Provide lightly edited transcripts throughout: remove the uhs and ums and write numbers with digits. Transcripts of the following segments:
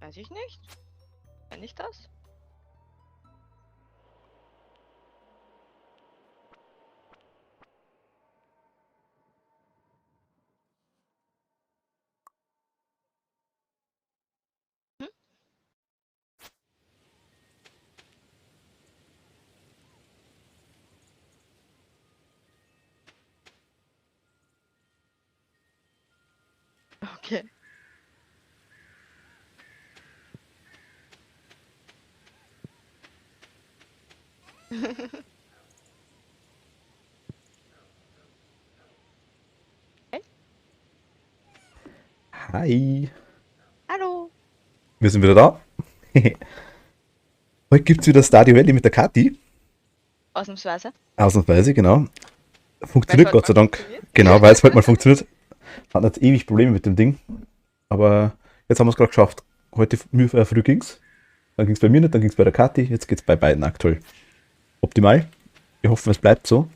Weiß ich nicht. Kenn ich das? Hm? Okay. Hi, Hallo. wir sind wieder da. Heute gibt es wieder Stardew Valley mit der Kathi. Ausnahmsweise. Ausnahmsweise, genau. Weil es Funktioniert heute Gott sei mal Dank. funktioniert. Genau, weil es heute mal funktioniert. Hatten jetzt ewig Probleme mit dem Ding. Aber jetzt haben wir es gerade geschafft. Heute früh ging's. Dann ging es bei mir nicht, dann ging es bei der Kathi. Jetzt geht es bei beiden aktuell. Optimal. Wir hoffen, es bleibt so.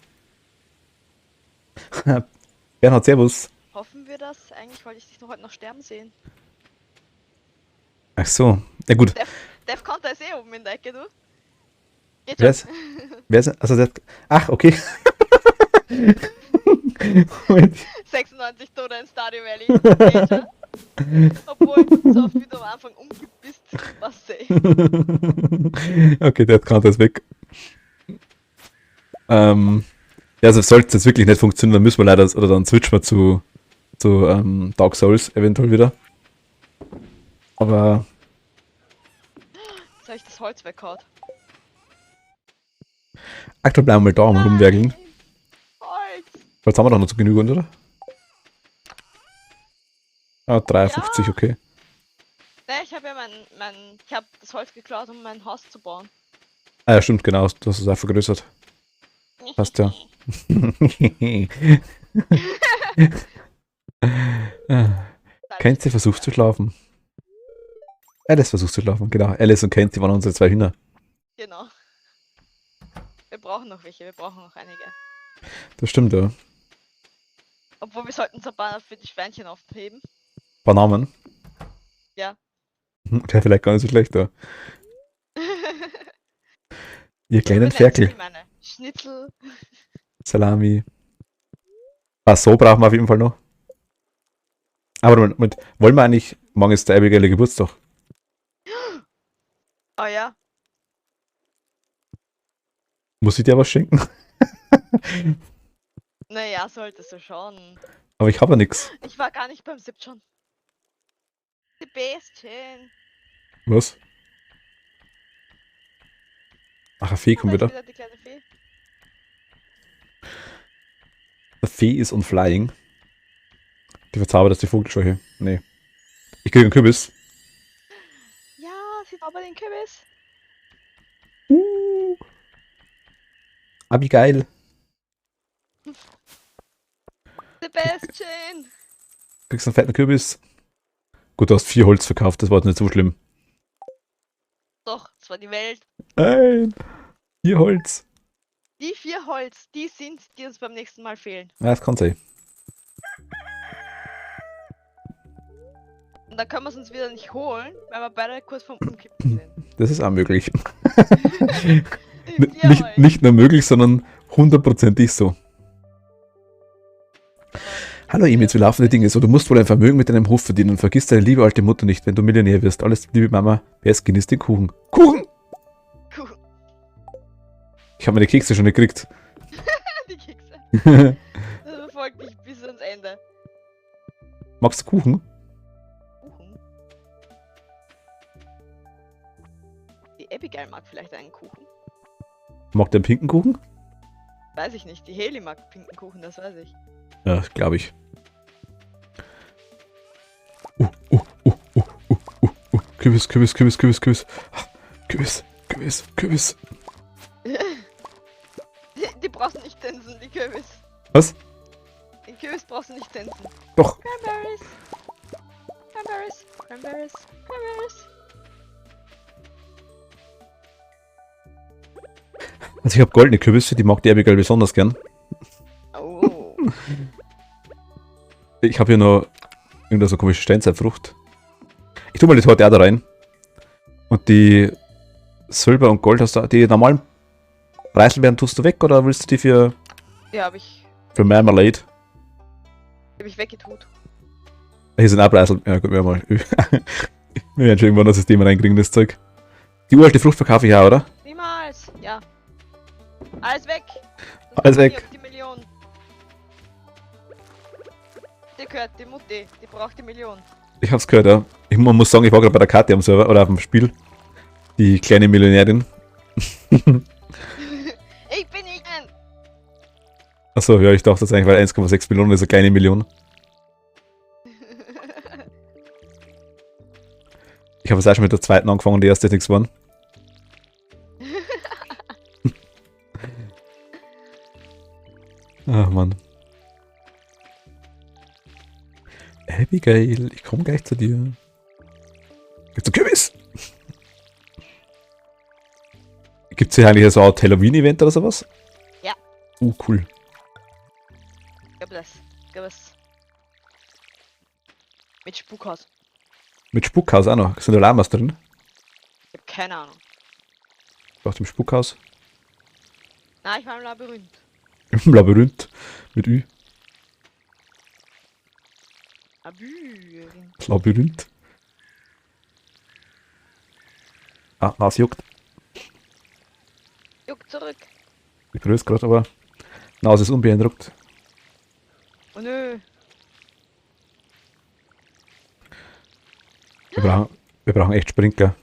Bernhard, servus. Hoffen wir das? Eigentlich wollte ich dich noch heute noch sterben sehen. Ach so. Ja gut. Def Counter ist eh oben in der Ecke, du. Geht Wer ist, schon. wer ist, also der, ach, okay. Moment. 96 Tote in Stardew Valley. Geht schon. Obwohl, so oft wie du am Anfang umgekippt bist, was safe. Okay, der Counter ist weg. Ja, also sollte es jetzt wirklich nicht funktionieren, dann müssen wir leider, oder dann switchen wir zu Dark Souls eventuell wieder. Aber Jetzt habe ich das Holz weggehauen. aktuell bleiben wir mal da und rumwerkeln. Holz! Jetzt haben wir doch noch zu genügend, oder? Ah, 53, Ja. okay. Ne, ich habe ja ich habe das Holz geklaut, um mein Haus zu bauen. Ah ja, stimmt, genau, du hast es auch vergrößert. Passt ja. Kenzie versucht zu schlafen. Alice versucht zu schlafen, genau. Alice und Kenzie waren unsere zwei Hühner. Genau. Wir brauchen noch welche, wir brauchen noch einige. Das stimmt, ja. Obwohl wir sollten so ein paar für die Schweinchen aufheben. Paar Namen. Ja. Der vielleicht gar nicht so schlecht, ja. Ihr kleinen Wir nennen sie Ferkel. wie meine Schnitzel. Salami. Ah, so brauchen wir auf jeden Fall noch. Aber Moment, wollen wir eigentlich, morgen ist der Abigail Geburtstag. Oh ja. Muss ich dir was schenken? Naja, solltest du schon. Aber ich habe ja nichts. Ich war gar nicht beim Sip schon. Die Bestien. Was? Ach, eine Fee kommt Da ist wieder. wieder die kleine Fee. Der Fee ist on flying. Die verzaubert ist die Vogelscheuche. Nee. Ich kriege einen Kürbis. Ja, sie war bei den Kürbis. Abigail. Die Bestien. Kriegst einen fetten Kürbis. Gut, du hast 4 Holz verkauft, das war jetzt nicht so schlimm. Doch, das war die Welt. Nein. 4 Holz. Die 4 Holz, die sind, die uns beim nächsten Mal fehlen. Ja, das kann sein. Und dann können wir es uns wieder nicht holen, weil wir beide kurz vorm Umkippen sind. Das ist auch möglich. Die 4 Holz. Nicht nur möglich, sondern 100%ig so. Hallo Emil, wie laufen die Dinge so? Du musst wohl ein Vermögen mit deinem Hof verdienen. Vergiss deine liebe alte Mutter nicht, wenn du Millionär wirst. Alles liebe Mama. Best genießt den Kuchen. Kuchen! Kuchen. Ich habe meine Kekse schon gekriegt. Die Kekse. Das verfolgt mich bis ans Ende. Magst du Kuchen? Kuchen. Die Abigail mag vielleicht einen Kuchen. Mag der einen pinken Kuchen? Weiß ich nicht. Die Haley mag pinken Kuchen, das weiß ich. Ja, glaube ich. Kürbis, Kürbis, Kürbis, Kürbis, Kürbis. Kürbis, Kürbis, Kürbis. Die brauchst du nicht zensen, die Kürbis. Was? Den Kürbis brauchst du nicht zensen. Doch. Cranberries. Cranberries. Cranberries. Cranberries. Also ich habe goldene Kürbisse, die mag die Abigail besonders gern. Oh. Ich habe hier noch irgendeine so komische Steinzeitfrucht. Ich tue mal die Torte auch da rein. Und die Silber und Gold hast du, die normalen Preiselbeeren tust du weg oder willst du die für Ja, habe Marmalade? ich weggetut. Hier sind auch Preisel. Ja gut, wir mal. Wir werden schon irgendwann das System reinkriegen, das Zeug. Die uralte Frucht verkaufe ich auch, oder? Niemals. Ja. Alles weg. Sonst Alles kommen wir weg. auf die Million. Die gehört die Mutti. Die braucht die Million. Ich hab's gehört, ja. Man muss sagen, ich war gerade bei der Karte am Server oder auf dem Spiel. Die kleine Millionärin. Ich bin nicht ein. Achso, ja, ich dachte das eigentlich, weil 1,6 Millionen ist eine kleine Million. Ich habe es auch schon mit der zweiten angefangen, die erste ist nichts geworden. Ach Mann. Abigail, ich komme gleich zu dir. Gibt's ein Kürbis? Gibt's hier eigentlich so ein Halloween-Event oder sowas? Ja. Cool. Gib das. Mit Spukhaus. Mit Spukhaus auch noch. Sind da Lamas drin? Ich hab keine Ahnung. Auf dem Spukhaus. Nein, ich war im Labyrinth. Im Labyrinth. Mit Ü. Labyrinth. Labyrinth. Ah, Nase juckt. Juck zurück. Ich berühre es gerade, aber Nase ist unbeeindruckt. Oh nö. Wir brauchen echt Sprinkler.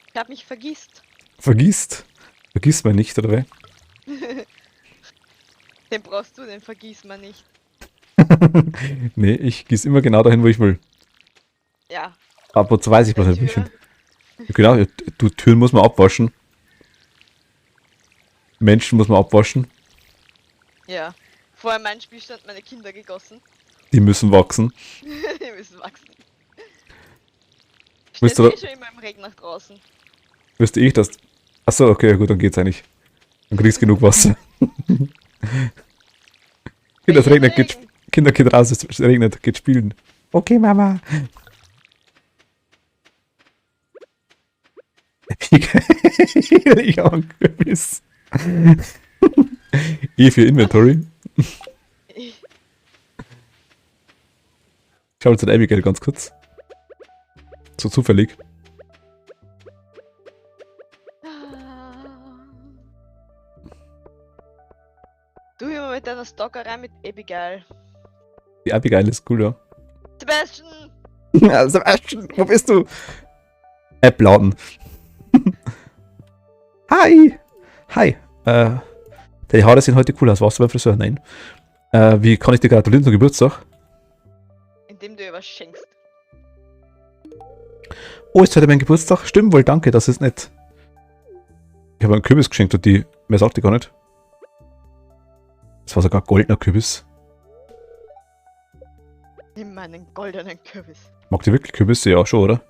Ich hab mich vergisst. Vergisst? Vergisst man nicht, oder wie? Den brauchst du, den vergiss man nicht. Nee, ich gieße immer genau dahin, wo ich will. Ja. Ab und zu weiß ich bloß nicht, wo ich Tür. hin. Genau, du, Türen muss man abwaschen. Menschen muss man abwaschen. Ja. Vorher mein Spielstand meine Kinder gegossen. Die müssen wachsen. Die müssen wachsen. Ich Willst stehe du eh schon immer im Regen nach draußen. Wüsste ich das. Achso, okay, ja gut, dann geht's eigentlich. Dann kriegst du genug Wasser. Kinder, es regnet, Kinder, geht raus, es regnet, geht spielen. Okay, Mama. Ich habe einen Kürbis. E für Inventory. Schau uns den Abigail ganz kurz. So zufällig. Du immer mit deiner Stalkerei mit Abigail. Die Abigail ist cool, ja. Sebastian! Ja, Sebastian, wo bist du? App laden. Hi! Hi. Deine Haare sehen heute cool aus. Warst du beim Friseur? Nein. Wie kann ich dir gratulieren zum Geburtstag? Indem du ihr was schenkst. Oh, ist heute mein Geburtstag? Stimmt wohl, danke, das ist nett. Ich habe einen Kürbis geschenkt und die. Mehr sagt die gar nicht. Das war sogar ein goldener Kürbis. Nimm meinen goldenen Kürbis. Mag die wirklich Kürbisse? Ja, schon, oder?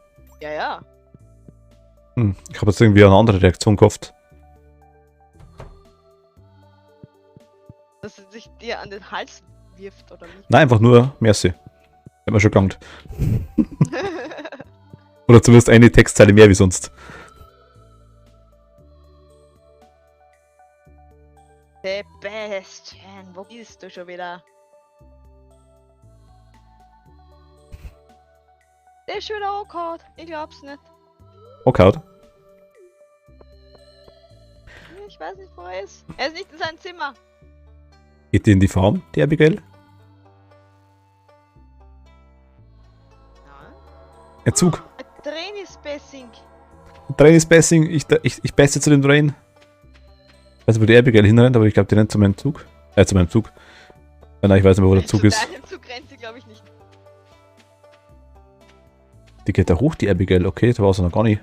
Ja, ja. Ich habe jetzt irgendwie eine andere Reaktion gehofft. Dass sie sich dir an den Hals wirft, oder wie? Nein, einfach nur Merci. Hätte mir schon gegangen. Oder zumindest eine Textzeile mehr wie sonst. Sebastian, wo bist du schon wieder? Der ist schon wieder angehauen. Ich glaub's nicht. Okay. Ich weiß nicht, wo er ist. Er ist nicht in seinem Zimmer. Geht die in die Farm, die Abigail? Nein. Ein Zug. Ein Trainingspassing. Drain ist Passing. Ich passe zu dem Drain. Ich weiß nicht, wo die Abigail hinrennt, aber ich glaube, die rennt zu meinem Zug. Zu meinem Zug. Nein, ich weiß nicht mehr, wo der Zug ist. Zu deinem Zug rennt sie, glaube ich, nicht. Die geht da hoch, die Abigail. Okay, da war sie noch gar nicht.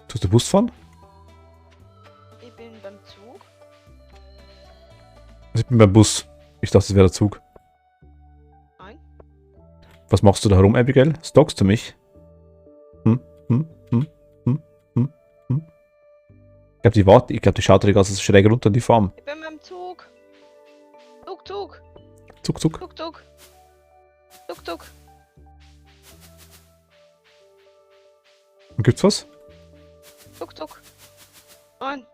Tust du Bus fahren? Ich bin beim Zug. Also ich bin beim Bus. Ich dachte, es wäre der Zug. Nein. Was machst du da herum, Abigail? Stalkst du mich? Ich glaube, die schaut die ganze schräg runter in die Farm. Ich bin beim Zug. Zug, Zug. Zug, Zug. Zug, Zug. Zug, Zug. Gibt's was? Zuck, zuck. Nein.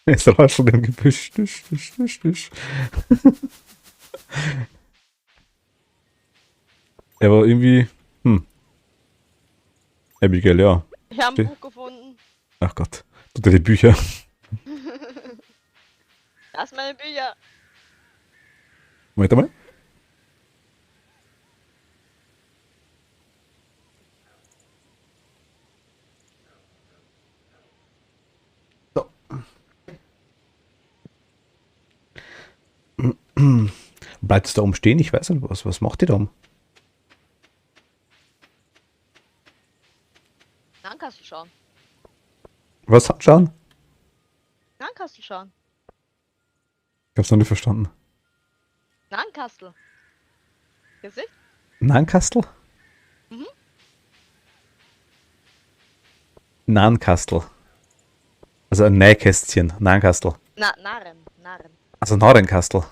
Es raschelt im Gebüsch. Tisch, tisch, tisch, tisch. Er war irgendwie. Abigail, ja. Ich habe Ste- ein Buch gefunden. Ach Gott. Du deine Bücher. Das sind meine Bücher. Moment mal. So. Bleibt es da oben stehen? Ich weiß nicht, was macht die da oben? Nankastel schauen. Was anschauen? Nankastel schauen. Ich hab's noch nicht verstanden. Nankastel. Gesicht? Nankastel? Mhm. Nankastel. Also ein Nähkästchen. Nankastel. Narren. Also Narrenkastel.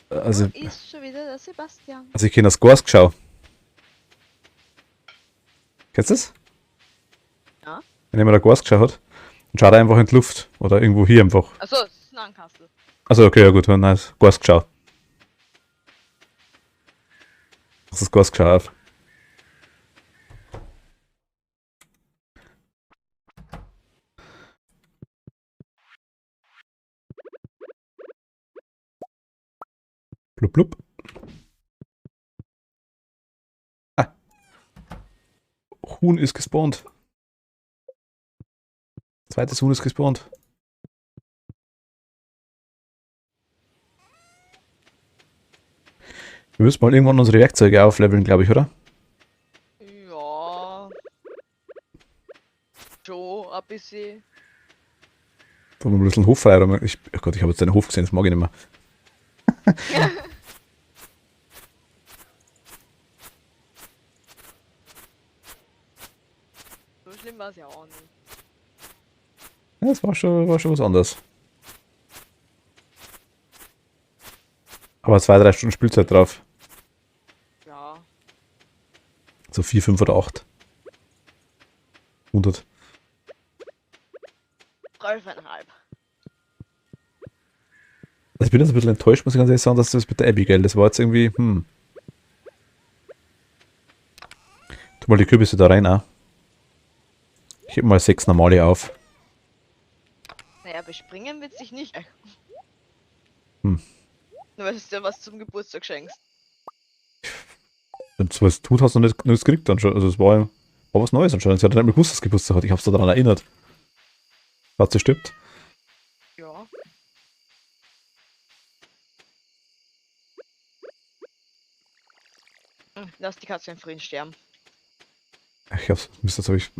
Also, Wo ist schon wieder der Sebastian? ich kenne das Gorskschau. Kennst du das? Ja. Wenn jemand ein Gorskschau hat, dann schaut er einfach in die Luft. Oder irgendwo hier einfach. Achso, das ist Nankastel. Also okay, ja gut, dann ist Gorskschau. Das ist Gorskschau. Blub blub. Ah. Huhn ist gespawnt. Zweites Huhn ist gespawnt. Wir müssen mal irgendwann unsere Werkzeuge aufleveln, glaube ich, oder? Ja. Schon ein bisschen. Da haben wir ein bisschen Hof frei. Oh Gott, ich habe jetzt deinen Hof gesehen, das mag ich nicht mehr. So schlimm war es ja auch nicht. Ja, das war schon was anderes. Aber 2-3 Stunden Spielzeit drauf. Ja. So 4, 5 oder 8. 100. 12,5. Also ich bin jetzt ein bisschen enttäuscht, muss ich ganz ehrlich sagen, dass das mit der Abigail, das war jetzt irgendwie, Tu mal die Kürbisse da rein auch. Ich heb mal 6 normale auf. Naja, bespringen wird sich nicht. Hm. Nur weil du dir was zum Geburtstag schenkst. Wenn du was tut, hast du noch nichts gekriegt dann schon. Also es war was Neues anscheinend. Sie hat nicht mehr gewusst, dass Geburtstag hat. Ich hab's da daran erinnert. Hat sie stirbt. Ja. Lass die Katze in Frieden sterben. Ich hab's, Mist, jetzt hab ich.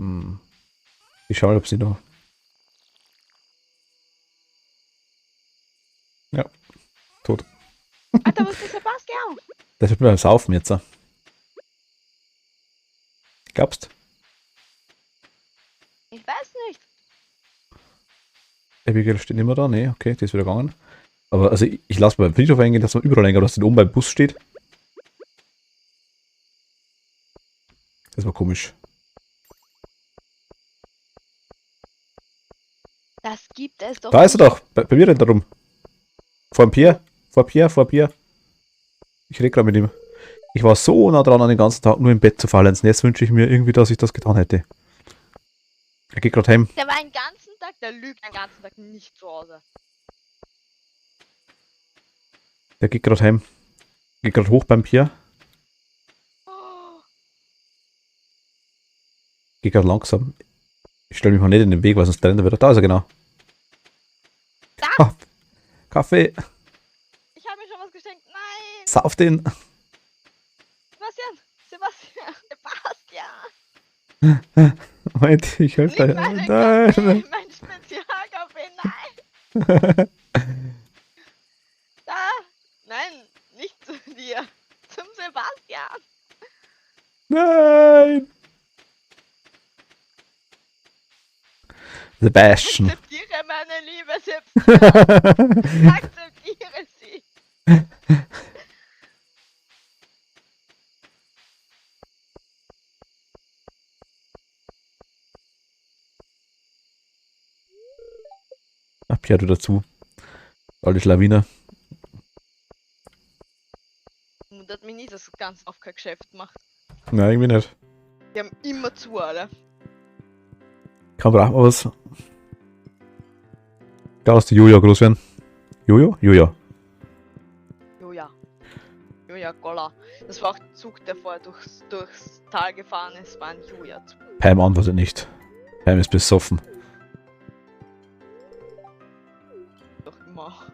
Ich schau mal, ob sie noch. Ja. Tot. Alter, wo ist der Sebastian? Das wird mir beim Saufen jetzt. Glaubst? Ich weiß nicht. Abigail steht immer da? Nee, okay, die ist wieder gegangen. Aber also ich lasse mal beim Friedhof eingehen, dass man überall eingehen, dass die oben beim Bus steht. Das war komisch. Das gibt es doch Da ist er nicht. doch. Bei mir rennt er rum. Vor dem Pier. Vor Pier. Ich rede gerade mit ihm. Ich war so nah dran, an den ganzen Tag nur im Bett zu fallen. Jetzt wünsche ich mir irgendwie, dass ich das getan hätte. Er geht gerade heim. Der war den ganzen Tag, der lügt den ganzen Tag nicht zu Hause. Der geht gerade heim. Geht gerade hoch beim Pier. Oh, Geht gerade langsam. Ich stelle mich mal nicht in den Weg, weil sonst rennt er wieder. Da ist er genau. Da? Ah, Kaffee. ich habe mir schon was geschenkt. Nein! Sauf den. Sebastian! Sebastian! Moment, ich helfe Nicht dir. meine Nein. Kaffee, mein Spezialkaffee, nein! Da! Nein, nicht zu dir! Zum Sebastian! Nein. Sebastian. Akzeptiere meine Liebe selbst. Akzeptiere sie. Ach, Pierre, du dazu. Alte Schlawiner. Wundert mich nicht, dass das ganz auf kein Geschäft macht. Nein, irgendwie nicht. Die haben immer zu, alle. Kann brauchen wir was. Da aus der Julia groß werden. Jojo? Julia. Joja. Joja Golla. Das war auch der Zug, der vorher durchs Tal gefahren ist, war ein Joja-Zug. Pam antwortet nicht. Pam ist besoffen. Doch immer.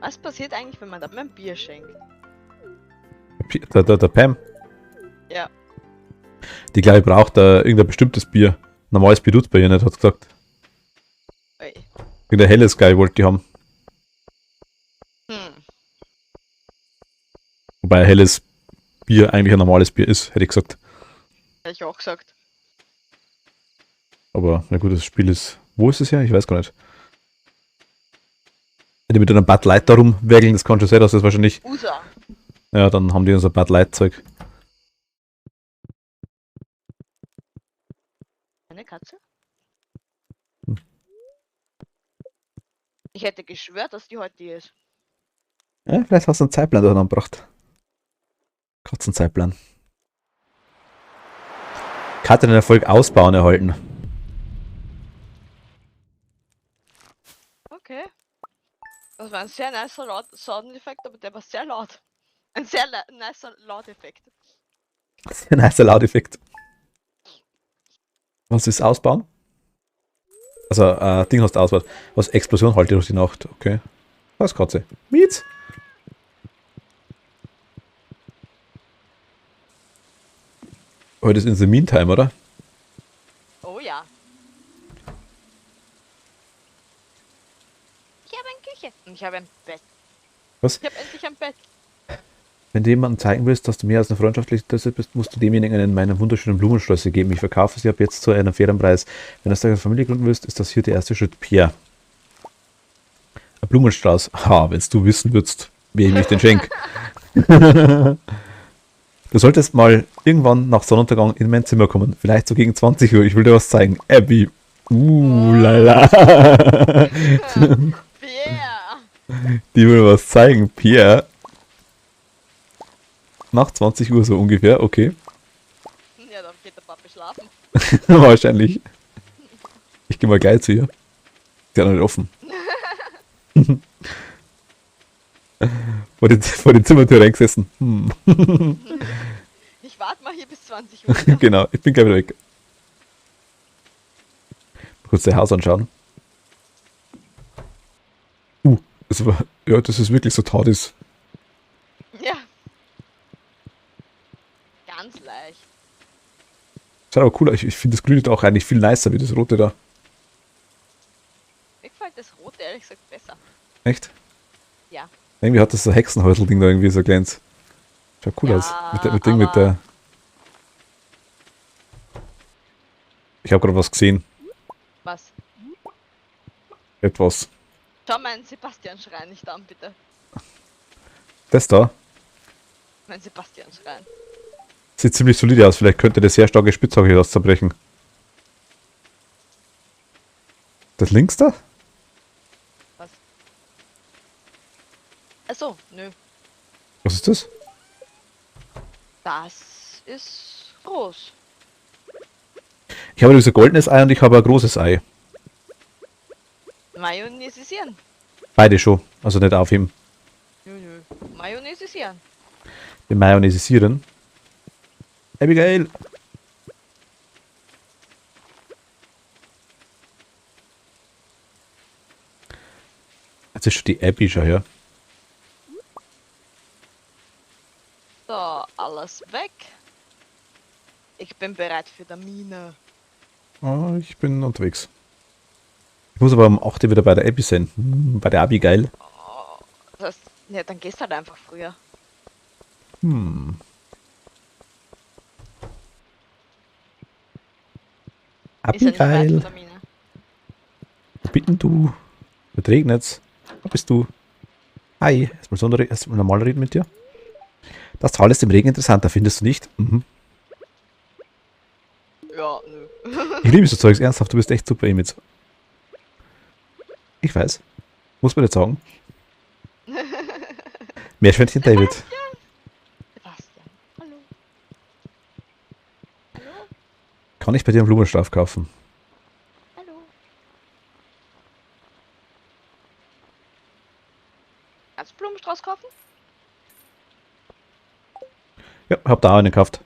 Was passiert eigentlich, wenn man da ein Bier schenkt? Der Pam. Ja. Die glaube ich braucht irgendein bestimmtes Bier. Normales Bier tut's bei ihr nicht, hat sie gesagt. Ey. Irgendein helles Geil wollte die haben. Hm. Wobei ein helles Bier eigentlich ein normales Bier ist, hätte ich gesagt. Hätte ich auch gesagt. Aber na gut, das Spiel ist. Wo ist es her? Ich weiß gar nicht. Wenn die mit einem Bud Light da rumwerkeln, das kann schon sein, dass das wahrscheinlich. USA. Ja, dann haben die unser Bud Light Zeug. Eine Katze? Hm. Ich hätte geschwört, dass die heute hier ist. Ja, vielleicht hast du einen Zeitplan durcheinander gebracht. Katzenzeitplan. Karte den Erfolg ausbauen erhalten. Okay. Das war ein sehr nicer Soundeffekt, aber der war sehr laut. Ein sehr nicer Lauteffekt. Sehr nicer Lauteffekt. Was ist ausbauen? Also, Ding hast du ausgebaut. Was Explosion halte durch die Nacht. Okay. Was Katze? Mietz? Heute ist in the meantime, oder? Oh ja. Ich habe eine Küche. Und ich habe ein Bett. Was? Ich habe endlich ein Bett. Wenn du jemandem zeigen willst, dass du mehr als eine freundschaftliche Interesse bist, musst du demjenigen einen meiner wunderschönen Blumensträuße geben. Ich verkaufe sie ab jetzt zu einem fairen Preis. Wenn du eine Familie gründen willst, ist das hier der erste Schritt. Pierre. Ein Blumenstrauß. Ha, wenn du wissen würdest, wer ich mich den schenk. Du solltest mal irgendwann nach Sonnenuntergang in mein Zimmer kommen. Vielleicht so gegen 20 Uhr. Ich will dir was zeigen. Abby. Lala. Pierre. Die will was zeigen. Pierre. Nach 20 Uhr so ungefähr. Okay. Ja, dann geht der Papa schlafen. Wahrscheinlich. Ich gehe mal gleich zu ihr. Sie hat noch nicht offen. vor die Zimmertür reingesessen. Ich warte mal hier bis 20 Uhr. Genau, ich bin gleich wieder weg. Kurz das Haus anschauen. Ja, das ist wirklich so TARDIS. Ja. Ganz leicht. Schaut aber cool aus. Ich finde das Grüne da auch eigentlich viel nicer wie das Rote da. Mir gefällt das Rote ehrlich gesagt besser. Echt? Ja. Irgendwie hat das so ein Hexenhäusl-Ding da irgendwie so glänzt. Schaut cool aus. Mit der. Ich habe gerade was gesehen. Was? Etwas. Schau meinen Sebastian-Schrein nicht an, bitte. Das da Mein Sebastian-Schrein. sieht ziemlich solide aus. Vielleicht könnte das sehr starke Spitzhacke das zerbrechen. Das links da? Was? Achso, nö. Was ist das? Das ist groß. Ich habe übrigens ein goldenes Ei und ich habe ein großes Ei. Mayonnaisisieren. Beide schon. Also nicht aufheben. Nö. Mayonnaisisieren. Den Mayonnaisisieren. Abigail! Jetzt ist schon die Abby schon her. So, alles weg. Ich bin bereit für die Mine. Oh, ich bin unterwegs. Ich muss aber um 8 Uhr wieder bei der Abby sein. Bei der Abigail. Oh, das heißt, ja, dann gehst halt einfach früher. Hm. Ist ja nicht weit Abigail, von der Mine. wo bist denn du? Es regnet's. Wo bist du? Hi, erstmal normal reden mit dir. Das Tal ist im Regen interessanter, findest du nicht? Mhm. Ja, nö. Ich liebe so Zeugs ernsthaft, du bist echt super, Emil. Ich weiß. Muss man nicht sagen. Meerschweinchen David. Sebastian, hallo. Hallo? Kann ich bei dir einen Blumenstrauß kaufen? Hallo? Kannst du Blumenstrauß kaufen? Ja, hab da auch einen gekauft.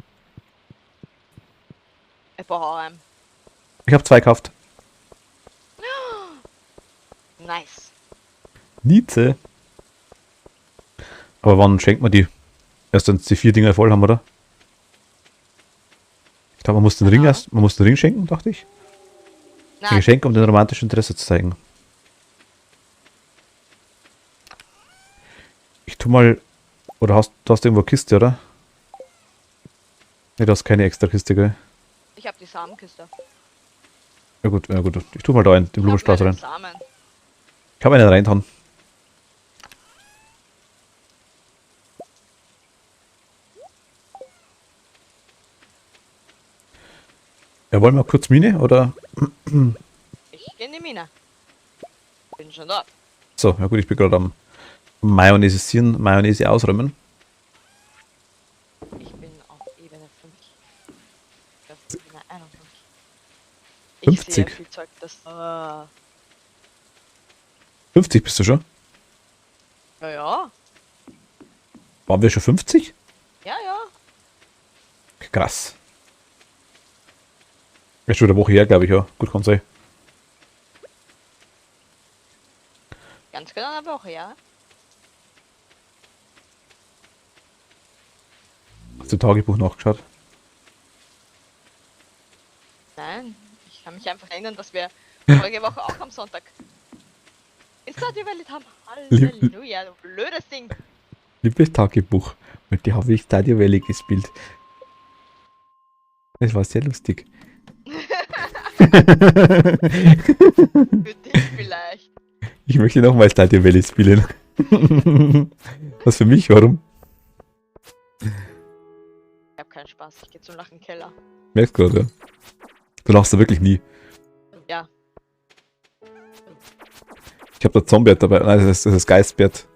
Ich brauche einen. Ich hab 2 gekauft. Nice. Nietzsche. Aber wann schenkt man die? Erst wenn die 4 Dinger voll haben, oder? Ich glaube, man muss den Ring schenken, dachte ich. Ein Nein, Geschenk, um den romantischen Interesse zu zeigen. Ich tu mal. Oder du hast irgendwo eine Kiste, oder? Ne, du hast keine extra Kiste, gell? ich habe die Samenkiste. Ja gut, ja gut. Ich tu mal da den Ich hab Blumenstrauß meinen rein. Samen. Ich habe einen reingetan. Ja, wollen wir kurz Mine, oder? Ich gehe in die Mine. Bin schon da. So, ja gut, ich bin gerade am Mayonnaise ausräumen. Ich bin auf Ebene 5. Das ist Ebene 51. 50? Ich sehe viel Zeug, das... 50 bist du schon? ja, ja. Waren wir schon 50? Ja, ja. Krass. Ist schon eine Woche her, glaube ich, ja. Gut, kann sein. Ganz genau eine Woche, ja. Hast du im Tagebuch nachgeschaut? Nein, ich kann mich einfach erinnern, dass wir vorige Woche auch am Sonntag in Stardew Valley haben. Halleluja, du blödes Ding. Liebes Tagebuch. Und die habe ich Stardew Valley gespielt. Das war sehr lustig. Für dich vielleicht. Ich möchte nochmal Stardew Valley spielen. Was für mich? Warum? Ich hab keinen Spaß, ich gehe zum Lachen Keller. Merkst gerade, ja. Du lachst da wirklich nie. Ja. Ich habe da Zombiert dabei. Nein, das ist Geistbert.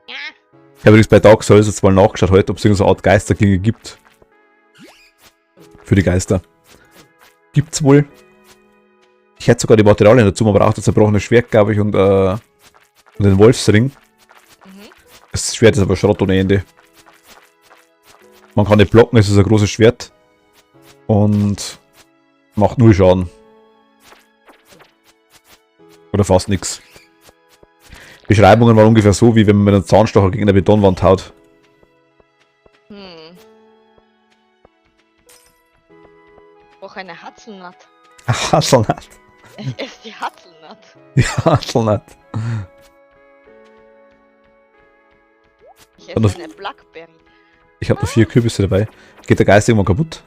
Ich habe übrigens bei Dark Souls jetzt mal nachgeschaut heute, ob es irgendeine Art Geisterklinge gibt. Für die Geister. Gibt's wohl. Ich hätte sogar die Materialien dazu, man braucht das zerbrochene Schwert, glaube ich, und den Wolfsring. Mhm. Das Schwert ist aber Schrott ohne Ende. Man kann nicht blocken, es ist ein großes Schwert. Und macht 0 Schaden. Oder fast nichts. Beschreibungen waren ungefähr so, wie wenn man mit einem Zahnstocher gegen eine Betonwand haut. Hm. Auch eine Hazelnut. Haselnut. Ich esse die Hazelnut. Ja, Haselnut. Ich Und esse auf- eine Blackberry. Ich habe noch 4 Kürbisse dabei. Geht der Geist irgendwann kaputt?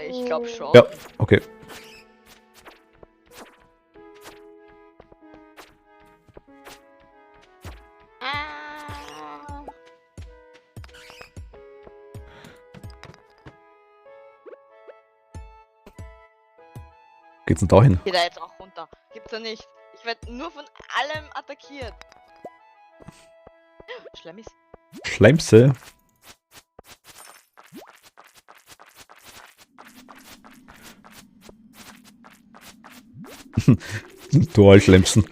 Ich glaube schon. Ja, okay. Ah. Geht's denn dahin? Geht er jetzt auch runter? Gibt's ja nicht. Ich werde nur von allem attackiert. Schlemmis. Schleimse. Du Allschlemsen.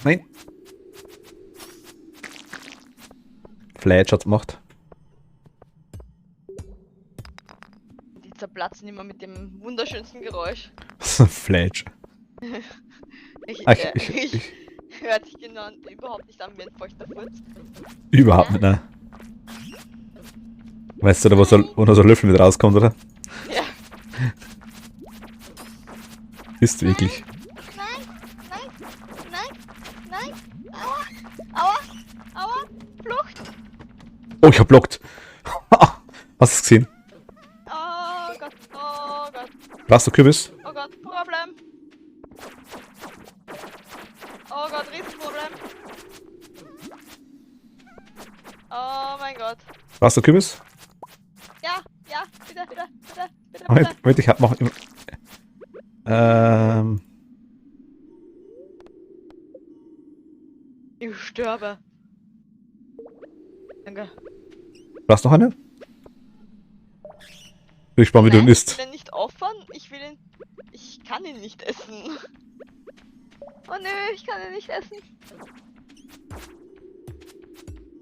Nein. Fletch hat's gemacht. Die zerplatzen immer mit dem wunderschönsten Geräusch. Fletch. Ich, Ach, ich hört sich genau überhaupt nicht an wie ein feuchter Furz. Überhaupt nicht, ne? Weißt du, da wo so ein Löffel mit rauskommt, oder? Ja. Ist wirklich. Nein! Aua! Aua! Aua! Flucht! Oh, ich hab blockt. Hast du es gesehen? Oh Gott, oh Gott, Brauchst du Kürbis? oh Gott, Problem. Oh Gott, Riesenproblem. Oh mein Gott. Brauchst du Kürbis? Ja, ja, bitte, bitte, bitte, bitte, Moment, bitte. Moment, ich hab noch... Ich sterbe. Danke. Brauchst du noch eine? Bin gespannt, wie du ihn Nein, ich isst. will ihn nicht opfern. Ich kann ihn nicht essen. Oh nö, ich kann ihn nicht essen.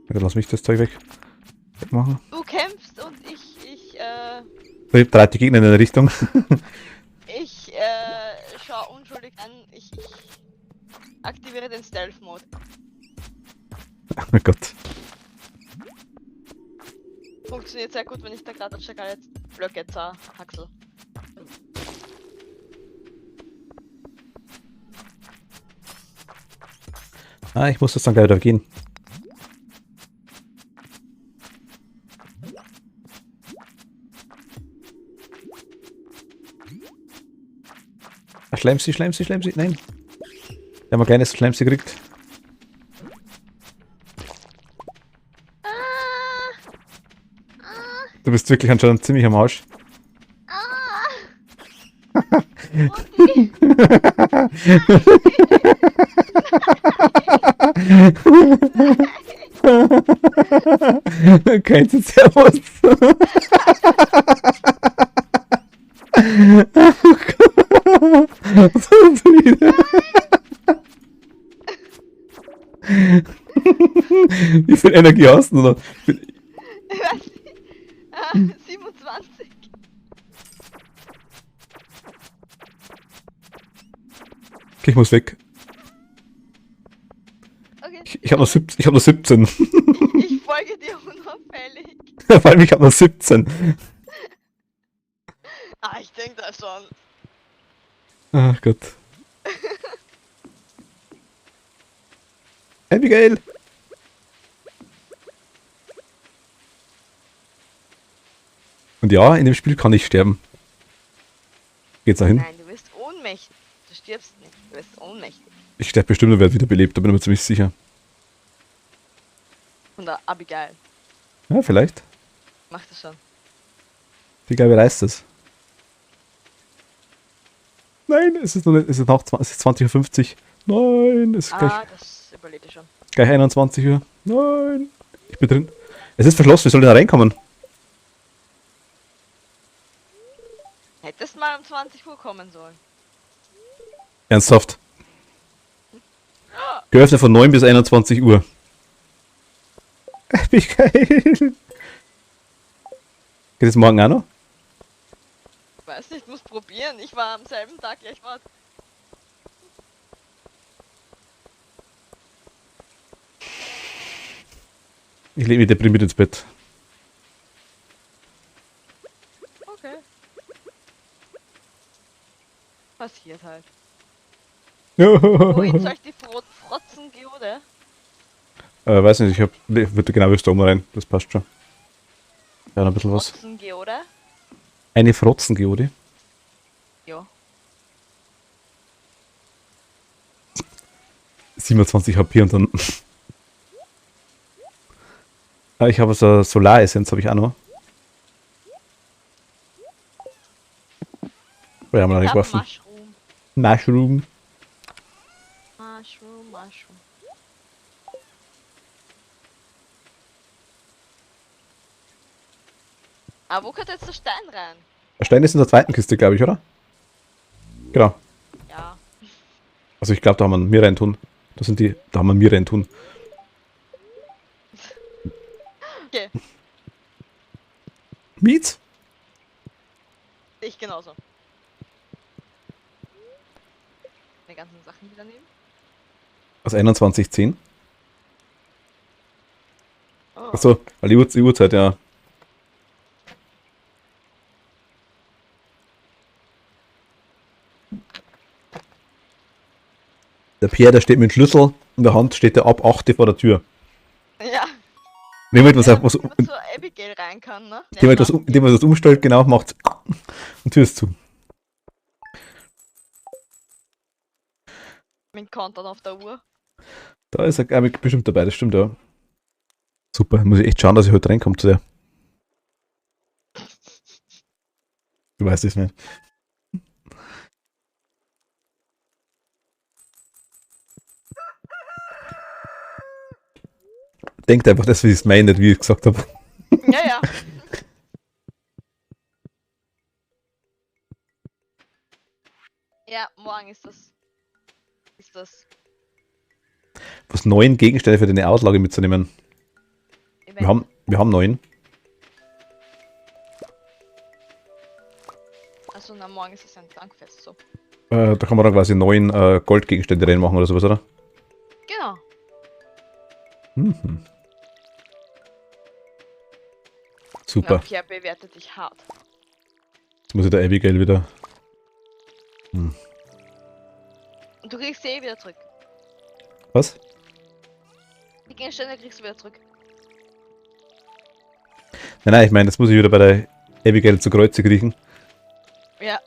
Ja, dann lass mich das Zeug wegmachen. Du kämpfst und ich Ich drehe die Gegner in eine Richtung. schau unschuldig an. Ich aktiviere den Stealth-Mode. Oh Gott. Funktioniert sehr gut, wenn ich da gerade auf Schakal jetzt Blöcke zerhacksel. Ah, ich muss das dann gleich wieder gehen. Ah, Schleimsi, Schleimsi, Schleimsi. Nein. Wir haben ein kleines Schleimsi gekriegt. Du bist wirklich anscheinend ziemlich am Arsch. Mutti! Kein Servus. Was ist denn wieder? Wie viel Energie hast du noch? Ich weiß nicht. 27. Okay, ich muss weg. Okay. Ich hab noch 17. Ich folge dir unauffällig. Vor allem, ich hab noch 17. Ah, ich denke da schon. Ach Gott. Abigail! Und ja, in dem Spiel kann ich sterben. Geht's da hin? Nein, du wirst ohnmächtig. Du stirbst nicht, du wirst ohnmächtig. Ich sterbe bestimmt und werde wiederbelebt, da bin ich mir ziemlich sicher. Von der Abigail. Ja, vielleicht. Mach das schon. Die Gabe reißt es. Nein, es ist noch nicht, es ist noch 20, es ist 20:50 Uhr. Nein, es ist Das überlebt ich schon. gleich 21 Uhr. Nein, ich bin drin. Es ist verschlossen, wie soll ich da reinkommen? Hättest mal um 20 Uhr kommen sollen. Ernsthaft. Geöffnet von 9 bis 21 Uhr. Wie geil. Geht es morgen auch noch? Weiß nicht, muss probieren. Ich war am selben Tag gleich fort. Ich lege mich deprimiert ins Bett. Okay. Passiert halt. Wohin soll ich die Frotzen Geode? Weiß nicht, ich würde genau bis da oben rein. Das passt schon. Ja, noch ein bisschen was. Frotzen Geode? Eine Frotzengeode. Ja. 27 HP und dann. Ich habe so Solaressenz, habe ich auch noch. Wir haben noch nicht geworfen. Mushroom. Mushroom. Mushroom. Aber wo kommt jetzt der Stein rein? Der Stein ist in der zweiten Kiste, glaube ich, oder? Genau. Ja. Also ich glaube, da haben wir mir reintun. Da haben wir mir reintun. Okay, Mietz? ich genauso. Die ganzen Sachen wieder nehmen. Aus 21:10. Oh. Achso, weil die Uhrzeit, ja. Der Pierre, der steht mit dem Schlüssel in der Hand, steht der ab 8 vor der Tür. Ja. Wenn man etwas, Ja, was, wenn man zur Abigail rein kann, ne? dem etwas, dem etwas umstellt, genau, macht und Tür ist zu. Mit Countdown auf der Uhr. Da ist er bestimmt dabei, das stimmt, ja. Super, muss ich echt schauen, dass ich heute reinkomme zu der. Du weißt es nicht. Denkt einfach, dass wir es meinen, nicht wie ich gesagt habe. Ja, ja. Ja, morgen ist das. Ist das Was 9 Gegenstände für deine Auslage mitzunehmen. Event. Wir haben 9. Also, na, morgen ist es ein Dankfest, so. Da kann man dann quasi 9 Goldgegenstände reinmachen oder sowas, oder? Genau. Mhm. Ja, Super. Pierre bewertet dich hart. Jetzt muss ich der Abigail wieder. Und du kriegst sie eh wieder zurück. Was? Die Gegenstände kriegst du wieder zurück. Nein, ich meine, jetzt muss ich wieder bei der Abigail zu Kreuze kriechen. Ja.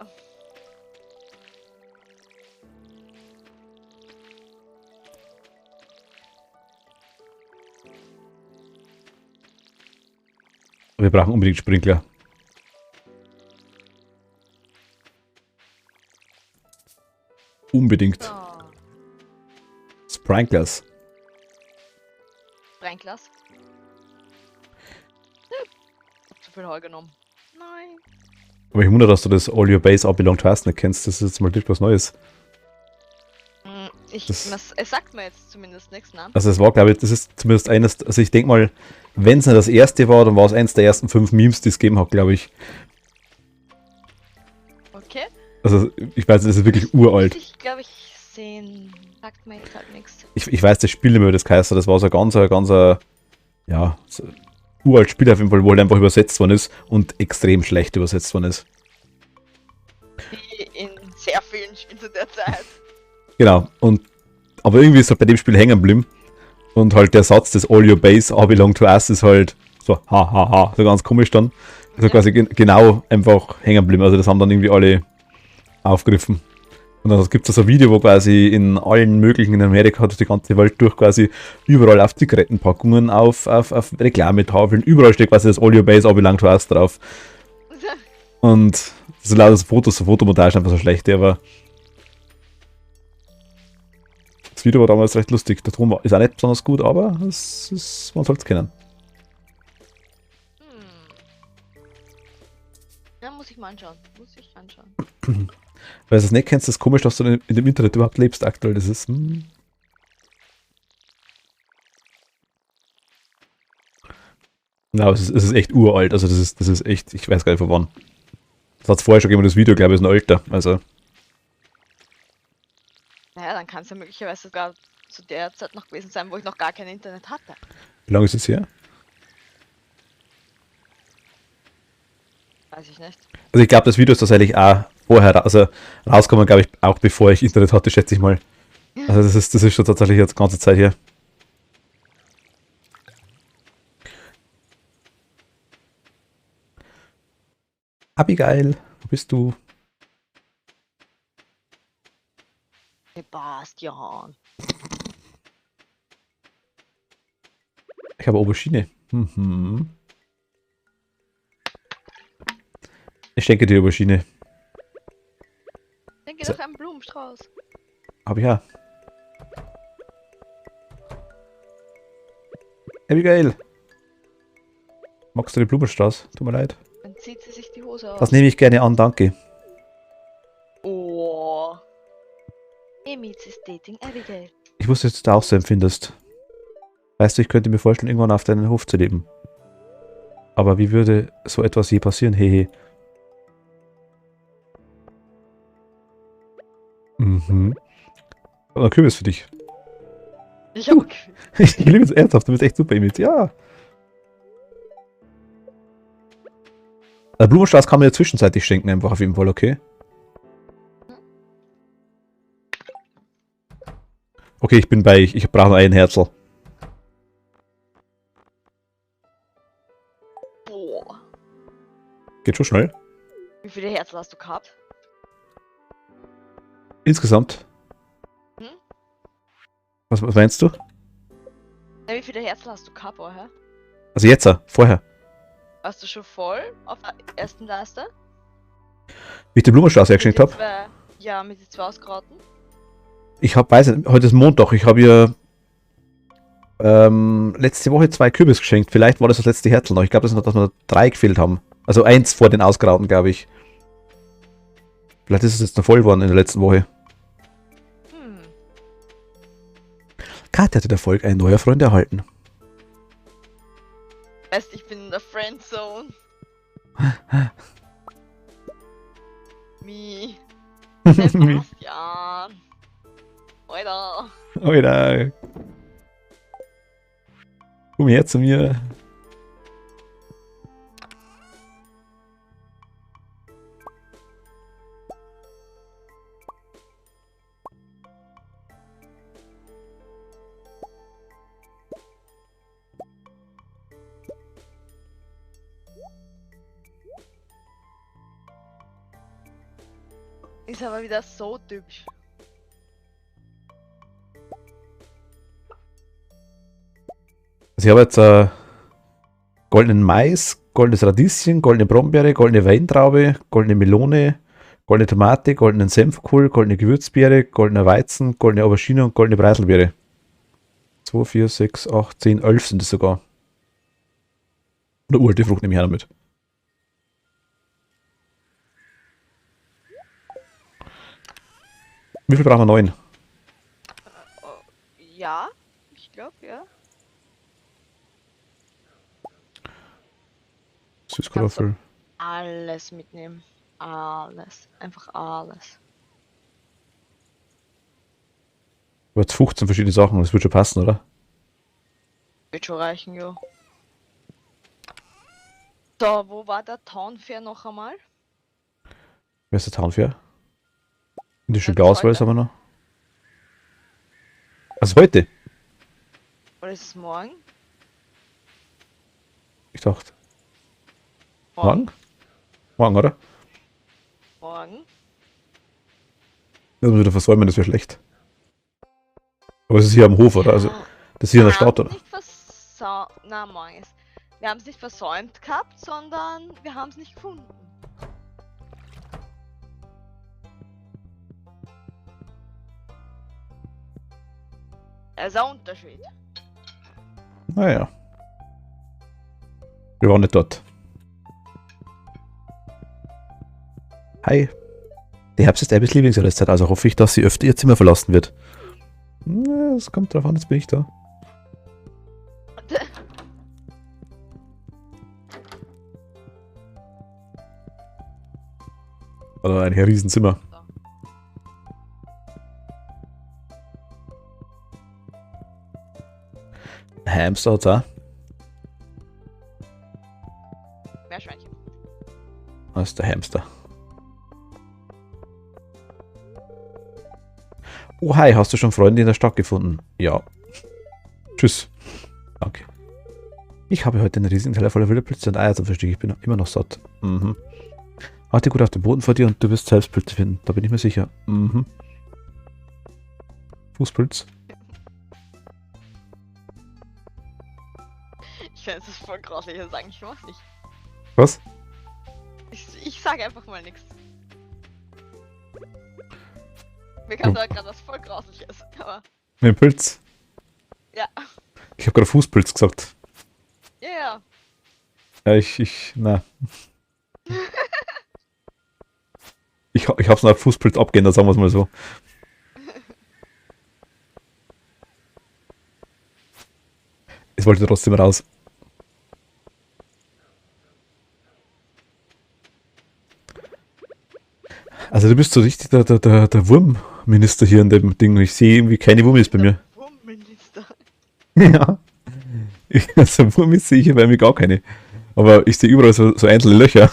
Wir brauchen unbedingt Sprinkler. Unbedingt. So. Sprinklers. Brennglas. Hab zu viel Heu genommen. Nein. Aber ich wundere, dass du das All Your Base All Belong to Us nicht kennst. Das ist jetzt mal was Neues. Es sagt mir jetzt zumindest nichts, ne? Also es war, glaube ich, das ist zumindest eines, also ich denke mal, wenn es nicht das erste war, dann war es eines der ersten 5 Memes, die es gegeben hat, glaube ich. Okay. Also ich weiß, das ist wirklich uralt. Ich glaube, ich sehen. Sagt mir jetzt halt nichts. Ich weiß das Spiel nicht mehr, wie das heißt, das war so ein ganz, ja, so uralt Spiel auf jeden Fall, wo halt einfach übersetzt worden ist und extrem schlecht übersetzt worden ist. Wie in sehr vielen Spielen zu der Zeit. Genau, aber irgendwie ist halt bei dem Spiel hängen geblieben und halt der Satz des All Your Base All Belong to Us ist halt so, ha, so ganz komisch dann. Also quasi genau einfach hängen geblieben, also das haben dann irgendwie alle aufgegriffen. Und dann gibt es so ein Video, wo quasi in allen möglichen, in Amerika hat die ganze Welt durch quasi überall auf Zigarettenpackungen, auf Reklametafeln, überall steht quasi das All Your Base All Belong to Us drauf. Und so lauter Fotos, so Fotomontage einfach so schlecht, aber das Video war damals recht lustig. Der Ton ist auch nicht besonders gut, aber man soll es kennen. Ja, muss ich mal anschauen. Muss ich anschauen. Weil du es nicht kennst, ist es komisch, dass du in dem Internet überhaupt lebst aktuell. Das ist. Na, es ist echt uralt. Also das ist echt, ich weiß gar nicht von wann. Das hat es vorher schon gegeben, das Video, glaube ich, ist ein älter. Also. Naja, dann kann es ja möglicherweise sogar zu der Zeit noch gewesen sein, wo ich noch gar kein Internet hatte. Wie lange ist es her? Weiß ich nicht. Also ich glaube, das Video ist tatsächlich auch vorher, also rausgekommen, glaube ich, auch bevor ich Internet hatte, schätze ich mal. Also das ist schon tatsächlich jetzt ganze Zeit her. Abigail, wo bist du? Sebastian. Ich habe Aubergine. Mhm. Ich schenke dir Aubergine. Denke doch an Blumenstrauß. Hab ich ja. Abigail. Magst du den Blumenstrauß? Tut mir leid. Dann zieht sie sich die Hose aus. Das nehme ich gerne an, danke. Oh. Emils ist dating Abigail. Ich wusste, dass du das auch so empfindest. Weißt du, ich könnte mir vorstellen, irgendwann auf deinen Hof zu leben. Aber wie würde so etwas je passieren? Hehe. Mhm. Ein Kürbis für dich. Ich habe Ich liebe es ernsthaft, du bist echt super, Emil. Ja. Der Blumenstrauß kann man ja zwischenzeitlich schenken, einfach auf jeden Fall, okay? Okay, ich bin bei, ich brauche noch ein Herzl. Boah. Geht schon schnell. Wie viele Herzen hast du gehabt? Insgesamt. Hm? Was meinst du? Na, wie viele Herzen hast du gehabt vorher? Also jetzt, vorher. Warst du schon voll auf der ersten Leiste? Wie ich die Blumenstraße Mit geschenkt den habe. zwei, ja, mit den zwei Ausgeraten? Ich habe, weiß nicht, heute ist Montag. Ich habe ihr letzte Woche 2 Kürbis geschenkt. Vielleicht war das letzte Herzl noch. Ich glaube, das ist noch, dass wir 3 gefehlt haben. Also 1 vor den Ausgerauten, glaube ich. Vielleicht ist es jetzt noch voll geworden in der letzten Woche. Hm. Katja hat in der Folge ein neuer Freund erhalten. Weißt, ich bin in der Friendzone. Mi. Sebastian. Alter. Alter. Komm her zu mir. Ist aber wieder so typisch. Also ich habe jetzt goldenen Mais, goldenes Radieschen, goldene Brombeere, goldene Weintraube, goldene Melone, goldene Tomate, goldenen Senfkohl, goldene Gewürzbeere, goldener Weizen, goldene Aubergine und goldene Preiselbeere. 2, 4, 6, 8, 10, 11 sind es sogar. Oder uralte Frucht nehme ich auch noch mit. Wie viel brauchen wir? 9? Oh, ja, ich glaube, ja. Süßkartoffel. Alles mitnehmen. Alles. Einfach alles. Aber jetzt 15 verschiedene Sachen, das wird schon passen, oder? Wird schon reichen, jo. So, wo war der Town Fair noch einmal? Wer ist der Townfair? In die Ja, schöne das Auswahl ist heute. aber noch. Also heute? Oder ist es morgen? Ich dachte. Morgen? Morgen, oder? Morgen. Das muss wieder versäumen, das wäre schlecht. Aber es ist hier am Hof, oder? Also, das ist hier in der Stadt, oder? Na, morgen ist. Wir haben es nicht versäumt gehabt, sondern wir haben es nicht gefunden. Das ist ein Unterschied. Naja. Wir waren nicht dort. Hi. Der Herbst ist Abbys Lieblingsjahreszeit, also hoffe ich, dass sie öfter ihr Zimmer verlassen wird. Es kommt drauf an, jetzt bin ich da. Oder ein Riesenzimmer. Hamster hat's auch. Meerschweinchen. Das ist der Hamster. Oh hi, hast du schon Freunde in der Stadt gefunden? Ja. Tschüss. Danke. Ich habe heute einen riesigen Teller voller wilder Pilze und Eier zum Frühstück. Ich bin immer noch satt. Mhm. Achte gut auf den Boden vor dir und du wirst selbst Pilze finden. Da bin ich mir sicher. Mhm. Fußpilz. Ich finde es voll grauslich, ich sage, ich mach's nicht. Was? Ich sage einfach mal nichts. Mir kam da gerade was voll grausliches, aber Mit dem Pilz? ja. Ich habe gerade Fußpilz gesagt. Ja, ja. Ja, na. Ich hab's nach Fußpilz abgehen, da sagen wir es mal so. Es wollte trotzdem raus. Also du bist so richtig der Wurmminister hier in dem Ding. Ich sehe irgendwie keine Wurmis bei mir. Wurmminister. Ja. Also Wurmis sehe ich hier bei mir gar keine. Aber ich sehe überall so einzelne Löcher.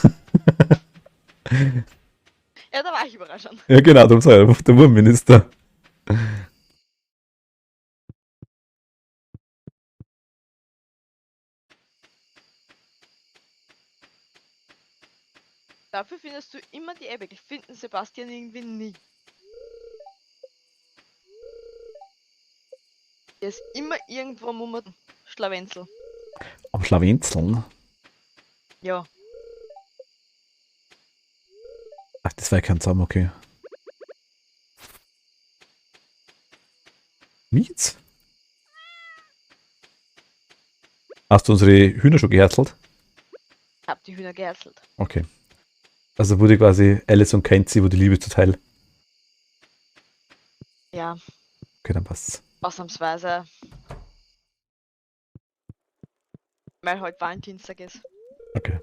Ja, da war ich überrascht. Ja genau, darum sage ich einfach der Wurmminister. Dafür findest du immer die Abigail. Ich finde den Sebastian irgendwie nie. Er ist immer irgendwo am Schlawenzel. Am Schlawenzeln? Ja. Ach, das war ja kein Zusammen, okay. Mietz? Hast du unsere Hühner schon geherzelt? Hab die Hühner geherzelt. Okay. Also wurde quasi Alice und Kenzie, wo die Liebe zuteil. Ja, Okay, dann passt's. ausnahmsweise. Weil heute Valentinstag ist, Okay.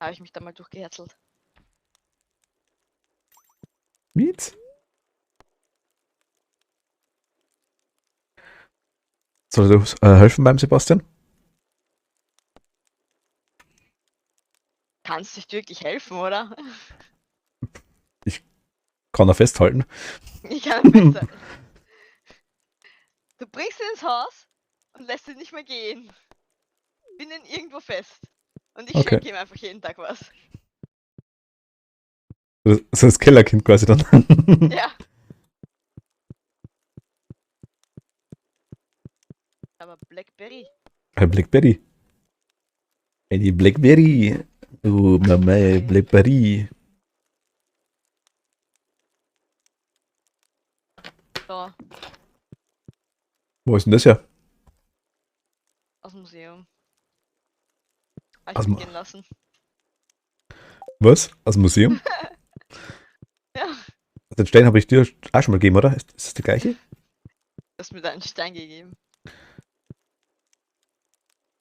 habe ich mich da mal durchgeherzelt. Mietz? Soll du helfen beim Sebastian? Kannst nicht wirklich helfen, oder? Kann er festhalten. Ich kann besser. Du bringst ihn ins Haus und lässt ihn nicht mehr gehen. Bin ihn irgendwo fest. Und ich Okay. schenke ihm einfach jeden Tag was. So das Kellerkind quasi dann. Ja. Aber Blackberry. Ein Blackberry. Eine Blackberry. Oh, Mama, Blackberry. So, Wo ist denn das her? aus dem Museum. Hab Aus ich dem- mitgehen lassen. Was? Aus dem Museum? Ja. Den Stein habe ich dir auch schon mal gegeben, oder? Ist das der gleiche? Du hast mir da einen Stein gegeben.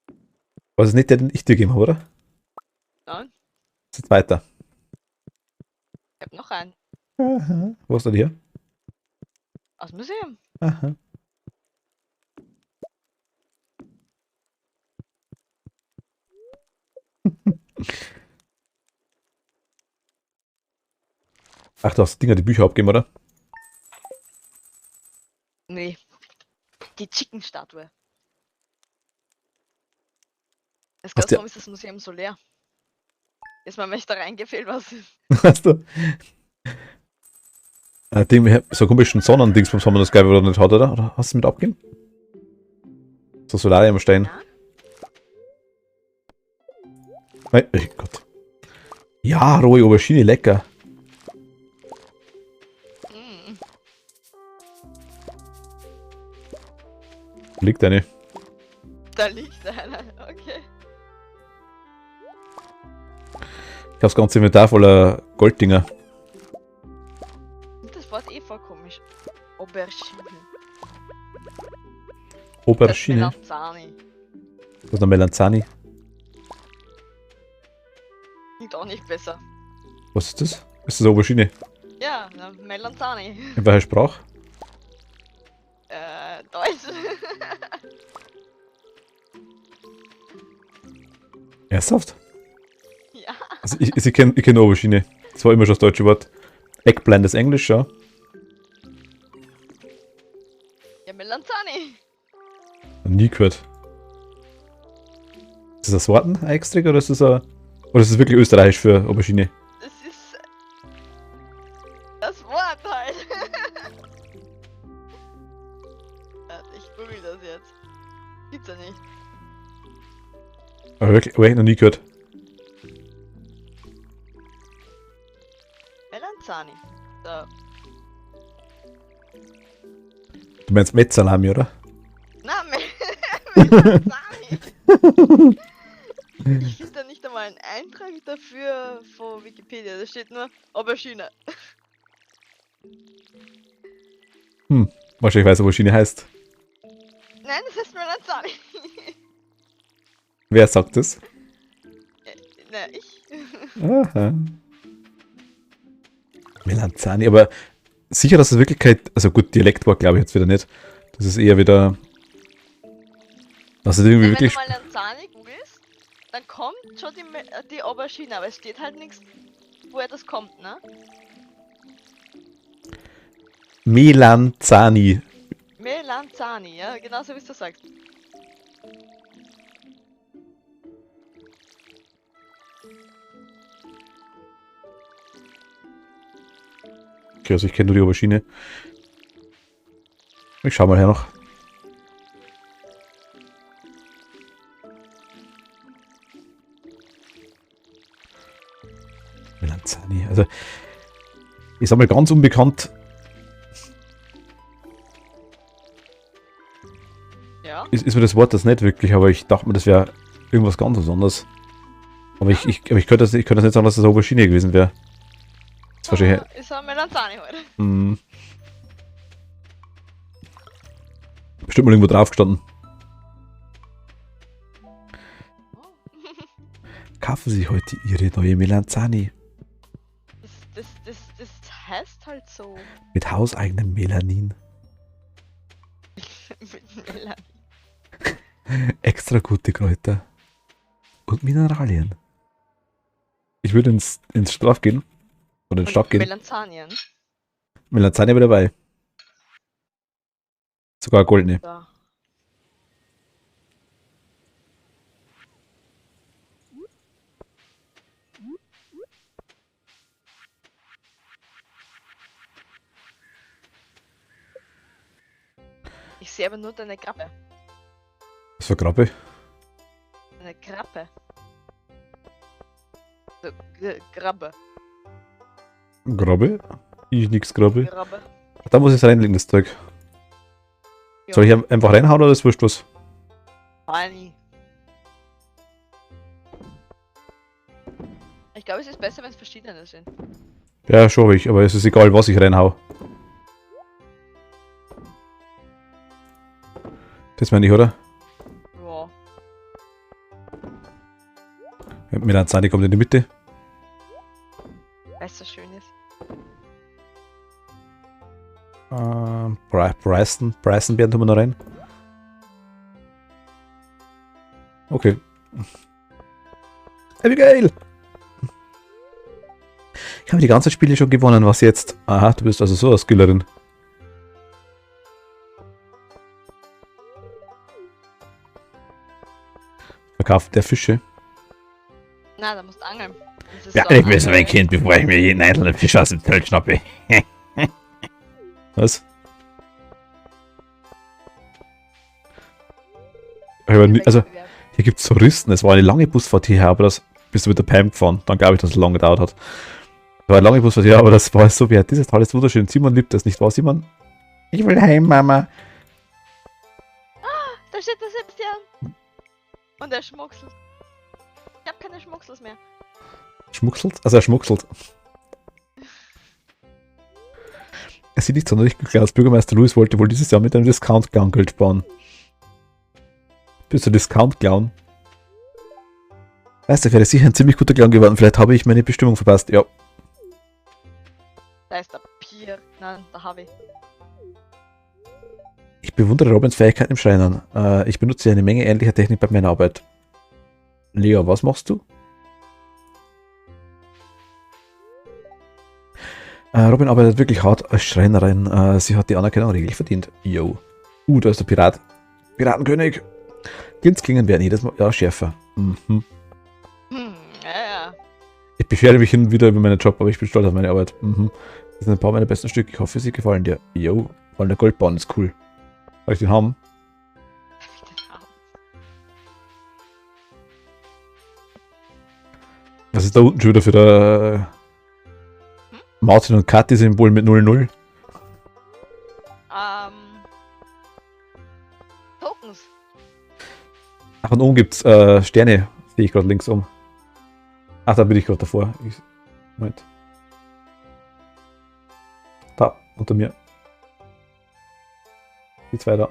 Aber das ist nicht der, den ich dir gegeben habe, oder? Nein, Das ist weiter. ich hab noch einen. Aha. Wo ist der her? Aus dem Museum. Aha. Ach, du hast Dinger die Bücher abgegeben, oder? Nee. Die Chicken-Statue. Es Hast geht, du- warum ist das Museum so leer? Ist mir da reingefehlt was. Hast du? Dem so komischen Sonnendingsbums haben wir das geil oder nicht hat, oder? Oder hast du mit abgegeben? So Solariumstein. Ja? Nein, oh Gott. Ja, rohe Aubergine, lecker. Mm. Liegt eine. Da liegt einer. Okay. Ich habe das ganze Inventar voller Golddinger. Das Wort voll komisch. Aubergine. Aubergine. Das Melanzani. Das ist eine Melanzani. Klingt auch nicht besser. Was ist das? Ist das Aubergine? Ja, na, Melanzani. In welcher Sprache? Deutsch. Ernsthaft? Ja. Also ich kenn Aubergine. Das war immer schon das deutsche Wort. Eggplant ist Englisch, ja. Ja, Melanzani. Noch nie gehört. Ist das ein Sorten-Extra oder ist das ein... Oder ist das wirklich österreichisch für Aubergine? Das ist das Wort halt. Warte, ich google das jetzt. Gibt's ja nicht. Aber wirklich, noch nie gehört. Melanzani. So. Du meinst Metsalami, oder? Na, Melanzani. Ich finde da nicht einmal einen Eintrag dafür von Wikipedia. Da steht nur Aubergine. Wahrscheinlich weiß, Aubergine heißt. Nein, das heißt Melanzani. Wer sagt das? Na, ich. Aha. Melanzani, aber sicher, dass es wirklich kein... Also gut, Dialekt war glaube ich jetzt wieder nicht. Das ist eher wieder... Also irgendwie Wenn wirklich... du Melanzani googelst, dann kommt schon die Aubergine, aber es steht halt nichts, woher das kommt, ne? Melanzani. Melanzani, ja, genauso wie du sagst. wirklich. Also ich kenne nur die Aubergine. Ich schau mal her noch. Melanzani. Also, ich sag mal ganz unbekannt. Ja. Ist mir das Wort das nicht wirklich, aber ich dachte mir, das wäre irgendwas ganz anderes. Aber ich könnte das nicht sagen, dass das Aubergine gewesen wäre. Das ist wahrscheinlich. Ist ein Melanzani heute. Bestimmt mal irgendwo drauf gestanden. Kaufen Sie heute Ihre neue Melanzani. Das heißt halt so. Mit hauseigenem Melanin. Mit Melanin. Extra gute Kräuter. Und Mineralien. Ich würde ins Dorf gehen. Oder in den Stock gehen. Melanzanien. Melanzani aber dabei. Sogar goldene. Da. Ich sehe aber nur deine Krabbe. Was für Krabbe? Eine Krabbe. So, Krabbe. Grabbe? Ich nix Grabbe. Krabbe. Da muss ich es reinlegen, das Zeug. Ja. Soll ich einfach reinhauen oder ist wurscht was? Funny. Ich glaube, es ist besser, wenn es verschiedene sind. Ja, schon habe ich, aber es ist egal, was ich reinhau. Das meine ich, oder? Ja. Melanzani kommt in die Mitte. Weil es so schön ist. Bryson-Beeren tun wir noch rein. Okay. Abigail! Ich habe die ganzen Spiele schon gewonnen, was jetzt? Aha, du bist also so eine Skillerin. Verkauf der Fische. Na, da musst du angeln. Das ist Ja, so ich weiß mein angeln. Kind, bevor ich mir jeden einzelnen Fisch aus dem Zelt schnappe. Was? Aber also, hier gibt es Touristen. Es war eine lange Busfahrt hierher, aber das bist du mit der Pam gefahren. Dann glaube ich, dass es lange gedauert hat. Es war eine lange Busfahrt hierher, aber das war so wert. Dieses Tal ist wunderschön. Simon liebt das, nicht wahr, Simon? Ich will heim, Mama. Da steht der Sebastian. Und er schmuckselt. Ich hab keine Schmucksels mehr. Schmuckselt? Also er schmuckselt. Es sieht nicht sonderlich glücklich aus. Bürgermeister Louis wollte wohl dieses Jahr mit einem Discount-Clown Geld sparen. Bist du Discount-Clown? Weißt du, ich wäre sicher ein ziemlich guter Clown geworden. Vielleicht habe ich meine Bestimmung verpasst. Ja. Da ist der Pier. Nein, da habe ich. Ich bewundere Robins Fähigkeiten im Schreinern. Ich benutze eine Menge ähnlicher Technik bei meiner Arbeit. Lea, was machst du? Robin arbeitet wirklich hart als Schreinerin. Sie hat die Anerkennung reglich verdient. Yo. Da ist der Pirat. Piratenkönig. Glinzklingen werden jedes Mal schärfer. Mhm. Ja. Ich beschwere mich hin und wieder über meinen Job, aber ich bin stolz auf meine Arbeit. Mhm. Das sind ein paar meiner besten Stücke. Ich hoffe, sie gefallen dir. Yo. Weil der Goldbahn ist cool. Soll ich den haben? Was ist da unten schon wieder für der Martin und Kathi Symbol mit 00? Tokens. Ach, und oben gibt's Sterne. Sehe ich gerade links um. Ach, da bin ich gerade davor. Moment. Da, unter mir. Die zwei da.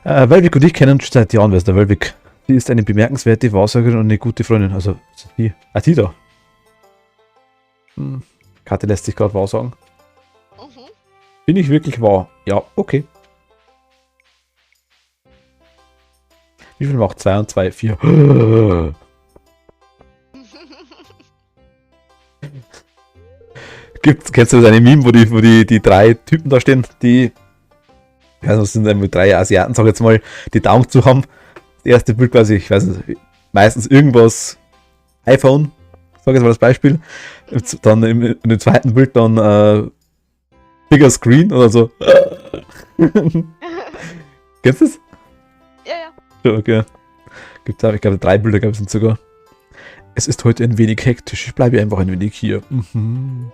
Wölwig und ich kennen uns schon seit Jahren, wer ist der Wölwig? Sie ist eine bemerkenswerte Wahrsagerin und eine gute Freundin. Also, die. Ah, die da. Kathi lässt sich gerade wahrsagen. Mhm. Bin ich wirklich wahr? Ja, okay. Wie viel macht 2 und 2? 4. Kennst du das eine Meme, wo die drei Typen da stehen, die, ich weiß nicht, das sind einfach 3 Asiaten, sag ich jetzt mal, die Daumen zu haben. Das erste Bild quasi, ich weiß nicht, meistens irgendwas iPhone, sag jetzt mal das Beispiel, dann in dem zweiten Bild dann Bigger Screen oder so. Kennst du das? Ja, ja. Ja, okay. Gibt's auch, ich glaube 3 Bilder gab es sogar. Es ist heute ein wenig hektisch. Ich bleibe einfach ein wenig hier. Mhm.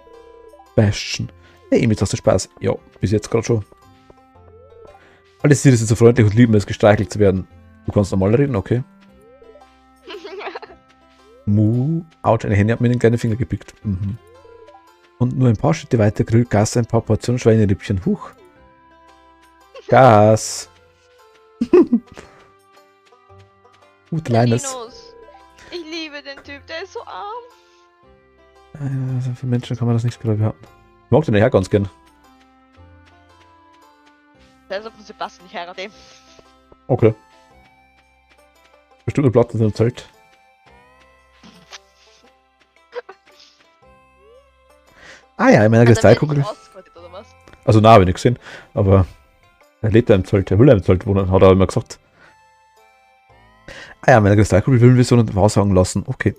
Bastion. Hey, mit hast du Spaß. Ja, bis jetzt gerade schon. Alle Tiere sind so freundlich und lieben es, gestreichelt zu werden. Du kannst normal reden, okay. Mu. Autsch, eine Henne hat mir den kleinen Finger gepickt. Mhm. Und nur ein paar Schritte weiter grillt Gas ein paar Portionen Schweinerippchen. Huch. Gas. Gut, Leines. Linus, ich liebe den Typ, der ist so arm. Also für Menschen kann man das nicht gerade behaupten. Ich mag den ja ganz gern. Deshalb muss Sebastian nicht heiraten. Okay. Bestimmt eine Platte in seinem Zelt. Ah ja, in meiner Kristallkugel. Oder was? Also na, habe ich nicht gesehen. Aber er lebt ja im Zelt, er will ja im Zelt wohnen, hat er immer gesagt. Ah ja, in meiner Kristallkugel will wir so eine Wahrsagen lassen. Okay.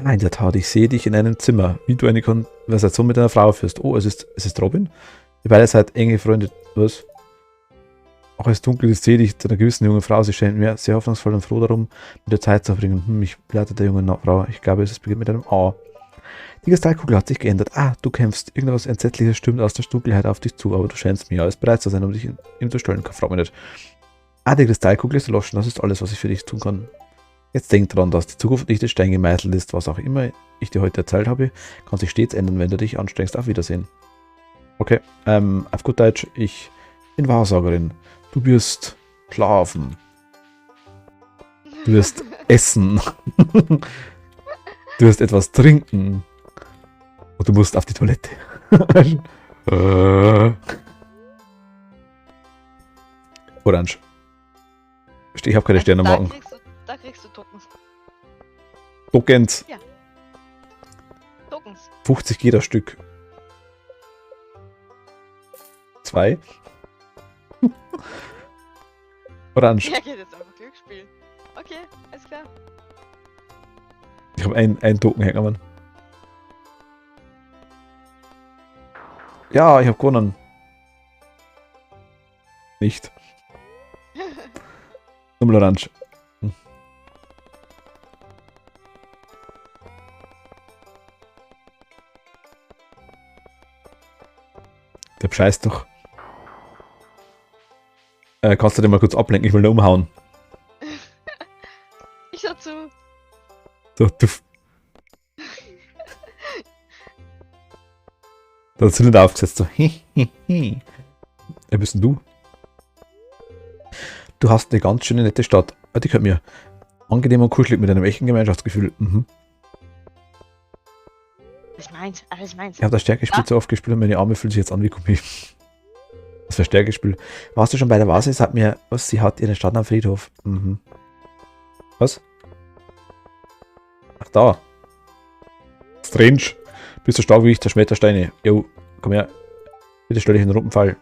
Ah, in der Tat, ich sehe dich in einem Zimmer, wie du eine Konversation mit einer Frau führst. Oh, es ist Robin? Ihr beide seid enge Freunde. Was? Auch als dunkel ist, sehe ich zu einer gewissen jungen Frau. Sie scheint mir sehr hoffnungsvoll und froh darum, mit der Zeit zu verbringen. Ich leite der jungen Frau. Ich glaube, es beginnt mit einem A. Die Kristallkugel hat sich geändert. Ah, du kämpfst. Irgendwas Entsetzliches stimmt aus der Dunkelheit auf dich zu, aber du scheinst mir alles bereit zu sein, um dich ihm zu stellen. Frag mich nicht. Ah, die Kristallkugel ist erloschen. Das ist alles, was ich für dich tun kann. Jetzt denk dran, dass die Zukunft nicht in Stein gemeißelt ist. Was auch immer ich dir heute erzählt habe, kann sich stets ändern, wenn du dich anstrengst. Auf Wiedersehen. Okay, auf gut Deutsch, ich bin Wahrsagerin. Du wirst schlafen. Du wirst essen. Du wirst etwas trinken. Und du musst auf die Toilette. Orange. Ich habe keine Sterne Da machen. da kriegst du Tokens. Tokens. Tokens. 50 jeder Stück. 2. Orange. Ja, geht jetzt einfach Glücksspiel. Okay, alles klar. Ich habe einen Token hängen, Mann. Ja, ich habe gewonnen. Nicht. Nochmal Orange. Hm. Der bescheißt doch. Kannst du den mal kurz ablenken? Ich will nur umhauen. Ich hör zu. So, tuff. Da hat sie nicht aufgesetzt. So, Wer bist denn du? Du hast eine ganz schöne nette Stadt. Die gehört mir. Angenehm und kuschelig mit einem echten Gemeinschaftsgefühl. Mhm. Alles meins, alles meins. Ich habe das Stärkespiel so oft gespielt und meine Arme fühlen sich jetzt an wie Gummi. Das war Stärkespiel. Warst du schon bei der Vase? Sag mir, was sie hat ihren Stand am Friedhof. Mhm. Was? Ach da. Strange. Bist du stark wie ich, zerschmetter Steine. Jo, komm her. Bitte stell dich in den Rumpenfall.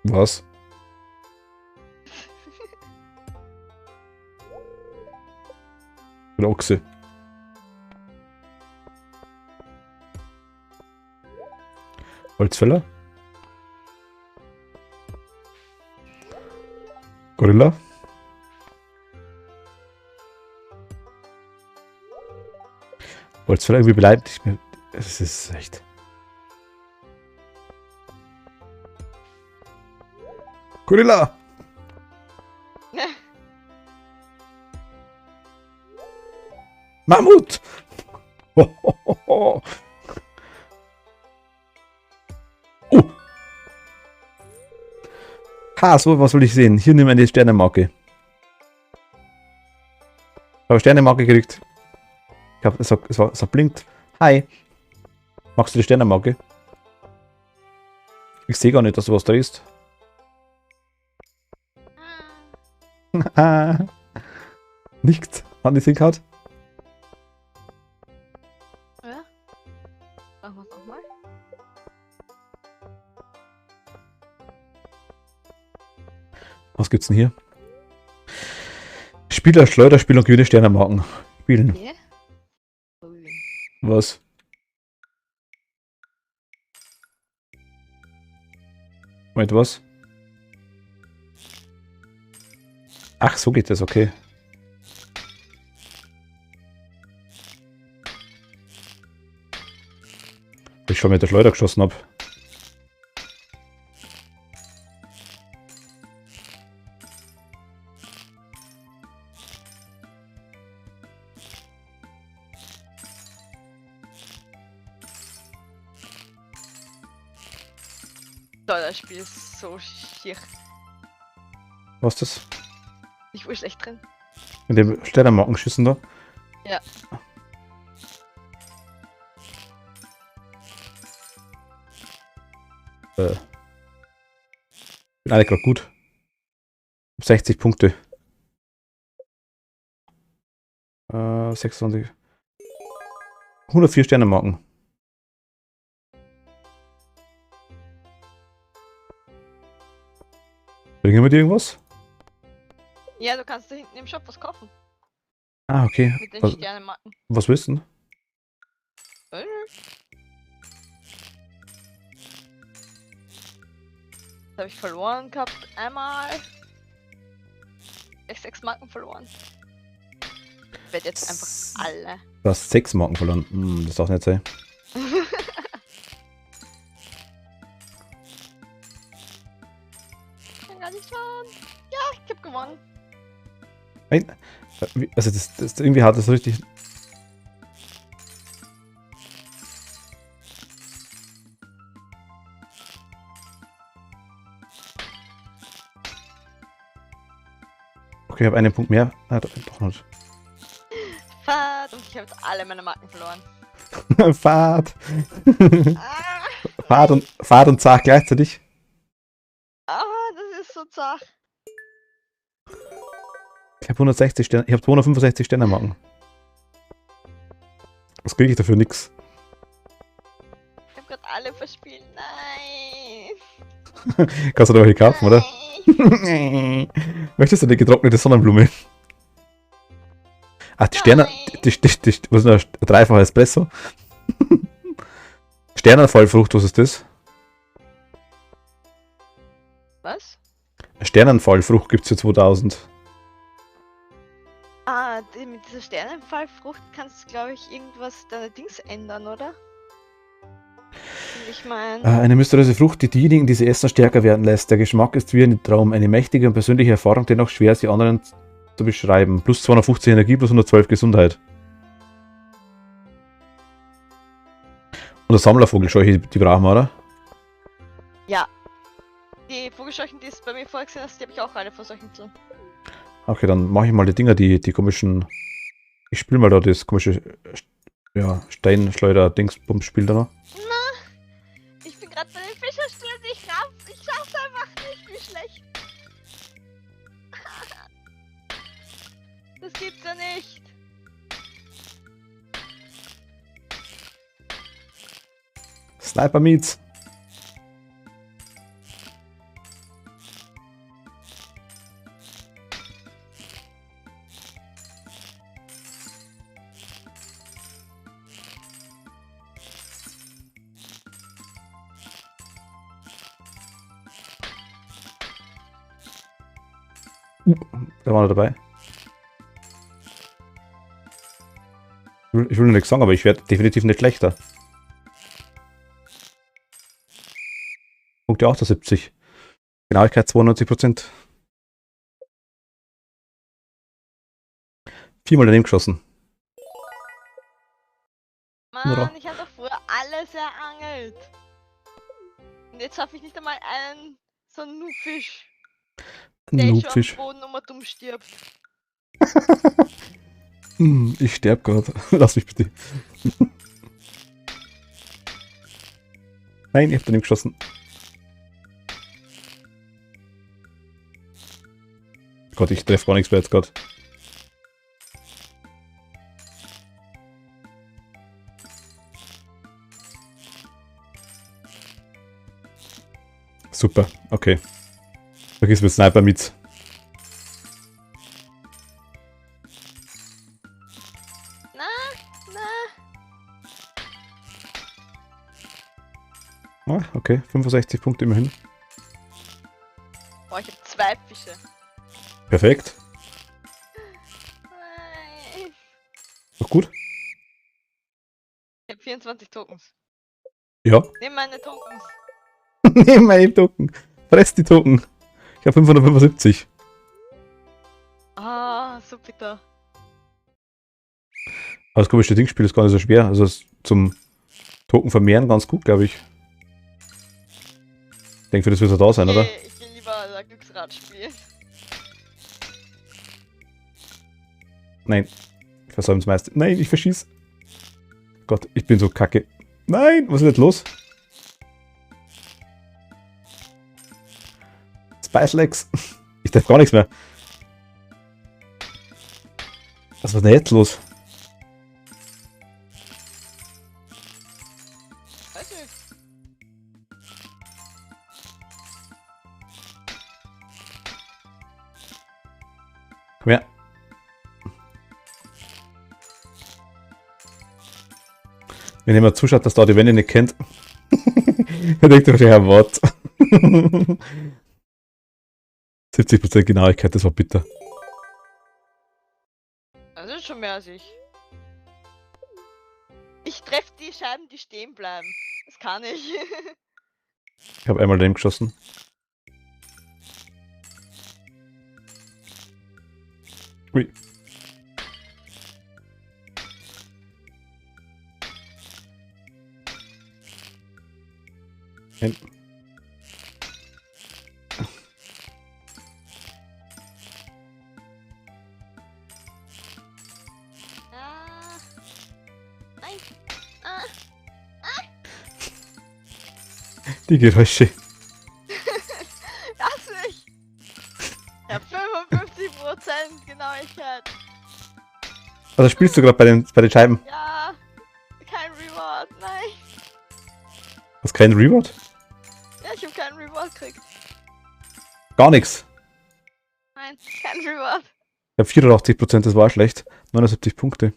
Was? Eine Ochse. Holzfäller? Gorilla? Holzfäller irgendwie beleidigt mich. Es ist echt. Gorilla! Mammut! Oh. Ha, so, was will ich sehen? Hier nimm eine Sternemarke. Ich habe Sternemarke gekriegt. Ich habe, es blinkt. Hi. Magst du die Sternemarke? Ich sehe gar nicht, dass du was drehst. Nichts. Hat nicht hingehauen? Ja. Machen wir es nochmal. Was gibt's denn hier? Spiel ein Schleuderspiel und gewinne Sternenmarken. Spielen. Okay. Ui. Was? Moment, was? Ach, so geht das, okay. Ich schon mit der Schleuder geschossen habe. So, das Spiel ist so schier. Was ist das? Ich war schlecht drin. Mit dem Sternenmarken schießen da? Ja. Bin alle gerade gut. 60 Punkte. 26. 104 Sternenmarken. Bringen wir dir irgendwas? Ja, du kannst da hinten im Shop was kaufen. Ah, okay. Mit den Was, Sternenmarken. was willst du denn? Das habe ich verloren gehabt. Einmal. 6 Marken verloren. Ich werde jetzt einfach alle. Du hast 6 Marken verloren. Das darf nicht sein. Kann gar nicht schauen. Ja, ich hab gewonnen. Nein. Also das irgendwie hat das richtig. Okay, ich habe einen Punkt mehr. Ah, doch nicht. Fahrt und ich habe alle meine Marken verloren. Fahrt. Ah, Fahrt und zart gleichzeitig. das ist so zart. Ich habe 160 Sterne. Ich habe 265 Sternenmarken. Was kriege ich dafür? Nix. Ich habe gerade alle verspielt. Nein. Kannst du da welche kaufen, oder? Nein. Möchtest du eine getrocknete Sonnenblume? Ach, die Sterne. Was ist denn ein dreifacher Espresso? Sternenfallfrucht, was ist das? Was? Eine Sternenfallfrucht gibt es für 2000. Mit dieser Sternenfallfrucht kannst du, glaube ich, irgendwas deine Dings ändern, oder? Ich meine. Eine mysteriöse Frucht, die diejenigen, die sie essen, stärker werden lässt. Der Geschmack ist wie ein Traum. Eine mächtige und persönliche Erfahrung, dennoch schwer, sie anderen zu beschreiben. Plus 250 Energie, plus 112 Gesundheit. Und der Sammlervogelscheuche, die brauchen wir, oder? Ja. Die Vogelscheuchen, die es bei mir vorgesehen hast, die habe ich auch alle von solchen zu. Okay, dann mache ich mal die Dinger, die komischen. Ich spiele mal da das komische Steinschleuder-Dingsbums-Spiel da noch. Ich bin gerade bei den Fischerspielen, ich schaff's einfach nicht, wie schlecht. Das gibt's ja nicht. Sniper Meets. Da war noch dabei. Ich will nur nichts sagen, aber ich werde definitiv nicht schlechter. Punkte 78. Genauigkeit 92%. Viermal daneben geschossen. Mann, ich habe doch früher alles erangelt. Und jetzt habe ich nicht einmal einen so einen Nubfisch, der schon am Noobfisch. Boden immer dumm stirbt. Ich sterb gerade. Lass mich bitte. Nein, ich hab daneben geschossen. Gott, ich treffe gar nichts mehr jetzt gerade. Super, okay. Vergiss mit Sniper mit. Ah, okay, 65 Punkte immerhin. Boah, ich habe 2 Fische. Perfekt. Nein. Doch gut. Ich habe 24 Tokens. Ja. Nimm meine Tokens. Nehmen meine Token. Fress die Token. Ich habe 575. Ah, so bitter. Aber das komische Dingspiel ist gar nicht so schwer. Also zum Token vermehren ganz gut, glaube ich. Ich denke, für das wird er da sein, oder? Ich geh lieber Glücksrad spielen. Nein. Ich versäume das meiste. Nein, ich verschieß. Gott, ich bin so kacke. Nein, was ist jetzt los? Spice Legs. Ich darf gar nichts mehr. Was war denn jetzt los? Weiß nicht. Komm her. Wenn jemand zuschaut, dass da die Wände nicht kennt, dann denkt ihr wahrscheinlich, Wort. 70% Genauigkeit, das war bitter. Das ist schon mehr als ich. Ich treffe die Scheiben, die stehen bleiben. Das kann ich. Ich habe einmal daneben geschossen. Ui. Nein. Ah. Nein. Ah. Die Geräusche. Lass mich. Ich hab 55% Genauigkeit. Also spielst du gerade bei den Scheiben? Ja. Kein Reward. Nein. Hast keinen Reward? Ja, ich hab keinen Reward gekriegt. Gar nichts. Nein, kein Reward. Ich habe 84%, das war schlecht. 79 Punkte.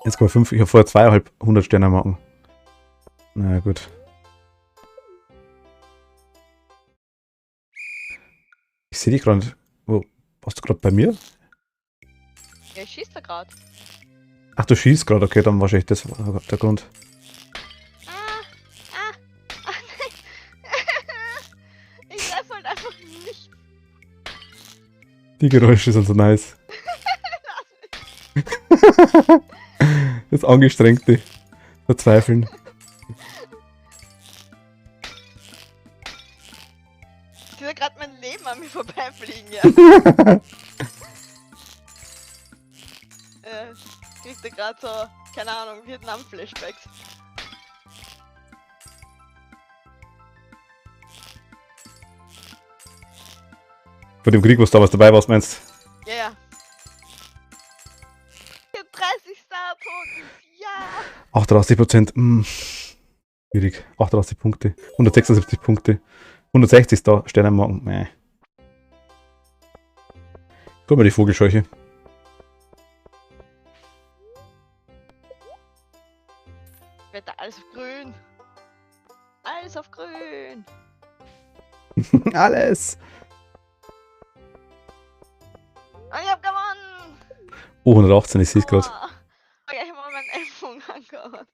1,5, ich habe vorher 2,5 Sterne machen. Na gut. Ich sehe dich gerade nicht. Wo? Warst du gerade bei mir? Ja, ich schieß da grad. Ach, du schießt gerade, okay, dann wahrscheinlich das war der Grund. Nein. Ich treffe halt einfach nicht. Die Geräusche sind so nice. Das Angestrengte. Verzweifeln. Ich sehe gerade mein Leben an mir vorbeifliegen, ja. Kriegt er gerade so, keine Ahnung, Vietnam-Flashbacks. Von dem Krieg, was damals dabei warst, meinst Ja, ja. Ich hab 30 Star-Tokens, ja! 88%. Schwierig. 88 Punkte. 176 Punkte. 160 Sterne machen. Nee. Guck mal die Vogelscheuche. Wetter, alles auf grün. Alles auf grün. Alles. Und ich hab gewonnen! Oh, 118, ich sehe es gerade. Okay, ich hab mal meinen Elfung angehauen.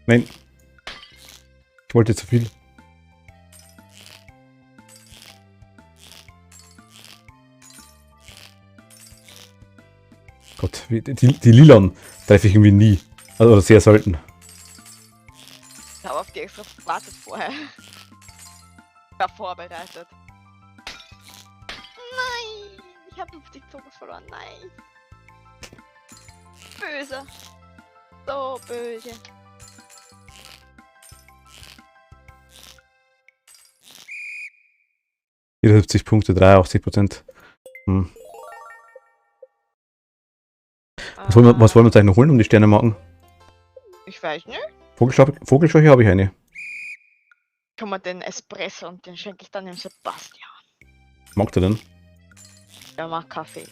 Nein. Ich wollte zu viel. Gott, die Lilan treffe ich irgendwie nie. Also, oder sehr selten. Ich habe auf die extra gewartet vorher. Ich war vorbereitet. Nein! Ich habe 50 Tokens verloren. Nein! Böse. So böse. Hier 70 Punkte, 83%. Was wollen wir uns eigentlich noch holen, um die Sterne machen? Ich weiß nicht. Vogelscheuche habe ich eine. Kann man den Espresso und den schenke ich dann dem Sebastian. Mag der denn? Der mag Kaffee.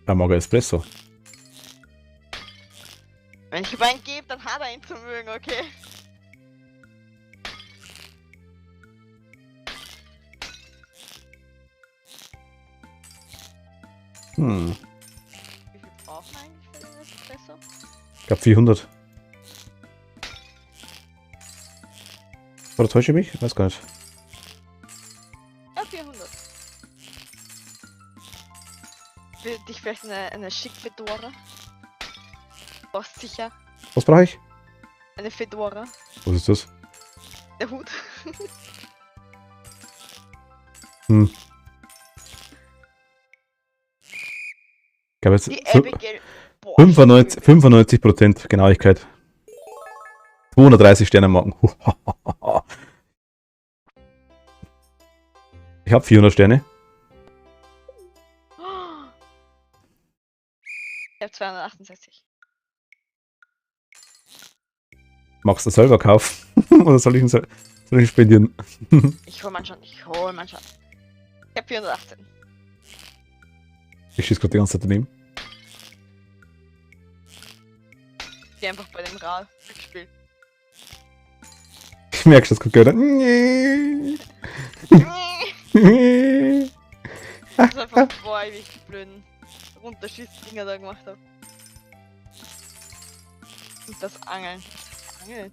Er mag ein Espresso. Wenn ich ihm einen gebe, dann hat er ihn zu mögen, okay? Hm. Wie viel brauchen wir eigentlich für den Espresso? Ich glaube 400. Oder täusche ich mich? Weiß gar nicht. Ja, 400. Für dich vielleicht eine schick Fedora? Du brauchst sicher Was brauche ich? eine Fedora. Was ist das? Der Hut. Hm. Ich glaube jetzt Die Abigail. Boah, 95% Genauigkeit. 230 Sterne machen. Ich habe 400 Sterne. Ich habe 268. Magst du selber kaufen? Oder soll ich ihn spendieren? Ich hol man schon. Ich habe 418. Ich schieße gerade die ganze Zeit daneben. Die einfach bei dem Rad gespielt. Ich merke schon, das kommt gehört. Nee. Das ist einfach, boah, wie ich die blöden Runterschieß-Dinger da gemacht habe. Und das Angeln. Angeln.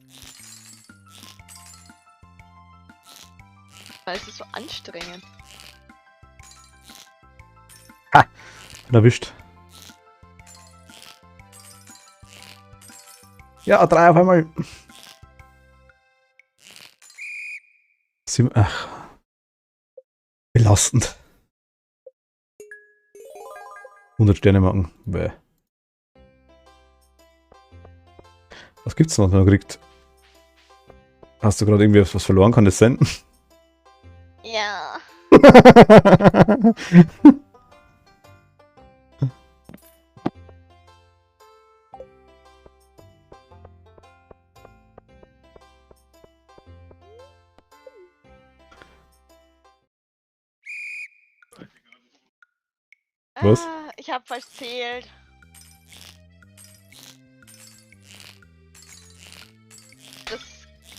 Weil es ist so anstrengend. Bin erwischt. Ja, 3 auf einmal. Ach. Belastend. 100 Sterne machen. Bäh. Was gibt's noch, wenn man kriegt? Hast du gerade irgendwie was verloren? Kann das sein? Ja. Was? Ah, ich hab falsch zählt.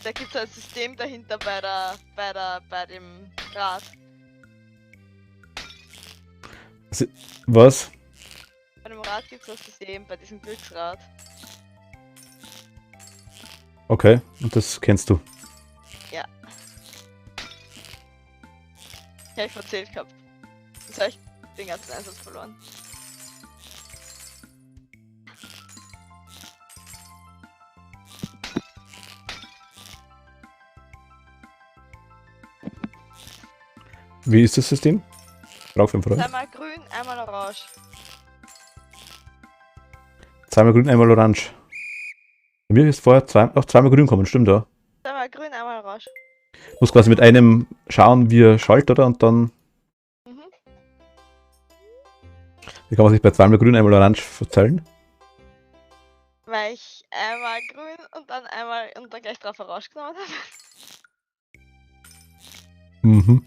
Da gibt es ein System dahinter bei dem Rad. Was? Bei dem Rad gibt es ein System, bei diesem Glücksrad. Okay, und das kennst du. Ja, ich verzählt gehabt. Jetzt habe ich den ganzen Einsatz verloren. Wie ist das System? Braucht 5 Euro. Einmal grün, einmal orange. Zweimal grün, einmal orange. Bei mir ist vorher noch zweimal grün kommen, stimmt ja. Einmal grün, einmal orange. Muss quasi mit einem schauen, wie er schaltet, oder? Und dann. Mhm. Wie kann man sich bei zweimal grün, einmal orange verzählen? Weil ich einmal grün und dann gleich drauf orange genommen habe. Mhm.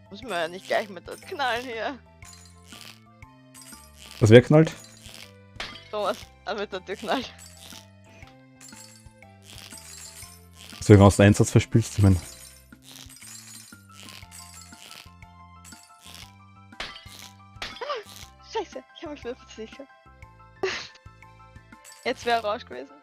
Muss man ja nicht gleich mit das knallen hier. Was wegknallt? Sowas, aber mit der Tür knallt. Dass du den ganzen Einsatz verspielst, ich meine. Scheiße, ich habe mich wieder verzichtet. Jetzt wäre orange gewesen.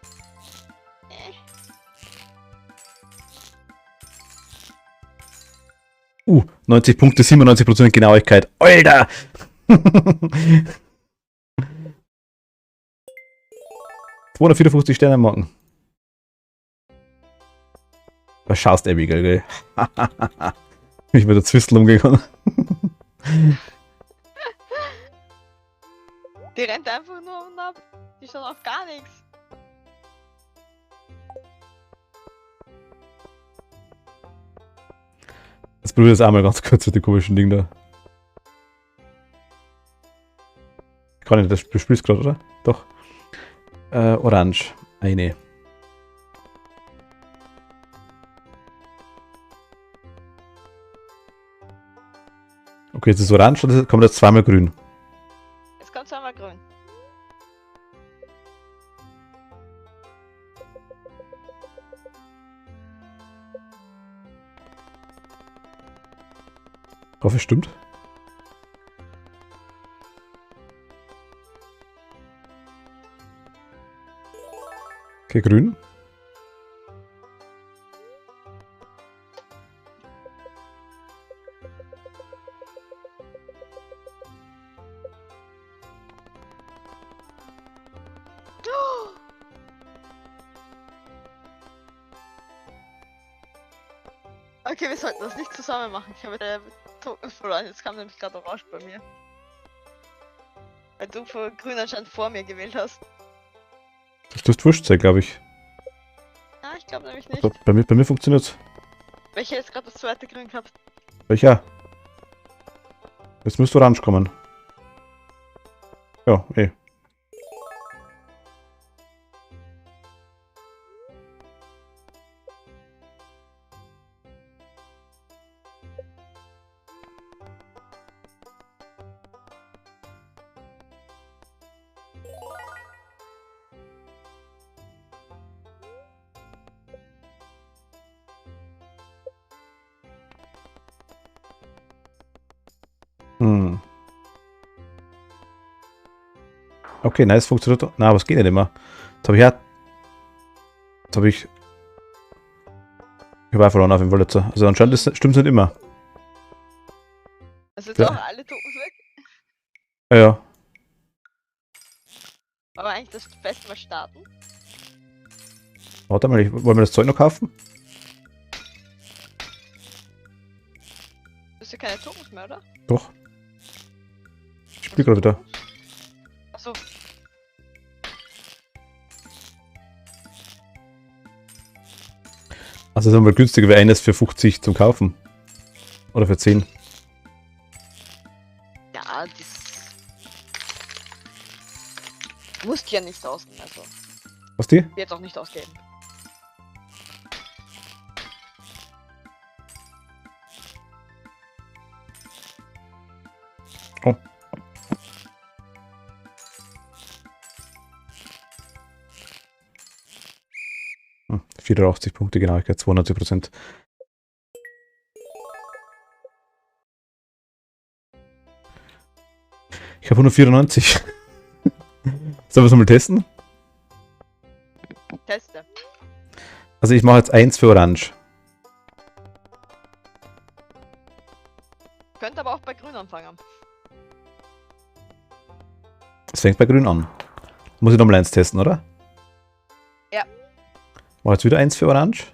90 Punkte, 97% Genauigkeit. Alter! 254 Sterne machen. Was schaust, Abigail, gell? Ich bin der Zwistel umgegangen. Die rennt einfach nur und ab. Die schaut auf gar nichts. probiere das einmal ganz kurz mit dem komischen Ding da. Kann ich nicht, du spielst gerade, oder? Doch. Orange. Eine. Okay, jetzt ist orange und es kommt jetzt zweimal grün. Jetzt kommt zweimal grün. Ich hoffe, es stimmt. Okay, grün. Okay, wir sollten das nicht zusammen machen. Ich habe den Token verloren. Jetzt kam nämlich gerade Orange bei mir. Weil du für Grün anscheinend vor mir gewählt hast. Das dürfte wurscht sein, glaube ich. Ah, ich glaube nämlich nicht. Aber bei mir funktioniert es. Welcher jetzt gerade das zweite Grün gehabt? Welcher? Jetzt müsste orange kommen. Ja, eh. Hm. Okay, nice, funktioniert doch. Na, aber es geht nicht immer. Jetzt habe ich ja. Jetzt habe ich. Ich habe auch verloren auf jeden Fall jetzt. Also anscheinend stimmt es nicht immer. Also jetzt Ja. auch alle Tokens weg. Ja, ja. Aber eigentlich das Festival starten. Warte mal, wollen wir das Zeug noch kaufen? Du hast ja keine Tokens mehr, oder? Doch. Ich spiele gerade wieder. Achso. Also sagen wir günstiger wäre eines für 50 zum Kaufen. Oder für 10. Ja, das musst ja nicht ausgehen, also Was die? wird auch nicht ausgeben. Oh. Hm, 84 Punkte Genauigkeit, 92%. Ich habe 194. Sollen wir es mal testen? Teste. Also ich mache jetzt 1 für Orange. Könnte aber auch bei Grün anfangen. Es fängt bei Grün an. Muss ich nochmal 1 testen, oder? Ja. Mach jetzt wieder 1 für Orange.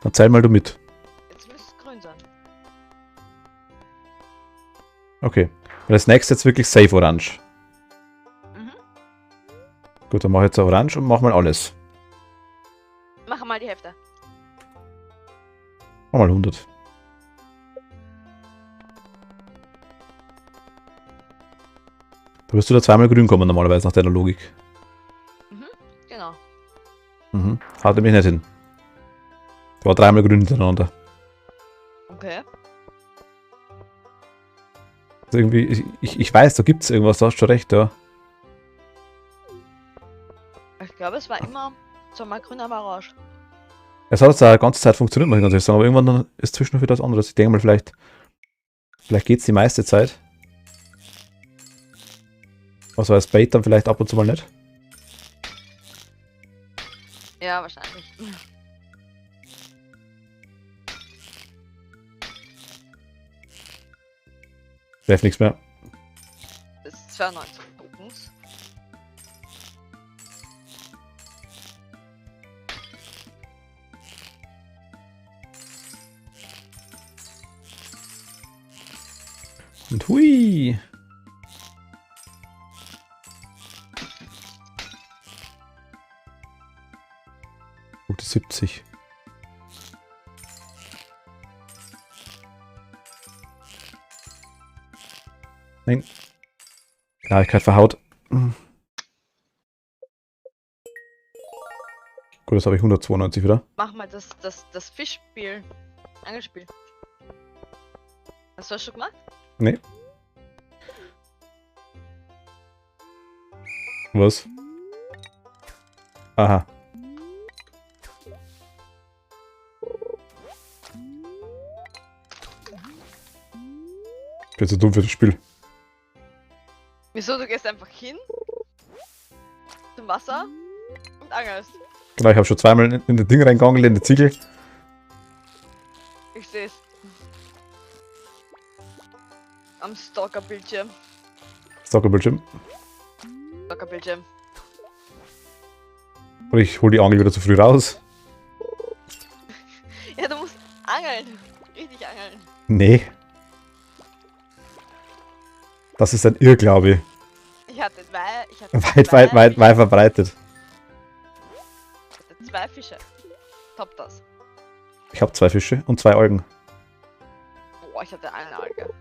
Dann zähl mal du mit. Jetzt müsste es grün sein. Okay. Und das nächste jetzt wirklich safe Orange. Mhm. Gut, dann mache ich jetzt Orange und mach mal alles. Mach mal die Hälfte. Mach mal 100. Da wirst du da zweimal grün kommen normalerweise nach deiner Logik. Genau. Mhm. Haut mich nicht hin. Da war dreimal grün hintereinander. Okay. Also irgendwie, ich weiß, da gibt es irgendwas, da hast du schon recht, ja. Ich glaube, es war immer so mal grün, aber orange. Es hat jetzt auch die ganze Zeit funktioniert, muss ich ganz ehrlich sagen, aber irgendwann dann ist zwischendurch wieder was anderes. Ich denke mal, vielleicht geht es die meiste Zeit. Was war das Bait dann vielleicht ab und zu mal nicht? Ja, wahrscheinlich. Läuft nichts mehr. Das ist 92 Tokens. Und hui! Gute 70. Nein. Klarigkeit verhaut. Gut, das habe ich 192 wieder. Mach mal das Fischspiel. Angelspiel. Hast du das schon gemacht? Nee. Was? Aha. Ich bin zu dumm für das Spiel. Wieso? Du gehst einfach hin zum Wasser und angelst. Genau, ich habe schon zweimal in das Ding reingegangen, in die Ziegel. Ich seh's. Am Stalker-Bildschirm. Stalker-Bildschirm. Stalker-Bildschirm. Und ich hole die Angel wieder zu früh raus. Ja, du musst angeln. Richtig angeln. Nee. Das ist ein Irrglaube. Ich hatte Weit verbreitet. Ich hatte 2 Fische. Top das. Ich habe 2 Fische und 2 Algen. Boah, ich hatte eine Alge.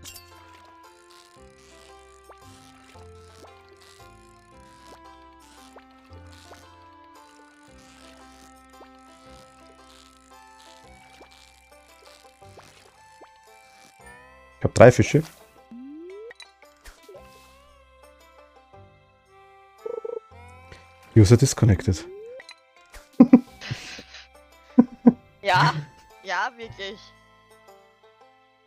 Ich habe 3 Fische. User disconnected. Ja, ja, wirklich.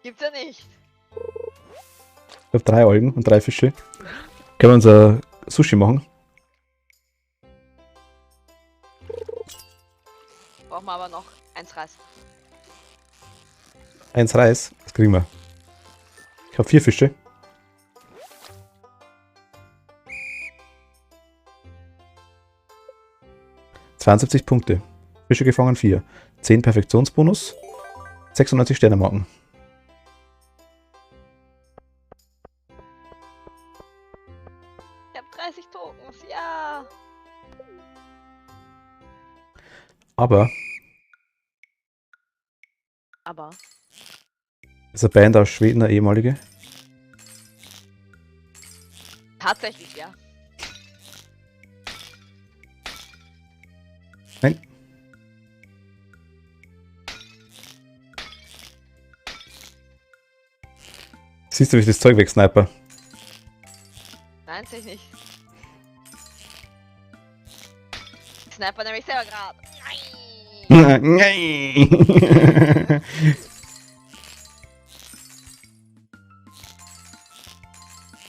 Gibt's ja nicht. Ich habe 3 Algen und 3 Fische. Können wir unser Sushi machen? Brauchen wir aber noch 1 Reis. 1 Reis, das kriegen wir. Ich habe 4 Fische. ...72 Punkte. Fische gefangen 4. 10 Perfektionsbonus. 96 Sternemarken. Ich habe 30 Tokens, ja. Aber Aber ist eine Band aus Schweden, eine ehemalige. tatsächlich, ja. Nein. Siehst du, wie ich das Zeug wegsniper? Nein, sehe ich nicht. Ich sniper nämlich selber gerade. Nein! Nein.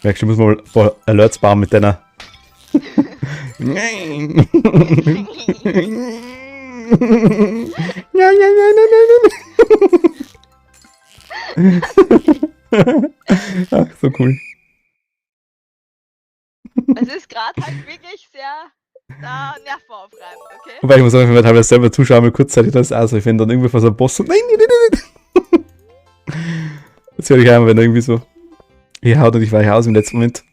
Merkst du, muss mal ein paar Alerts bauen mit deiner. Nein. Ach, so cool. Es ist gerade halt wirklich sehr nervenaufreibend, okay? Wobei ich muss sagen, ich werde teilweise selber zuschauen, mal kurzzeitig das also ich finde dann irgendwie von so einem Boss so. Nein, nein, nein, nein. Das höre ich einmal, wenn er irgendwie so. Ich haut und ich weiche aus im letzten Moment.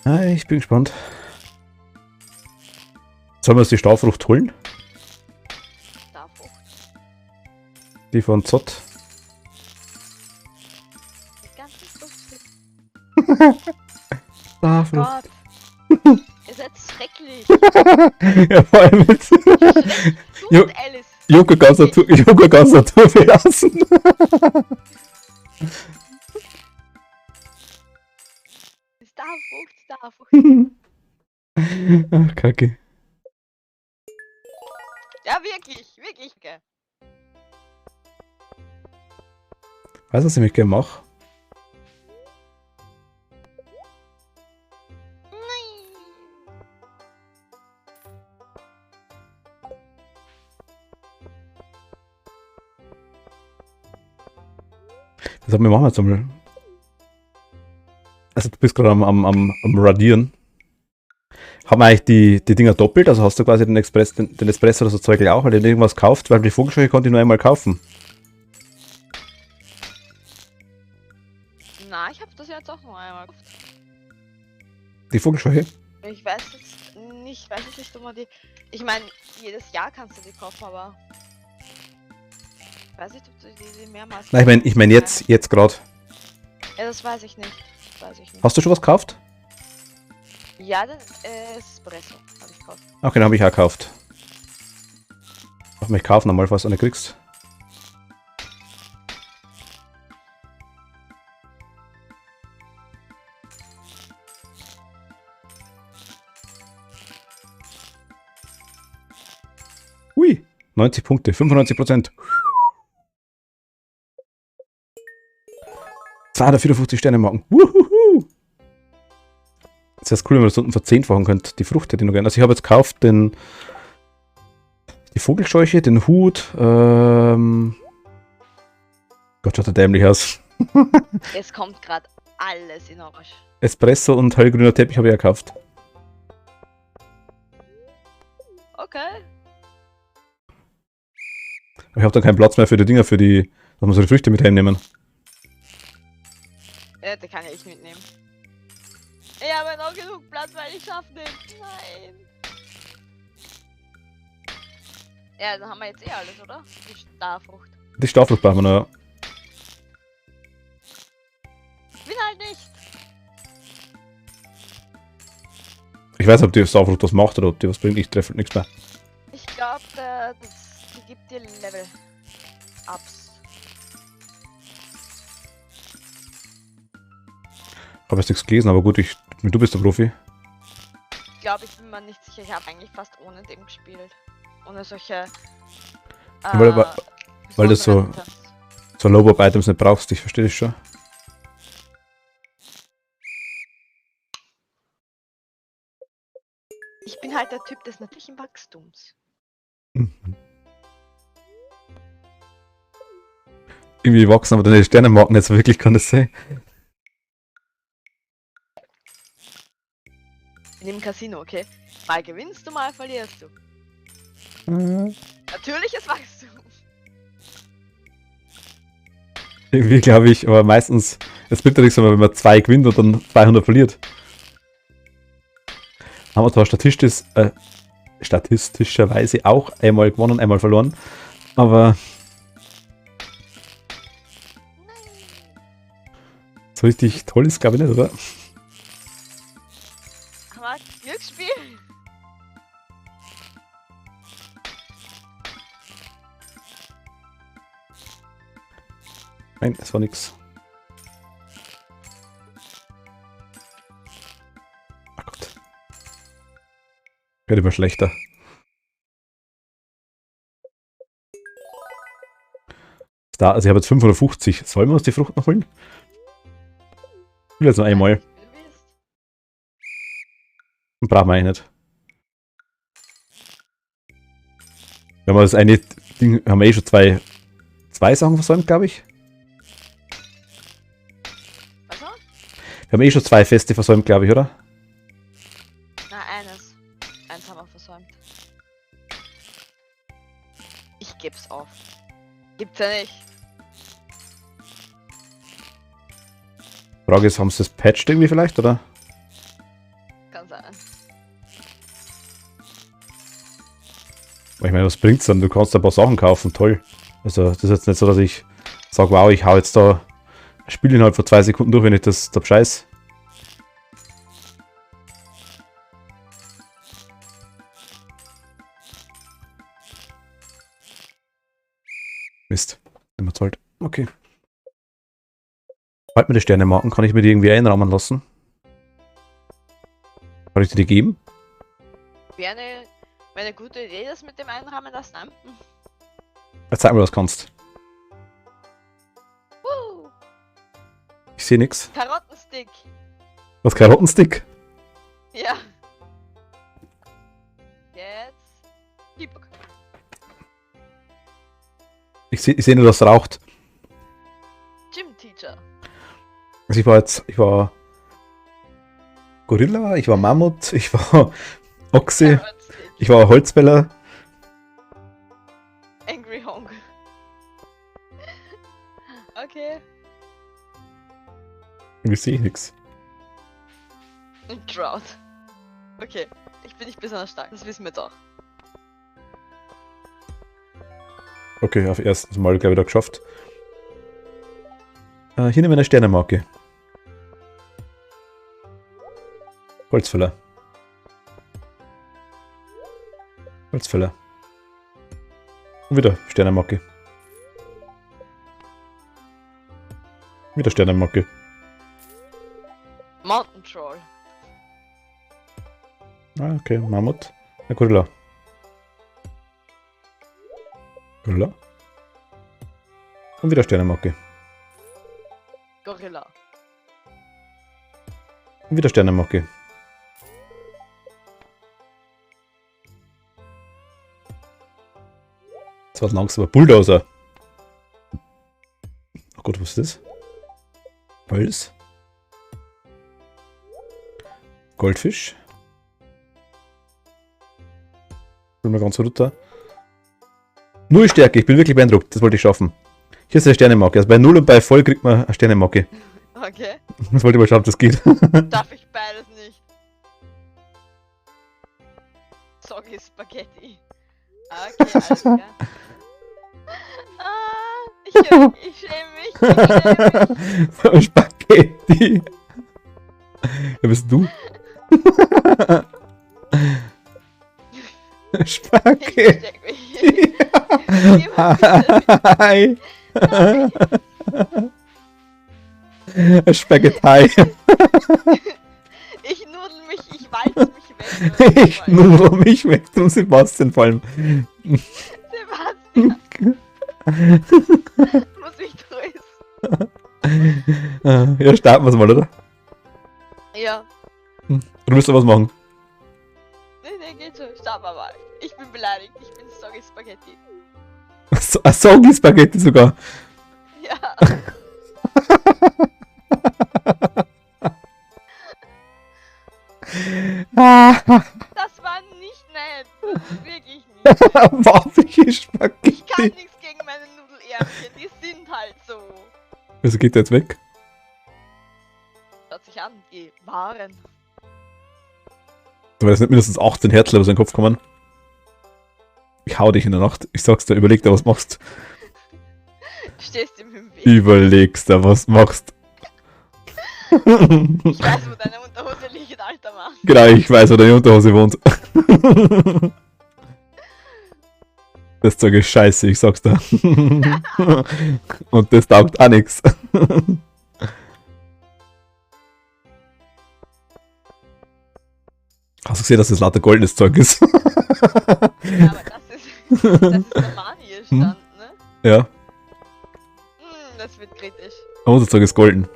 Ah, ich bin gespannt. Sollen wir uns die Staufrucht holen? Starfrucht. Die von Zott. Ist ganz nicht lustig. Staufrucht. Gott. Ihr seid schrecklich. Ja, vor allem mit Du Jo- und Alice. Joko ganz Natur verlassen. Starfrucht. Ach, Kacke. Ja, wirklich, wirklich. Okay. Weißt du, was ich mich gerne mache? Das haben wir machen jetzt einmal. Also du bist gerade am Radieren. Haben wir eigentlich die Dinger doppelt? Also hast du quasi den Espresso oder so Zeug auch, weil du irgendwas kauft? Weil die Vogelscheuche konnte ich nur einmal kaufen. Na, ich habe das jetzt auch noch einmal gekauft. Die Vogelscheuche? Ich weiß jetzt nicht, ob man die. Ich meine, jedes Jahr kannst du die kaufen, aber. Ich weiß nicht, ob du die mehrmals. Nein, ich mein jetzt gerade. Ja, das weiß ich nicht. Hast du schon was gekauft? Ja, den Espresso habe ich gekauft. Okay, den habe ich auch gekauft. Mach mich kaufen einmal, falls du eine kriegst. Hui, 90 Punkte, 95%. 254 Sterne marken. Wuhuhu. Das wäre cool, wenn man das unten verzehnfachen könnte. Die Frucht hätte ich noch gerne. Also ich habe jetzt gekauft die Vogelscheuche, den Hut. Gott, schaut der dämlich aus. Es kommt gerade alles in Orange. Espresso und hellgrüner Teppich habe ich ja gekauft. Okay. Aber ich habe dann keinen Platz mehr für die Dinger, dass wir so die Früchte mit heimnehmen. Ja, den kann ja ich mitnehmen. Ich habe noch genug Platz, weil ich schaffe nicht. Nein. Ja, dann haben wir jetzt eh alles, oder? Die Starfrucht. Die Starfrucht brauchen wir noch. Will halt nicht. Ich weiß nicht, ob die Starfrucht was macht oder ob die was bringt. Ich treffe nichts mehr. Ich glaube, die gibt dir Level-Ups. Habe jetzt nichts gelesen, aber gut, du bist der Profi. Ich glaube, ich bin mir nicht sicher. Ich habe eigentlich fast ohne dem gespielt. Ohne solche. Weil du so Low-Bob-Items nicht brauchst, ich verstehe das schon. Ich bin halt der Typ des natürlichen Wachstums. Mhm. Irgendwie wachsen aber deine Sternenmarken nicht so wirklich, kann das sein? In dem Casino, okay? Mal gewinnst du, mal verlierst du. Natürliches Wachstum. Irgendwie glaube ich, aber meistens, es bringt ja nichts, wenn man 2 gewinnt und dann 200 verliert. Haben wir zwar statistischerweise auch einmal gewonnen, einmal verloren, aber so richtig toll ist glaube ich nicht, oder? Aber Glücksspiel. Nein, das war nix. Ach Gott. Wird immer schlechter. Da, also ich habe jetzt 550. Sollen wir uns die Frucht noch holen? Ich will jetzt noch einmal. Wie du willst. Brauchen wir eigentlich nicht. Wenn wir das eine Ding, haben wir eh schon zwei Sachen versäumt, glaube ich. Also? Wir haben eh schon 2 Feste versäumt, glaube ich, oder? Na, eines. Eins haben wir versäumt. Ich geb's auf. Gibt's ja nicht. Frage ist, haben sie das patched irgendwie vielleicht, oder? Kann sein. Ich meine, was bringt's dann? Du kannst ein paar Sachen kaufen, toll. Also, das ist jetzt nicht so, dass ich sage, wow, ich hau jetzt da ein Spiel innerhalb von 2 Sekunden durch, wenn ich das da scheiß. Mist, nicht mehr zahlt. Okay. Halt mir die Sterne-Marken, kann ich mir die irgendwie einrahmen lassen? Kann ich dir die geben? Wäre eine gute Idee, das mit dem Einrahmen lassen. Nein? Jetzt zeig mir, was du kannst. Ich sehe nichts. Karottenstick. Was, Karottenstick? Ja. Jetzt. Piepok. Ich seh nur, dass es raucht. Gym Teacher. Also ich war Gorilla, ich war Mammut, ich war Ochse, Carrot Stick. ich war Holzfäller. Angry Honk. Okay. Ich sehe nichts. Und Drought. Okay. Ich bin nicht besonders stark, das wissen wir doch. Okay, auf erstes Mal gleich wieder geschafft. Hier nehmen wir eine Sternemarke. Holzfäller. Holzfäller. Und wieder Sternemarke. Wieder Sternemarke. Mountain Troll. Ah, okay, Mammut. Ja, Gorilla. Gorilla. Und wieder Sternemarke. Gorilla. Und wieder Sternemarke. Das war langsamer Bulldozer. Oh Gott, was ist das? Holz. Goldfisch. Bin mal ganz runter. Null Stärke, ich bin wirklich beeindruckt. Das wollte ich schaffen. Hier ist eine Sternemarke. Also bei 0 und bei voll kriegt man eine Sternemarke. Okay. Das wollte ich mal schauen, ob das geht. Darf ich beides nicht? Soggy Spaghetti. Okay, alles klar. Ich schäme mich. So, Spaghetti. Wer bist du? Ich Spaghetti. versteck mich. Hi. Spaghetti. Ich nudel mich, ich walze mich weg. Ich nudel mich weg zum Sebastian vor allem. Sebastian, muss mich trösten. Ja, starten wir es mal, oder? Ja. Du musst was machen. Nee, geht schon. Stopp mal. Ich bin beleidigt. Ich bin Soggy Spaghetti. Soggy Spaghetti sogar. Ja. Das war nicht nett. Das ist wirklich nicht. Waffige Ich kann Spaghetti. nichts gegen meine Nudelärmchen. Die sind halt so. Also geht der jetzt weg? Schaut sich an. Die Waren. Du weißt nicht mindestens 18 Herzl aus deinem Kopf kommen. Ich hau dich in der Nacht. Ich sag's dir, überleg dir, was machst. Du stehst ihm im Weg. Überlegst dir, was machst. Ich weiß, wo deine Unterhose liegt, alter Mann. Genau, ich weiß, wo deine Unterhose wohnt. Das Zeug ist scheiße, ich sag's dir. Und das taugt auch nix. Hast du gesehen, dass das lauter goldenes Zeug ist? Ja, aber das ist der Mani-Stand, ne? Ja, Das wird kritisch. unser Zeug ist golden.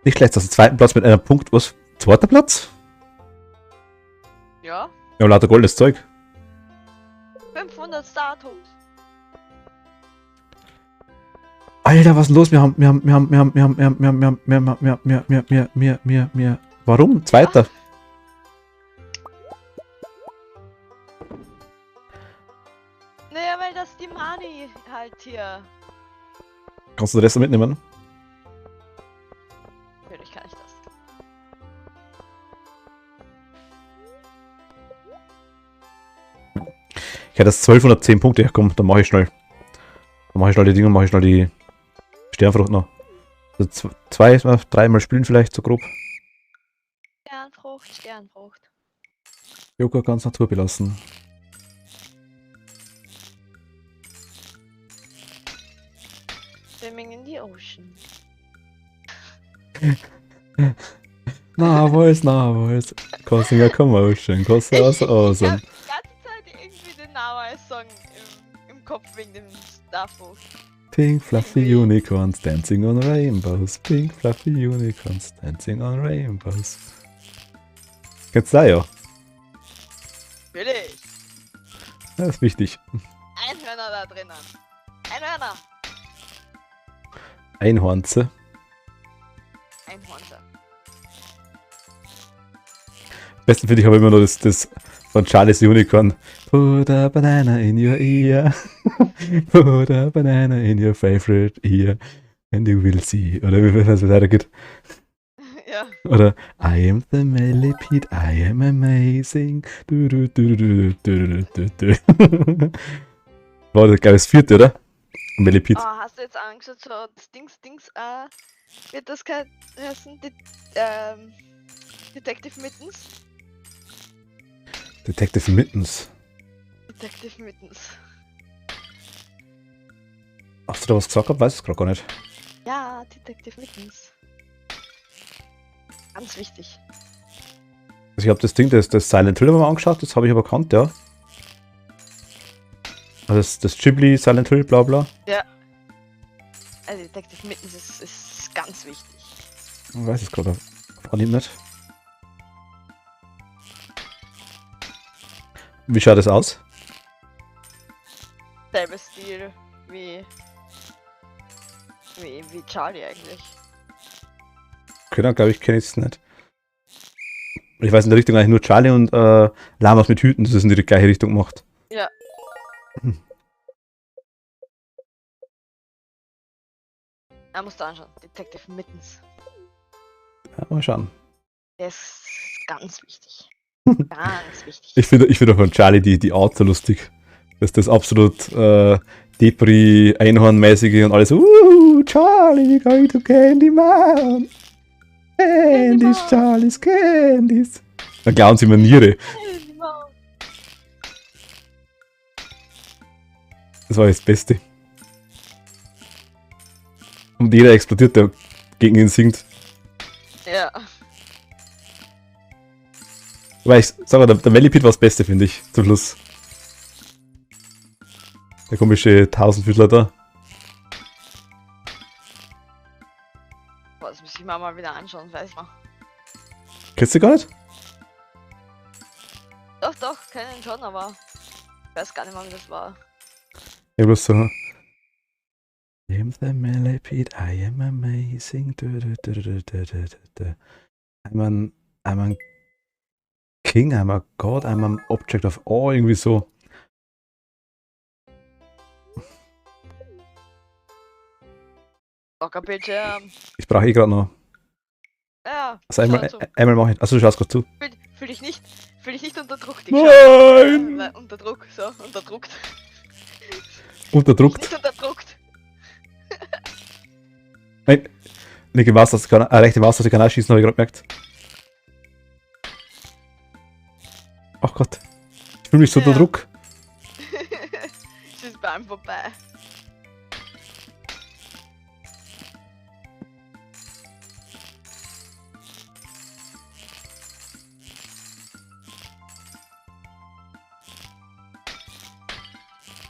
Nicht schlecht, das ist zweiten Platz mit einem Punkt. Was? Zweiter Platz? Ja. Ja, lauter goldenes Zeug. 500 Startups. Alter, was ist denn los? Warum? Zweiter. Naja, weil das die Mani halt hier. Kannst du den Rest mitnehmen? Natürlich kann ich das. Ich hätte jetzt 1210 Punkte. Ja, komm, dann mache ich schnell. Dann mache ich schnell die Dinge, mache ich schnell die Sternfrucht noch. Also zwei, dreimal spielen vielleicht, so grob. Sternfrucht, Sternfrucht. Joghurt ganz naturbelassen. Swimming in the ocean. Narwhals, causing a commotion, cause us Ich awesome. hab die ganze Zeit irgendwie den Narwhal-Song im Kopf wegen dem Starfrucht. Pink fluffy unicorns dancing on rainbows. Pink fluffy unicorns dancing on rainbows. Kennst du da ja? Natürlich. Das ist wichtig. Einhörner da drinnen. Einhörner. Einhornze. Einhorn sein. Am besten finde ich aber immer noch das von Charlie's Unicorn. Put a banana in your ear. Put a banana in your favorite ear. And you will see. Oder wie es weitergeht. Ja. Oder I am the Millipede, I am amazing. Du, du, du, du, du, du, du. War das, glaube ich, das vierte, oder? Millipede. Oh, hast du jetzt angeschaut, so das Dings, wird das heißen? Detective Mittens? Detective Mittens. Detective Mittens. Hast du da was gesagt gehabt? Weiß ich gerade gar nicht. Ja, Detective Mittens. Ganz wichtig. Also ich habe das Ding, das Silent Hill mal angeschaut, das habe ich aber kannt, ja. Also das Ghibli, Silent Hill, bla bla. Also Detective Mittens ist ganz wichtig. Ich weiß es gerade auf Anhieb nicht. Wie schaut das aus? Selber Stil wie Charlie eigentlich. Okay, dann glaube ich, kenne ich es nicht. Ich weiß in der Richtung eigentlich nur Charlie und Lamas mit Hüten, das ist in die gleiche Richtung gemacht. Ja. Er muss da anschauen. Detective Mittens. Ja, mal schauen. Der ist ganz wichtig. Ganz wichtig. Ich finde von Charlie die Art so lustig. Das ist das absolut Depri, Einhornmäßige und alles. Charlie, we're going to Candyman. Candies, Charlie's Candies. Dann klauen sie mir Niere. Das war das Beste. Und jeder explodiert, der gegen ihn singt. Ja. Weil ich sage, der Millipede war das Beste, finde ich, zum Schluss. Der komische Tausendfüßler da. Boah, das muss ich mir mal wieder anschauen, weiß ich noch. Kennst du gar nicht? Doch, kenn ihn schon, aber ich weiß gar nicht mal, wie das war. Ja, bloß so. I am the Millipede, I am amazing. I'm an King, I'm a God, I'm an Object of Awe, irgendwie so. Lockerbildschirm. Ich brauche eh gerade noch. Ja. Also schau zu. einmal mache ich. Achso, du schaust gerade zu. Fühl dich nicht unter Druck, Nein! Unter Druck, so, unterdruckt. Unterdruckt. Nicht unterdruckt. Nein. Linke Maustaste, rechte Maustaste kann ausschießen, habe ich gerade gemerkt. Ach Gott. Ich fühle mich so unter Ja. Druck. Es ist bei einem vorbei.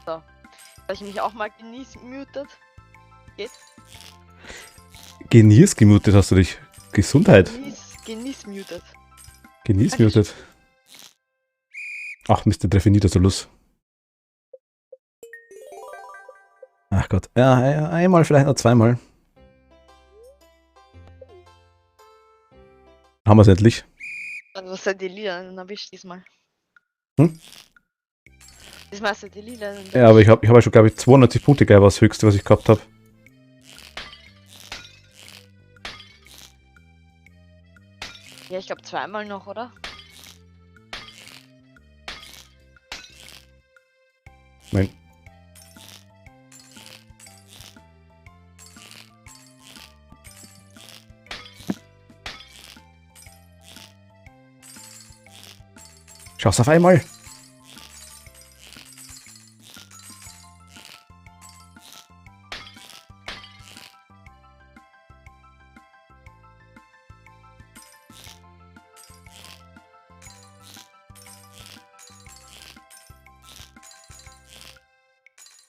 So. Habe ich mich auch mal genießmutet? Geht? Genieß gemutet hast du dich. Gesundheit. Genießmutet. Genieß mutet. Ach Mist, der treffe ich nie, das so los. Ach Gott. Ja, einmal, vielleicht noch zweimal. Haben wir es endlich. Also was sind die Lila dann erwischt diesmal? Hm? Diesmal hast du die Lila dann Ja, aber ich hab ja schon, glaube ich, 92 Punkte, war das höchste, was ich gehabt habe. Ja, ich glaube zweimal noch, oder? Nein. Schaff's auf einmal.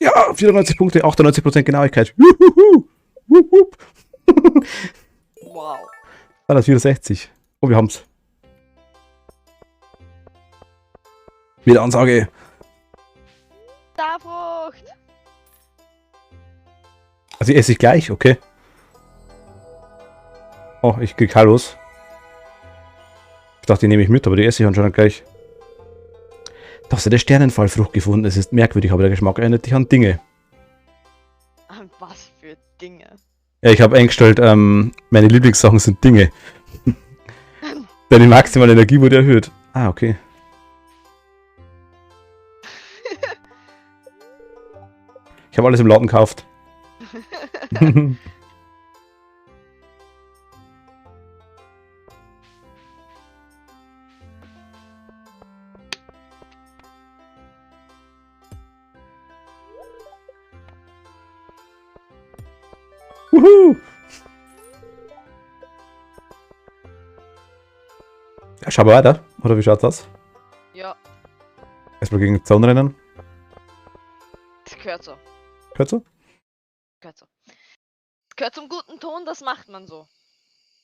Ja, 94 Punkte, 98% Genauigkeit. Juhuhu. Wup, wup. Wow. 264. Oh, wir haben's. Wieder Ansage. Starfrucht! Also, die esse ich gleich, okay. Oh, ich krieg Hallos. Ich dachte, die nehme ich mit, aber die esse ich anscheinend gleich. Da hast du eine Sternenfallfrucht gefunden. Es ist merkwürdig, aber der Geschmack erinnert dich an Dinge. An was für Dinge. Ja, ich habe eingestellt, meine Lieblingssachen sind Dinge. Deine maximale Energie wurde erhöht. Ah, okay. Ich habe alles im Laden gekauft. Wuhu! Ja, schau mal weiter. Oder wie schaut's aus? Ja, Erstmal gegen den Zaun rennen. das gehört so. Hört so? Gehört so. Das gehört zum guten Ton, das macht man so.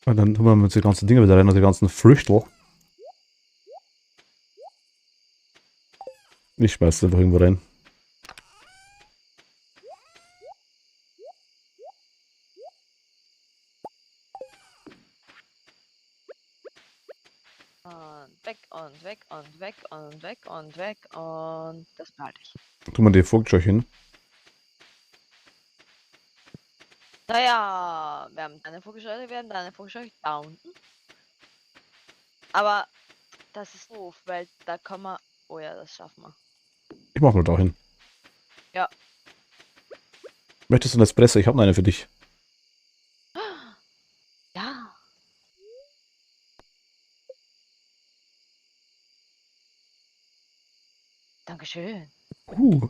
Und dann tun wir mit die ganzen Dinge wieder rein, die ganzen Früchtel. Ich schmeiß es einfach irgendwo rein. Und weg und weg und weg und weg und weg und das behalte ich. Tun wir die Vogelscheuche hin. Naja, wir haben deine Vogelscheuche da unten. Aber das ist doof, weil da kann man. Oh ja, das schaffen wir. Ich mach nur da hin. Ja. Möchtest du einen Espresso? Ich habe noch eine für dich. Ja. Dankeschön.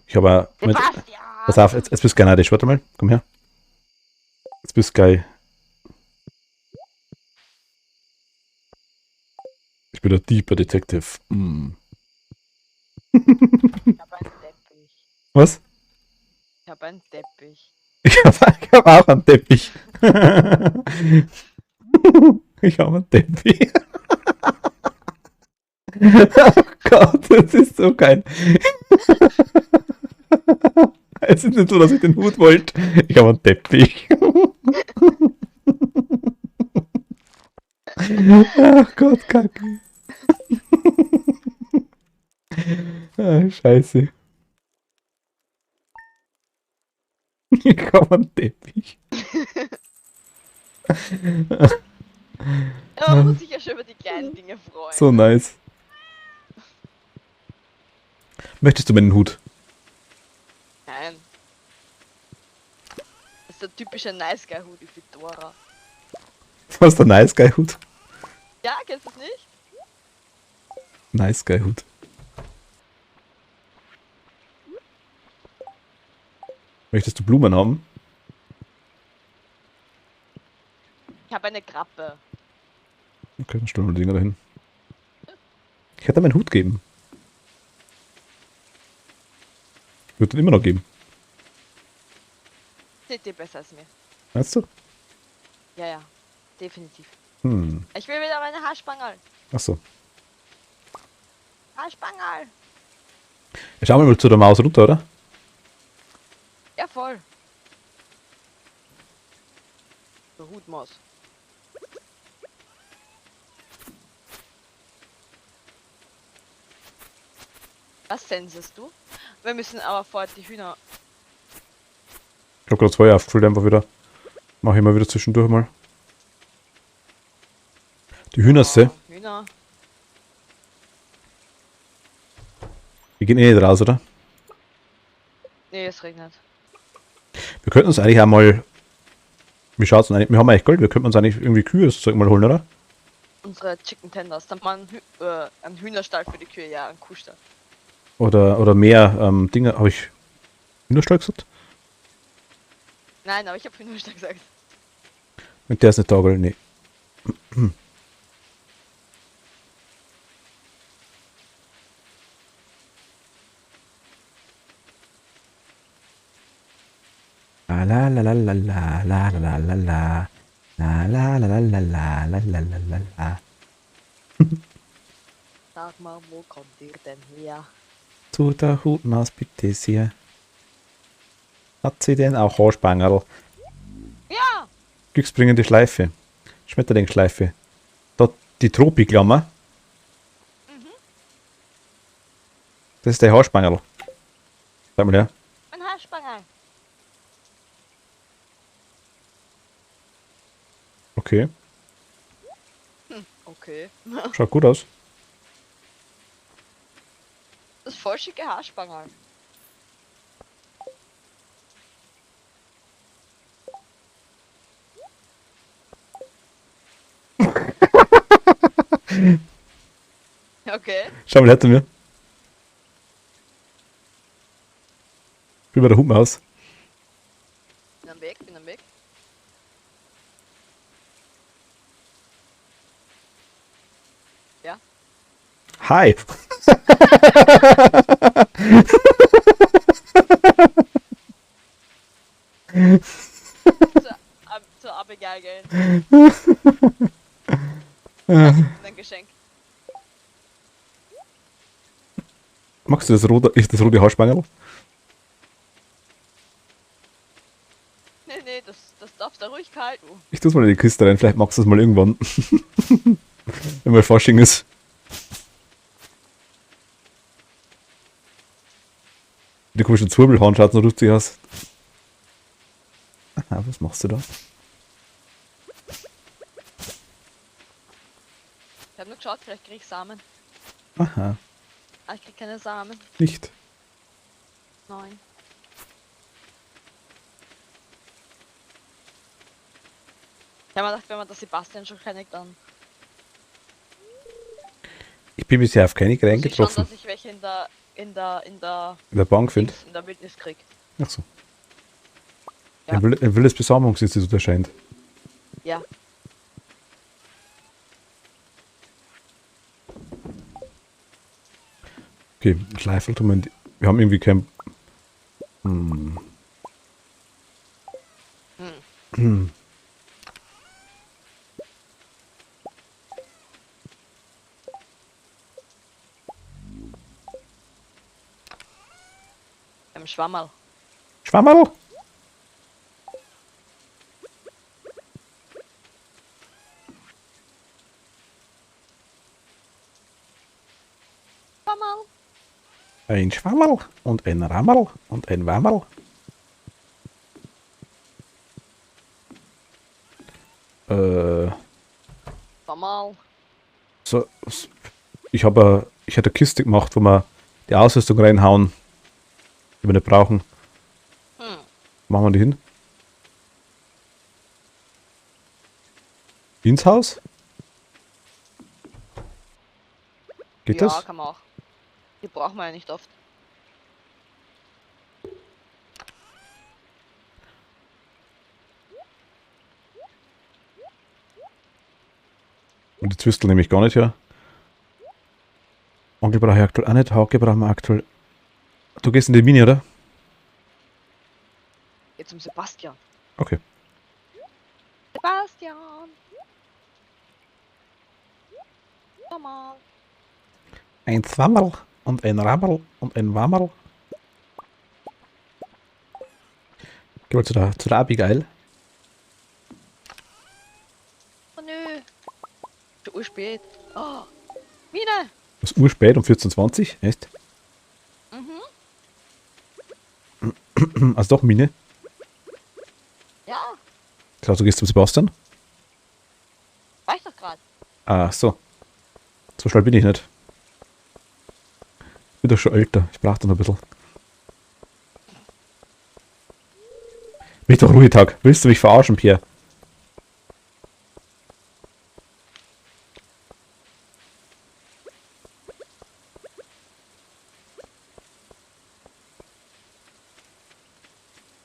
Ich habe. Sebastian! Pass auf, jetzt bist du geil neidisch. Warte mal, komm her. Jetzt bist du geil. Ich bin der Deeper Detective. Mm. Ich habe einen Teppich. Was? Ich habe einen Teppich. Ich hab auch einen Teppich. Ich habe einen Teppich. Oh Gott, das ist so geil. Es ist nicht so, dass ich den Hut wollte. Ich habe einen Teppich. Ach Gott, Kacke. Ah, Scheiße. Ich habe einen Teppich. Ja, man muss sich ja schon über die kleinen Dinge freuen. So nice. Möchtest du meinen Hut? Nein. Das ist der typische Nice Guy Hoodie für Dora. Was ist der Nice Guy Hut? Ja, kennst du es nicht? Nice Guy Hut. Möchtest du Blumen haben? Ich habe eine Krabbe. Okay, dann stellen wir die Dinger dahin. Ich hätte meinen Hut geben. Ich würde den immer noch geben. Seht ihr besser als mir. Meinst du? Ja, ja. Definitiv. Hm. Ich will wieder meine Haarspangerl. Achso. Haarspangerl. Ja, schauen wir mal zu der Maus runter, oder? Ja, voll. Der Hutmaus. Was sensest du? Wir müssen aber vor die Hühner. Ich hab gerade das Feuer aufgefüllt, einfach wieder. Mach ich mal wieder zwischendurch mal. Die Hühnerse. Hühner. Wir gehen eh nicht raus, oder? Nee, es regnet. Wir könnten uns eigentlich einmal. Wie schaut's denn eigentlich? Wir haben eigentlich Gold, wir könnten uns eigentlich irgendwie Kühe das Zeug mal holen, oder? Unsere Chicken Tenders. Dann mal einen Hühnerstall für die Kühe, ja, einen Kuhstall. Oder mehr Dinge. Habe ich Hühnerstall gesagt? Nein, aber ich habe Hühnerstall gesagt. Und der ist nicht Toggle, nee. La la la la la la la la la la la la la la la la la la la la. Sag mal, wo kommt ihr denn her? Zu der Hutmaus bitte sehr. Hat sie denn auch Haarspangerl? Ja! Glücksbringende Schleife. Schmetterlingsschleife. Da die Tropiklammer. Das ist der Haarspangerl. Sag mal her. Ein Haarspangerl. Okay. Okay. Schaut gut aus. Das ist voll schicke Haarspangerl. Okay. Schau mal her zu mir. Wie bei der Hubmaus. Bin am Weg, bin am Weg. Ja. Hi. Zur Abigail gehen. Das ist ein Geschenk. Magst du das rote Haarspangerl? Nee, das darfst du ruhig halten. Ich tu's mal in die Kiste rein, vielleicht magst du es mal irgendwann. Wenn mal Fasching ist. Die komischen Zwirbelhorn schaut so lustig aus. Aha, was machst du da? Ich hab nur geschaut, vielleicht krieg ich Samen. Aha, Ah, ich krieg keine Samen. nicht. Nein. Ich hab mir gedacht, wenn man das Sebastian schon kennt, dann Ich bin bisher auf keine muss ich schauen, reingetroffen. dass ich welche in der In der Bank finde. in der Wildnis krieg. Ach so. Ja. Ein wildes Besamungsinstitut erscheint. Ja. Okay, Schleifel tun wir. Wir haben irgendwie kein. Im Schwammerl. Schwammerl! Schwammerl. Ein Schwammerl und ein Rammerl und ein Wammerl. Schwammerl. So, ich hatte eine Kiste gemacht, wo wir die Ausrüstung reinhauen, die wir nicht brauchen. Hm. Machen wir die hin? Ins Haus? Geht Ja, das? kann man auch. Die braucht man ja nicht oft. Und die Zwistel nehme ich gar nicht her. Onkel brauche ich aktuell auch nicht. Hauke brauchen wir aktuell. Du gehst in die Mini, oder? Jetzt zum Sebastian. Okay. Sebastian! Schwammerl. Ein Zwammerl und ein Rammerl und ein Wammerl. Geh mal zu der Abigail. Oh nö. Schon urspät. Oh. Mine! Das ist urspät um 14:20. Echt? Mhm. Also doch Mine. Ja, Klar, du gehst zum Sebastian. war ich doch gerade. Ah, so. So schnell bin ich nicht. Ich bin doch schon älter. Ich brauche da noch ein bisschen. Mittwoch Ruhetag. Willst du mich verarschen, Pierre?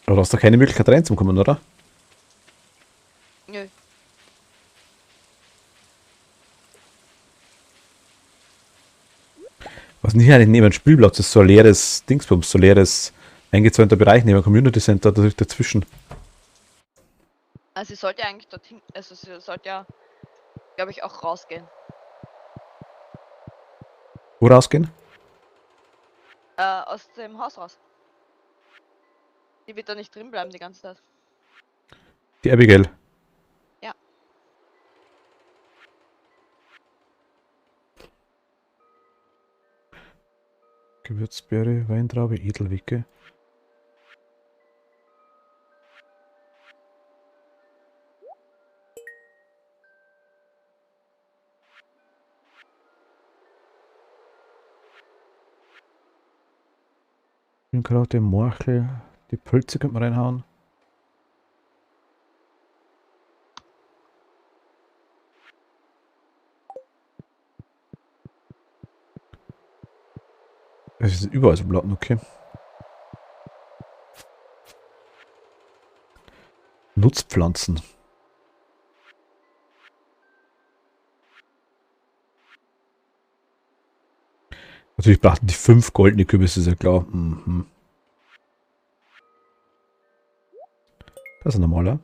Aber du hast doch keine Möglichkeit reinzukommen, oder? Nö. Was nicht eigentlich neben dem Spielplatz ist, so ein leeres Dingsbums, so ein leeres eingezäunter Bereich neben dem Community Center dazwischen. Also sie sollte eigentlich dorthin, also sie sollte ja, glaube ich, auch rausgehen. Wo rausgehen? Aus dem Haus raus. Die wird da nicht drin bleiben die ganze Zeit. Die Abigail. Ja. Gewürzbeere, Weintraube, Edelwicke. Grünkraut, der Morchel, die Pölze könnte man reinhauen. Es ist überall so Blatten, okay. Nutzpflanzen. Natürlich brachten die 5 goldene Kürbisse, ist ja klar. Mhm. Das ist ein normaler.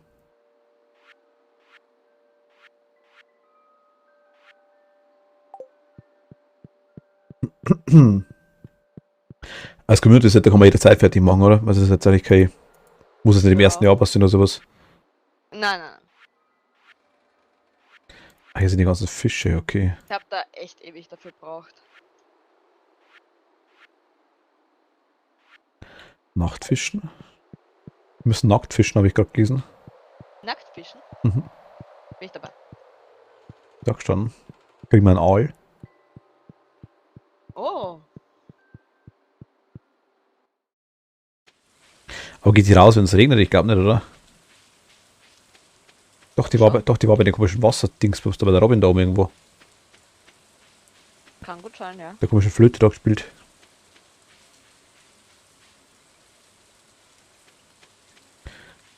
Als Community Center kann man jederzeit fertig machen, oder? Also das ist jetzt eigentlich kein... Muss es nicht im Ja. ersten Jahr passieren oder sowas. Nein. Ah, hier sind die ganzen Fische, okay. Ich habe da echt ewig dafür gebraucht. Nachtfischen. Wir müssen nackt fischen, habe ich gerade gelesen. Nacktfischen? Mhm. Bin ich dabei. Sag schon. Kriegen wir einen Aal. Oh. Aber geht die raus, wenn es regnet? Ich glaube nicht, oder? Doch, die war bei den komischen Wasserdings, da bei der Robin da oben irgendwo. Kann gut sein, ja. Der komische Flöte da gespielt.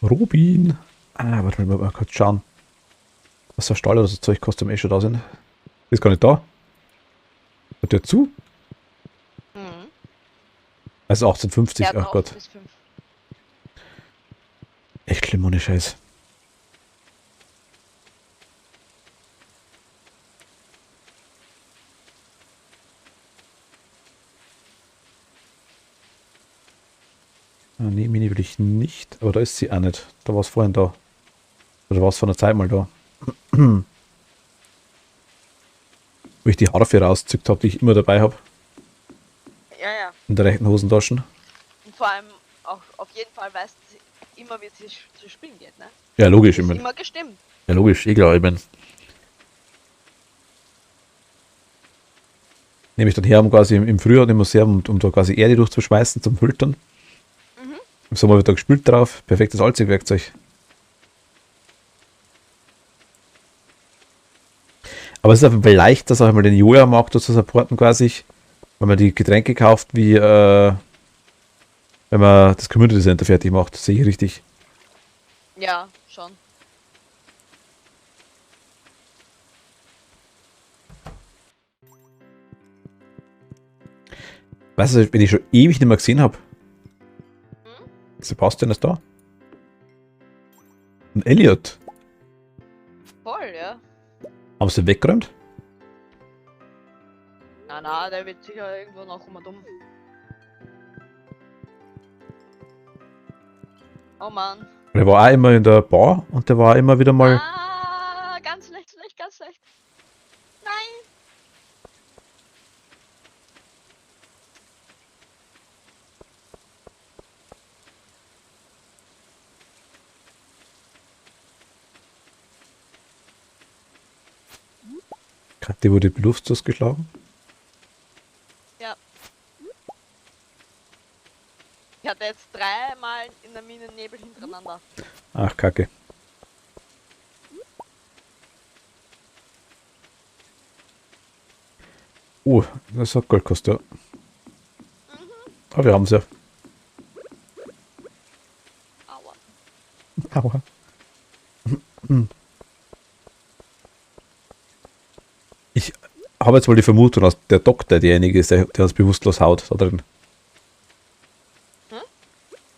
Robin. Ah, warte mal kurz schauen. Was der Stall oder so Zeug kostet, eh schon da sind. Ist gar nicht da. Hat der zu? Mhm. Also 1850, Der hat ach auch Gott. bis 5. Echt schlimm ohne Scheiß. Ah, nee, Mini will ich nicht. Aber da ist sie auch nicht. Da war es vorhin da. Oder war es vor einer Zeit mal da. Wo ich die Harfe rauszückt habe, die ich immer dabei habe. Ja. In der rechten Hosentasche. Und vor allem auch auf jeden Fall weißt du immer, wie es zu spielen geht, ne? Ja, logisch. Ist Ich mein, immer gestimmt. ja, logisch. Eh klar, ich mein. Nehme ich dann her, um quasi im Frühjahr im Museum, um da quasi Erde durchzuschmeißen zum Filtern. Mhm. Im Sommer wird da gespült drauf. Perfektes Allzweckwerkzeug. Aber es ist auf jeden Fall leicht, das auch einmal den Joja-Markt zu supporten quasi. Wenn man die Getränke kauft, wie wenn man das Community Center fertig macht. Sehe ich richtig. Ja, schon. Weißt du, wenn ich schon ewig nicht mehr gesehen habe. Sebastian ist da. Und Elliot. Voll, ja. Haben sie weggeräumt? Na, der wird sicher irgendwo noch dumm. Oh Mann. Der war auch immer in der Bar und der war immer wieder mal. Ah, ganz schlecht. Nein. Kathi wurde bewusstlos geschlagen. Ja. Ich hatte jetzt 3-mal in der Mine Nebel hintereinander. Ach, Kacke. Oh, das hat Gold gekostet, ja. Aber wir haben es ja. Aua. Aua. Ich habe jetzt mal die Vermutung, dass der Doktor derjenige ist, der uns bewusstlos haut da drin. Hm?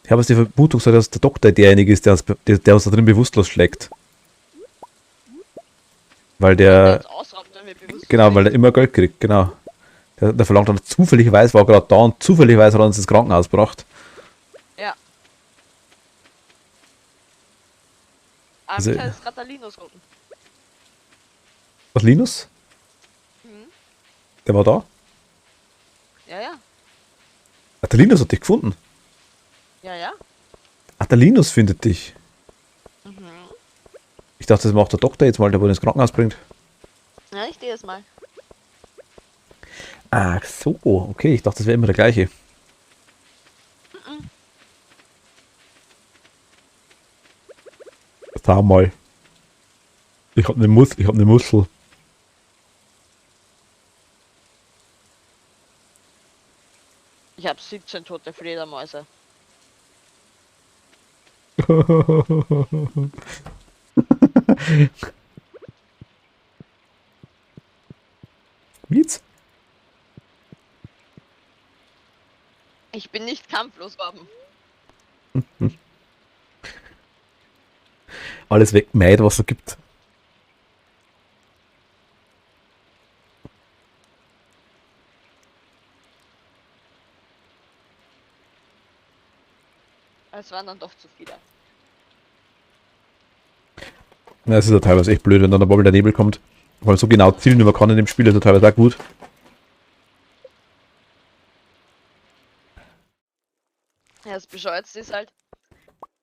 Ich habe jetzt die Vermutung, dass der Doktor derjenige ist, der uns da drin bewusstlos schlägt. Weil der... Jetzt ausraubt, wenn wir bewusst Genau, weil er immer Geld kriegt, genau. Der verlangt dann zufälligerweise, war gerade da und zufälligerweise hat er uns ins Krankenhaus gebracht. Ja. Also- Michael ist gerade der Linus unten. Was, Linus? Mhm. Der war da? Ja. Ach, der Linus hat dich gefunden. Ja, ja. Ach, der Linus findet dich. Mhm. Ich dachte, das macht der Doktor jetzt mal, der wo ihn ins Krankenhaus bringt. Ja, ich stehe es mal. Ach so, okay, ich dachte, das wäre immer der gleiche. Sag mal. Ich hab ne Muschel. Ich habe 17 tote Fledermäuse. Jetzt? Ich bin nicht kampflos, Robben. Alles weggemeid, was es gibt. Es waren dann doch zu viele. Ja, es ist ja teilweise echt blöd, wenn dann der Bobbel der Nebel kommt. Weil so genau zielen, wie man kann in dem Spiel, ist ja teilweise auch gut. Ja, das Bescheuertste ist halt,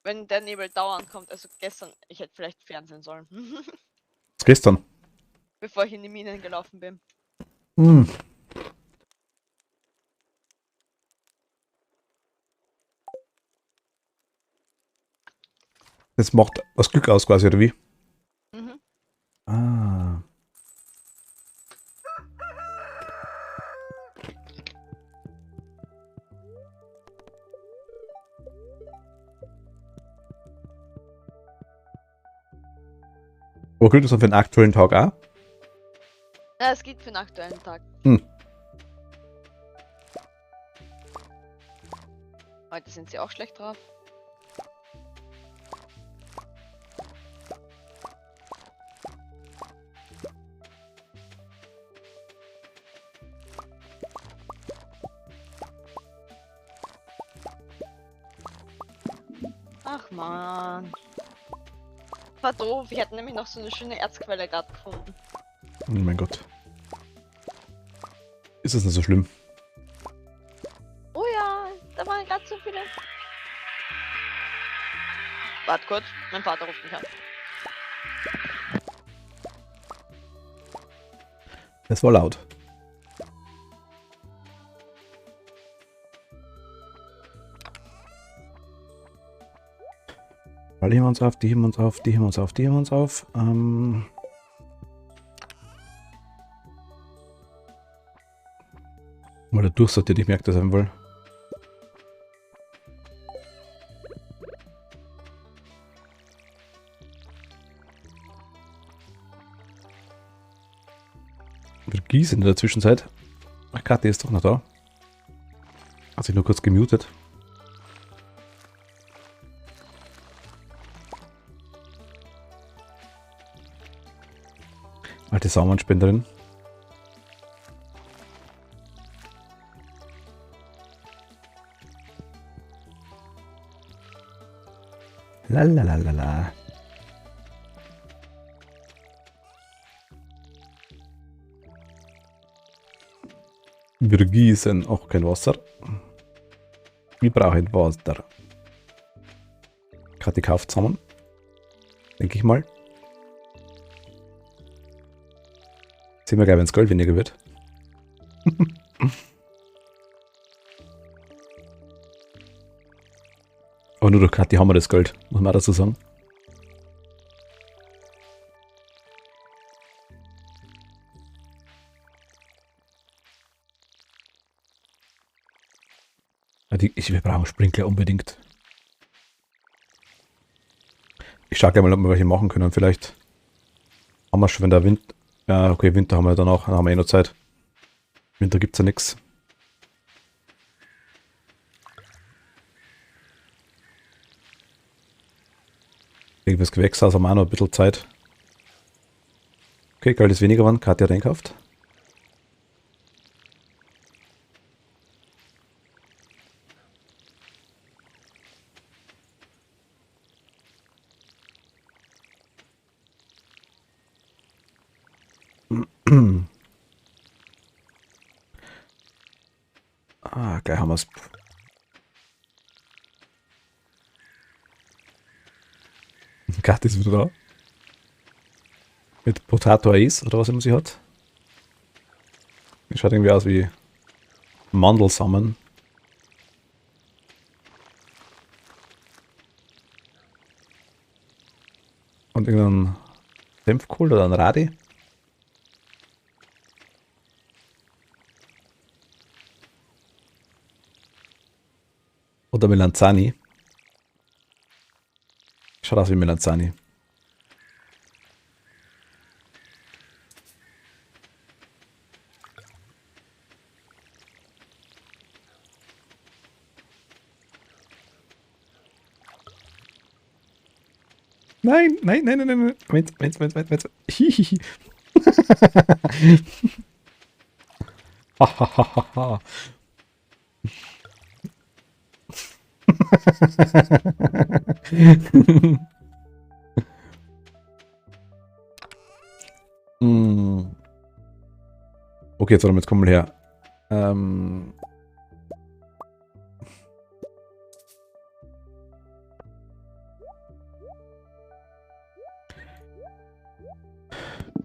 wenn der Nebel dauernd kommt. Also gestern, ich hätte vielleicht Fernsehen sollen. Das gestern. Bevor ich in die Minen gelaufen bin. Hm. Das macht das Glück aus quasi, oder wie? Mhm. Ah. Aber gilt das dann für den aktuellen Tag auch? Ja, es geht für den aktuellen Tag. Hm. Heute sind sie auch schlecht drauf. Ach man. War doof, ich hätte nämlich noch so eine schöne Erzquelle gerade gefunden. Oh mein Gott. Ist das nicht so schlimm? Oh ja, da waren gerade so viele. Warte kurz, mein Vater ruft mich an. Das war laut. Weil heben wir uns auf, die heben uns auf, die heben uns auf, die heben uns auf. Mal der durchsortiert, ich merke das einmal. Wir gießen in der Zwischenzeit. Ach, Kathi ist doch noch da. Hat sich nur kurz gemutet. Alte Samenspenderin. Lalalala. Wir gießen auch kein Wasser. Wir brauchen Wasser. Kathi kauft zusammen. Denke ich mal. Sehen wir gleich, wenn das Gold weniger wird. Aber nur durch Kathi haben wir das Gold, muss man auch dazu sagen. Ja, wir brauchen Sprinkler unbedingt. Ich schaue gleich mal, ob wir welche machen können. Vielleicht haben wir schon, wenn der Wind... Ja, okay, Winter haben wir dann auch. Dann haben wir eh noch Zeit. Winter gibt es ja nichts. Fürs Gewächshaus haben wir auch noch ein bisschen Zeit. Okay, Geld ist weniger geworden. Katja hat einkauft. Ah, gleich haben wir es. Kathi ist wieder da. Mit Potato Eis oder was immer sie hat. Die schaut irgendwie aus wie Mandelsamen. Und irgendein Senfkohl oder ein Radi. Oder Melanzani. Schaut aus wie Melanzani. Nein, nein, nein, nein, nein. Moment. Hihihi. Hahaha. Mm. Okay, jetzt kommen wir her.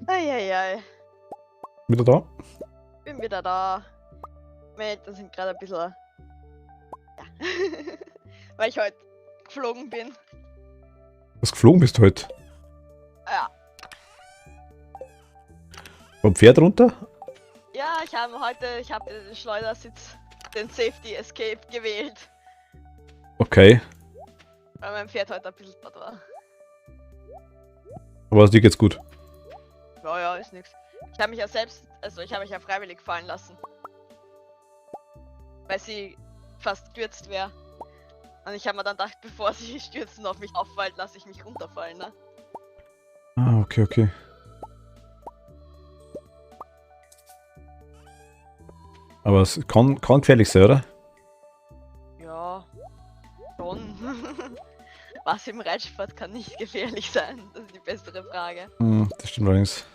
Eieiei. Wieder da? Bin wieder da. Meine Eltern sind gerade ein bisschen. Ja. Weil ich heute geflogen bin. Was geflogen bist du heute? Ja. Vom Pferd runter? Ja, ich habe den Schleudersitz, den Safety Escape gewählt. Okay. Weil mein Pferd heute ein bisschen dort war. Aber dir geht's gut. Ja, ist nix. Ich habe mich ja selbst, also ich habe mich ja freiwillig fallen lassen. Weil sie fast gestürzt wäre. Und ich habe mir dann gedacht, bevor sie stürzen auf mich auffällt, lasse ich mich runterfallen, ne? Ah, okay. Aber es kann gefährlich sein, oder? Ja, schon. Was im Reitsport kann nicht gefährlich sein? Das ist die bessere Frage. Hm, das stimmt allerdings.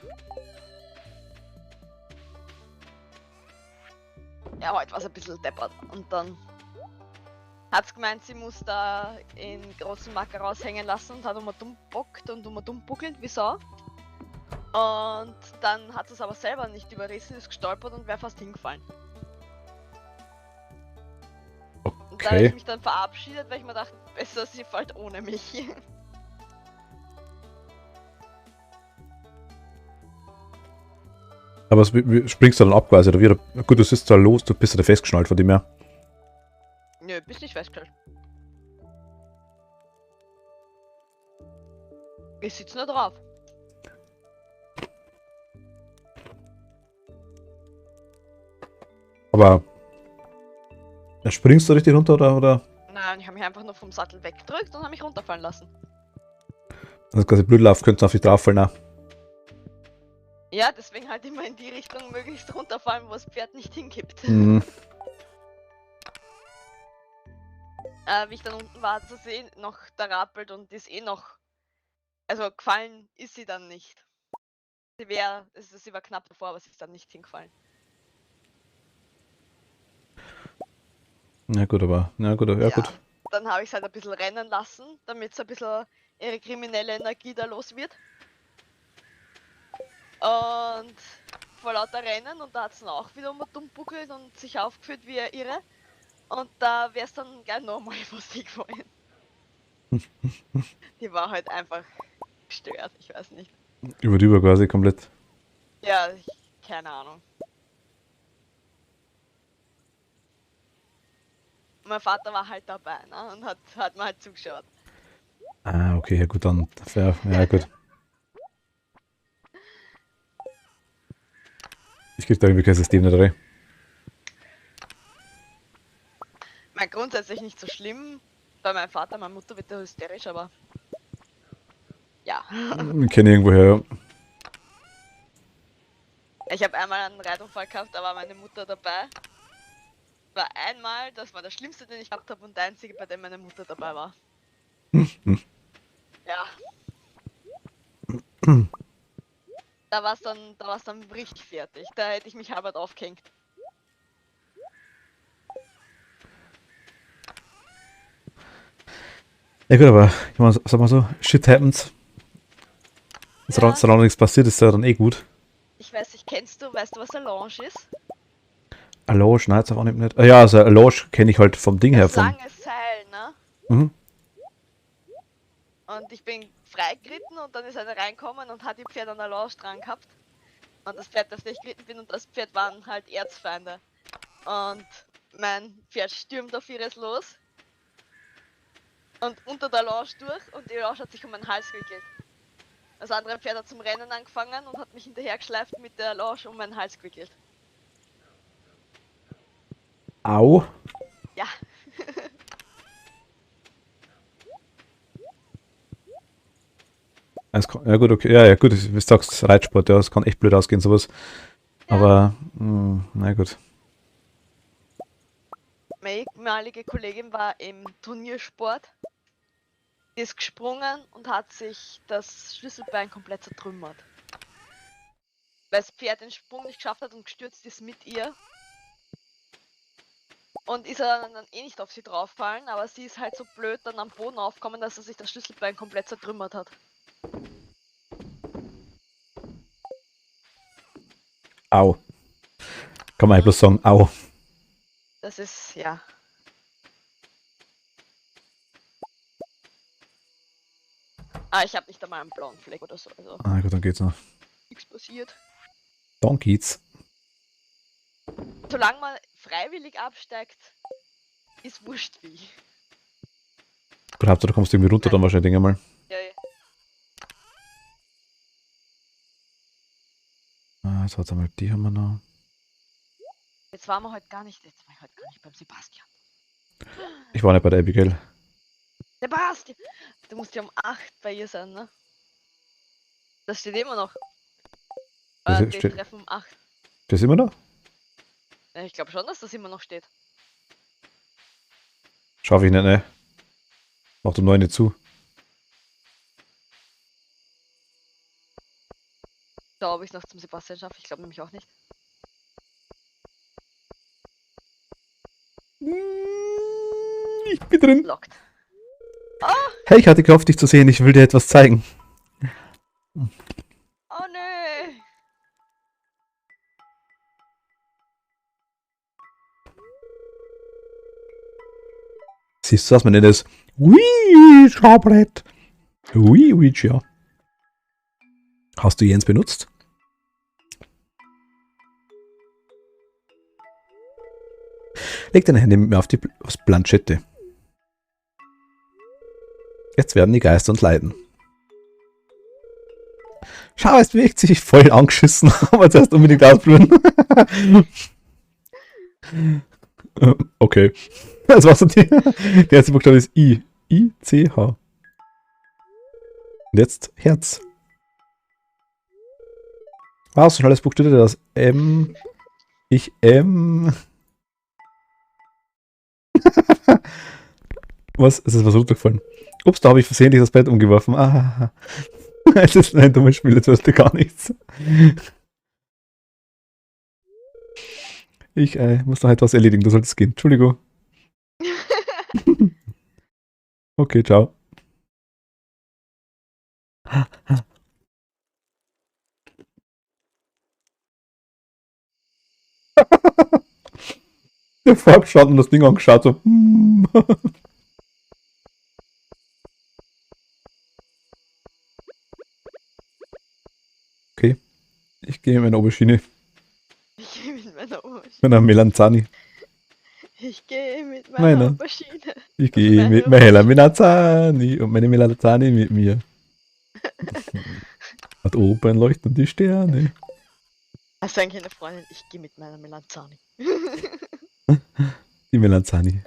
Ja, heute war es ein bisschen deppert. Und dann hat's gemeint, sie muss da in großen Macker raushängen lassen und hat immer dumm bockt und immer dumm buckelt wie Sau. Und dann hat es aber selber nicht überrissen, ist gestolpert und wäre fast hingefallen. Und da habe ich Okay. mich dann verabschiedet, weil ich mir dachte, besser sie fällt ohne mich. Aber springst du dann ab quasi, oder wie? Gut, du sitzt da los, du bist ja da festgeschnallt von dem her. Nö, bist nicht festgestellt. Ich sitze nur drauf. Aber springst du richtig runter oder? Nein, ich habe mich einfach nur vom Sattel weggedrückt und habe mich runterfallen lassen. Also quasi Blödlauf könnte auf dich drauffallen. Auch. Ja, deswegen halt immer in die Richtung möglichst runterfallen, wo das Pferd nicht hinkippt. Mhm. Wie ich dann unten war, zu sehen, noch da rappelt und ist eh noch. Also gefallen ist sie dann nicht. Sie war knapp davor, aber sie ist dann nicht hingefallen. Ja gut, ja gut. Dann habe ich es halt ein bisschen rennen lassen, damit sie ein bisschen ihre kriminelle Energie da los wird. Und vor lauter Rennen und da hat sie auch wieder mal dumm buckelt und sich aufgeführt wie eine Irre. Und da wäre es dann gleich nochmal was gefallen. Die war halt einfach gestört, ich weiß nicht. Über quasi komplett. Ja, keine Ahnung. Mein Vater war halt dabei, ne? Und hat mir halt zugeschaut. Ah, okay, ja gut, dann. Ja gut. Ich krieg da irgendwie kein System nicht rein. Mein grundsätzlich nicht so schlimm. Bei meinem Vater, meine Mutter wird da hysterisch, aber. Ja. Ich kenne irgendwoher, ja. Ich habe einmal einen Reitunfall gehabt, da war meine Mutter dabei. War einmal, das war der schlimmste, den ich gehabt habe und der einzige, bei dem meine Mutter dabei war. Ja. Da war es dann richtig fertig. Da hätte ich mich halbert aufgehängt. Ja gut, aber ich meine, sag mal so, shit happens. Ja, Solange nichts passiert, ist ja dann eh gut. ich weiß nicht, weißt du, was eine Lounge ist? Alosh, nein, jetzt auch nicht. Ja, also Alosh kenne ich halt vom Ding her, Das vom. lange Seil, ne? Mhm. Und ich bin freigeritten und dann ist einer reinkommen und hat die Pferd an der Lounge dran gehabt. Und das Pferd, das ich geritten bin, und das Pferd waren halt Erzfeinde. Und mein Pferd stürmt auf ihres los. Und unter der Lounge durch und die Lounge hat sich um meinen Hals gewickelt. Das andere Pferd hat zum Rennen angefangen und hat mich hinterhergeschleift mit der Lounge um meinen Hals gewickelt. Au. Ja. Ja gut, okay. Ja, ja, gut, wie du sagst, Reitsport, ja, das kann echt blöd ausgehen, sowas. Ja. Aber, na gut. Meine ehemalige Kollegin war im Turniersport. Die ist gesprungen und hat sich das Schlüsselbein komplett zertrümmert. Weil das Pferd den Sprung nicht geschafft hat und gestürzt ist mit ihr. Und ist er dann eh nicht auf sie drauffallen, aber sie ist halt so blöd dann am Boden aufgekommen, dass er sich das Schlüsselbein komplett zertrümmert hat. Au. Kann man bloß sagen, au. Das ist, ja. Ah, ich habe nicht einmal einen blauen Fleck oder so, also Ah gut, dann geht's noch. nichts passiert. Dann geht's. Solange man freiwillig absteigt, ist wurscht wie. Gut, Hauptsache du kommst irgendwie runter dann wahrscheinlich, denke ich mal. Ja, ja. So, jetzt einmal die haben wir noch. Jetzt waren wir heute gar nicht beim Sebastian. Ich war nicht bei der Abigail. Sebastian! Du musst ja um 8 bei ihr sein, ne? Das steht immer noch. Das Die steht- treffen um 8. Das immer noch? Ja, ich glaube schon, dass das immer noch steht. Schaffe ich nicht, ne? Macht um 9 nicht zu. Da ob ich es noch zum Sebastian schaffe, ich glaube nämlich auch nicht. Ich bin drin. Lockt. Hey, ich hatte gehofft, dich zu sehen. Ich will dir etwas zeigen. Oh nö! Siehst du, was man nennt es? Ouija-Brett. Ouija. Hast du Jens benutzt? Leg deine Hände mit mir auf die Planschette. Jetzt werden die Geister uns leiden. Schau, es bewegt sich voll angeschissen, aber zuerst unbedingt ausblühen. Okay. Das war's. Der erste Buchstabe ist I. I-C-H. Und jetzt Herz. Was? So schnelles buchstabiert das? M. Ich M. Was? Es ist was runtergefallen. Ups, da habe ich versehentlich das Bett umgeworfen. Ah. Es ist ein dummes Spiel, jetzt hörst du gar nichts. Ich muss noch etwas erledigen, du solltest gehen. Entschuldigung. Okay, ciao. Der Vorgeschaut und das Ding angeschaut, so. Okay. Ich gehe in meine Aubergine. Ich gehe mit meiner Aubergine. Meiner Melanzani. Ich gehe mit Meiner. meiner Aubergine. Ich gehe mit meiner Melanzani und meine Melanzani mit mir. Hat oben leuchten die Sterne. Hast du eigentlich eine Freundin? Ich gehe mit meiner Melanzani. Die Melanzani.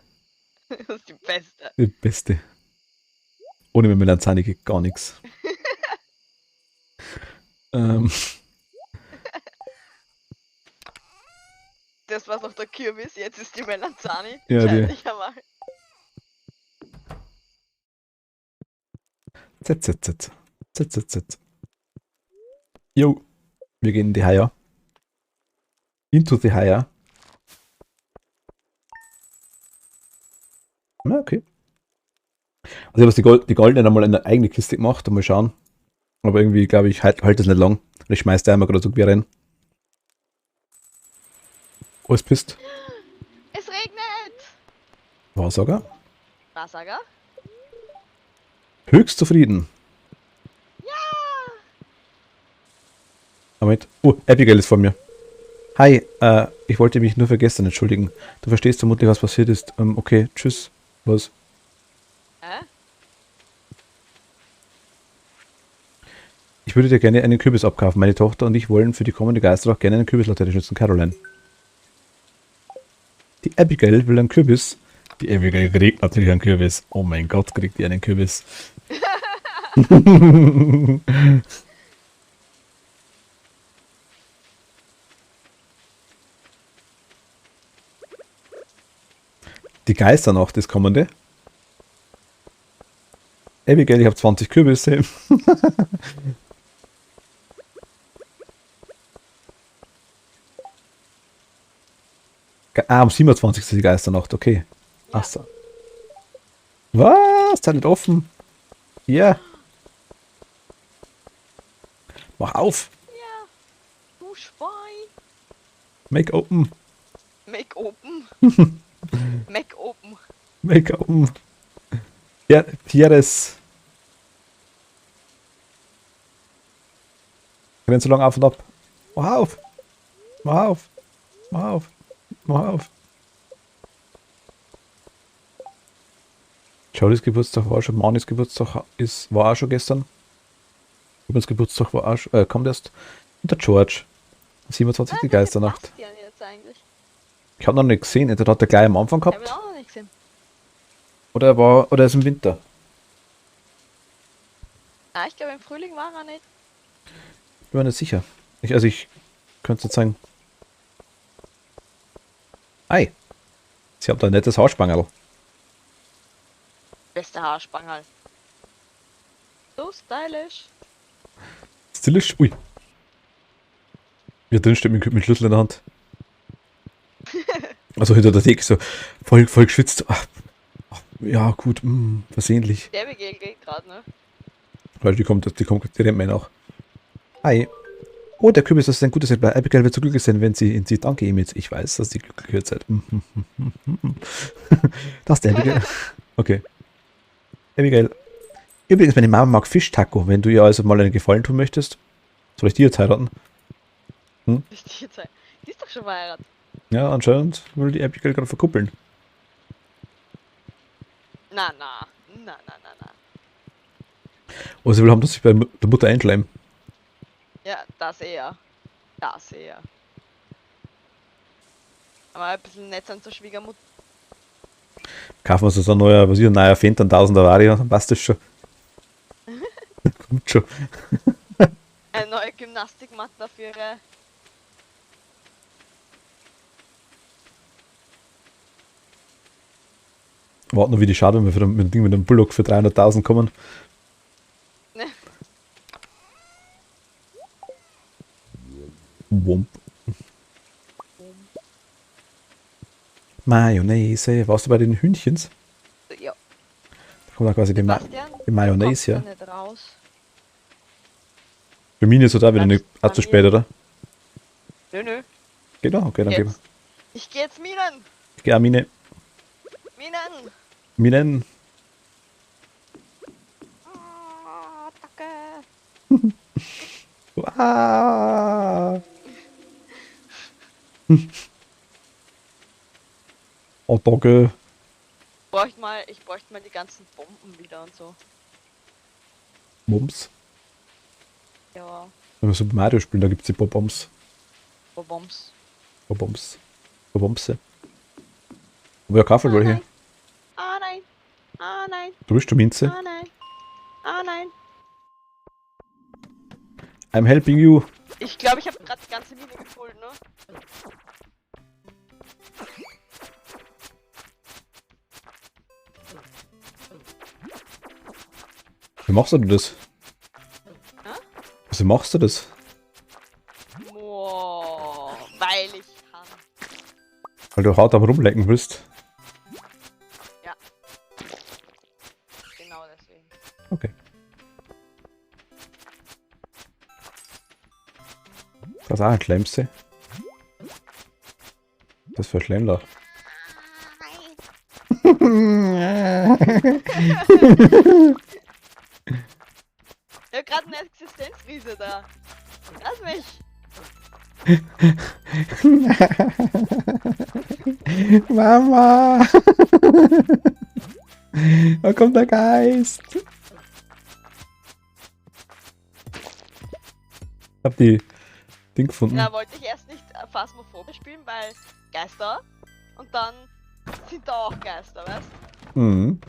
Das ist die beste. Die beste. Ohne Melanzani geht gar nichts. Das war noch der Kürbis, jetzt ist die Melanzani. Ja, die. Wahrscheinlich einmal. Z. Jo. Wir gehen in die Haier. Into the Haier. Na, okay. Also ich habe die goldenen einmal in eine eigene Kiste gemacht, mal schauen. Aber irgendwie, glaube ich, halt das nicht lang. Ich schmeiß da einmal gerade so quer rein. Alles pisst. Es regnet! Wahrsager. Wahrsager? Höchst zufrieden. Ja! Moment. Oh, Abigail ist vor mir. Hi, ich wollte mich nur für gestern entschuldigen. Du verstehst vermutlich, was passiert ist. Okay, tschüss. Was? Ich würde dir gerne einen Kürbis abkaufen. Meine Tochter und ich wollen für die kommende Geisternacht gerne einen Kürbislatte schützen, Caroline. Die Abigail will einen Kürbis. Die Abigail kriegt natürlich einen Kürbis. Oh mein Gott, kriegt die einen Kürbis. Die Geisternacht ist kommende. Abigail, ich habe 20 Kürbisse. Am 27. ist die Geisternacht, okay. Ja. Achso. Was? Da nicht offen? Ja. Mach auf. Ja! Du Schwein! Make open. Make open! Make open! Make open. Ja, Tieres. Renn so lange auf und ab. Mach auf. Mach auf. Mach auf. Mach auf. Charlies Geburtstag war schon, Manis Geburtstag war auch schon gestern. Rubens Geburtstag war auch schon, kommt erst. Und der George. 27. die Geisternacht. Was die jetzt eigentlich? Ich habe noch nicht gesehen, entweder hat er gleich am Anfang Ich habe ihn gehabt, auch noch nicht gesehen. oder er ist im Winter. Ah, ich glaube im Frühling war er nicht. Bin mir nicht sicher. Ich könnte es nicht sagen. Ei. Sie haben da ein nettes Haarspangerl. Beste Haarspangerl. So stylisch. Stylisch. Ui. Hier drin steht mit Schlüssel in der Hand. Also hinter der Theke so voll geschwitzt. Ach, ja, gut, versehentlich. Der geht gerade, ne? Weil die rennt mir nach. Hi. Oh, der Kürbis, das ist ein gutes Exemplar. Abigail wird so glücklich sein, wenn sie ihn sieht. Danke, Emil. Ich weiß, dass die glücklich wird seid. Das ist der Abigail. Okay. Abigail. Übrigens, meine Mama mag Fischtaco. Wenn du ihr also mal einen Gefallen tun möchtest, soll ich die jetzt heiraten? Die ist doch schon verheiratet. Ja, anscheinend will die Abigail gerade verkuppeln. Na. Oh, sie will haben, dass sich bei der Mutter einschleimen. Ja, das eher. Das eher. Aber ein bisschen nett an zur Schwiegermutter. Kaufen wir uns so ein neuer Fendt, ein 1000er Vario, dann passt das schon. Kommt schon. Eine neue Gymnastikmatte dafür. Warten noch, wie die schaut, wenn wir mit dem Ding mit dem Bullock für 300.000 kommen. Ne. Wump. Mayonnaise. Warst du bei den Hühnchens? Ja. Da kommt da quasi die Sebastian, Mayonnaise, du kommst ja. da nicht raus. Für mich ist es auch wieder nicht Bleibst zu bei spät, mir. oder? Nö. Geht doch? Okay, dann gehen wir. Jetzt. Ich geh jetzt Minen. Ich gehe auch Minen. Ah, danke. Ah. Oh, danke. Ich bräuchte mal die ganzen Bomben wieder und so. Mums. Ja, Wenn wir Super Mario spielen, da gibt es die Bombs. Bombs. Bombse. Aber ja, Kaffee, wohl hier. Ah nein. Ah nein. Du bist du Minze. Ah nein. Ah nein. I'm helping you. Ich glaube, ich habe gerade die ganze Mine gefüllt, ne? Wie machst du das? Hä? Wieso machst du das? Boah, weil ich kann. Weil du hart am Rumlecken bist. Ja. Das ist auch ein Schlemse. Das für ein Schlemmler. Ich hab grad eine Existenzkrise da. Lass mich! Mama! Da kommt der Geist! Ich hab die Ding gefunden. Ja, wollte ich erst nicht Phasmophobia spielen, weil Geister und dann sind da auch Geister, weißt du? Mhm.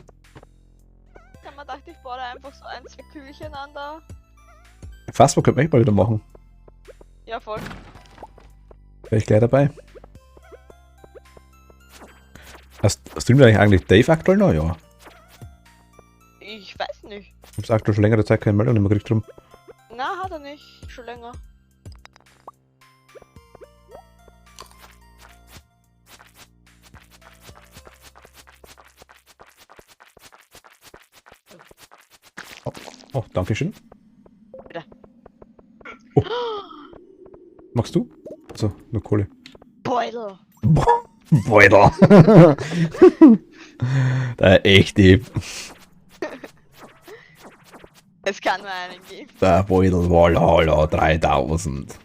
Dann man dachte ich, baue da einfach so ein, zwei Kügelchen an da. Phasmo könnte man echt mal wieder machen. Ja, voll. Wäre ich gleich dabei. Streamt eigentlich Dave aktuell noch? Ja. Ich weiß nicht. Ich hab's aktuell schon längere Zeit keine Meldung mehr gekriegt drum. Na, hat er nicht. Schon länger. Oh, danke schön. Bitte. Oh. Magst du? So, nur Kohle. Beutel. Beutel. Der echte. Es kann nur einen geben. Der Beutel Valhalla 3000.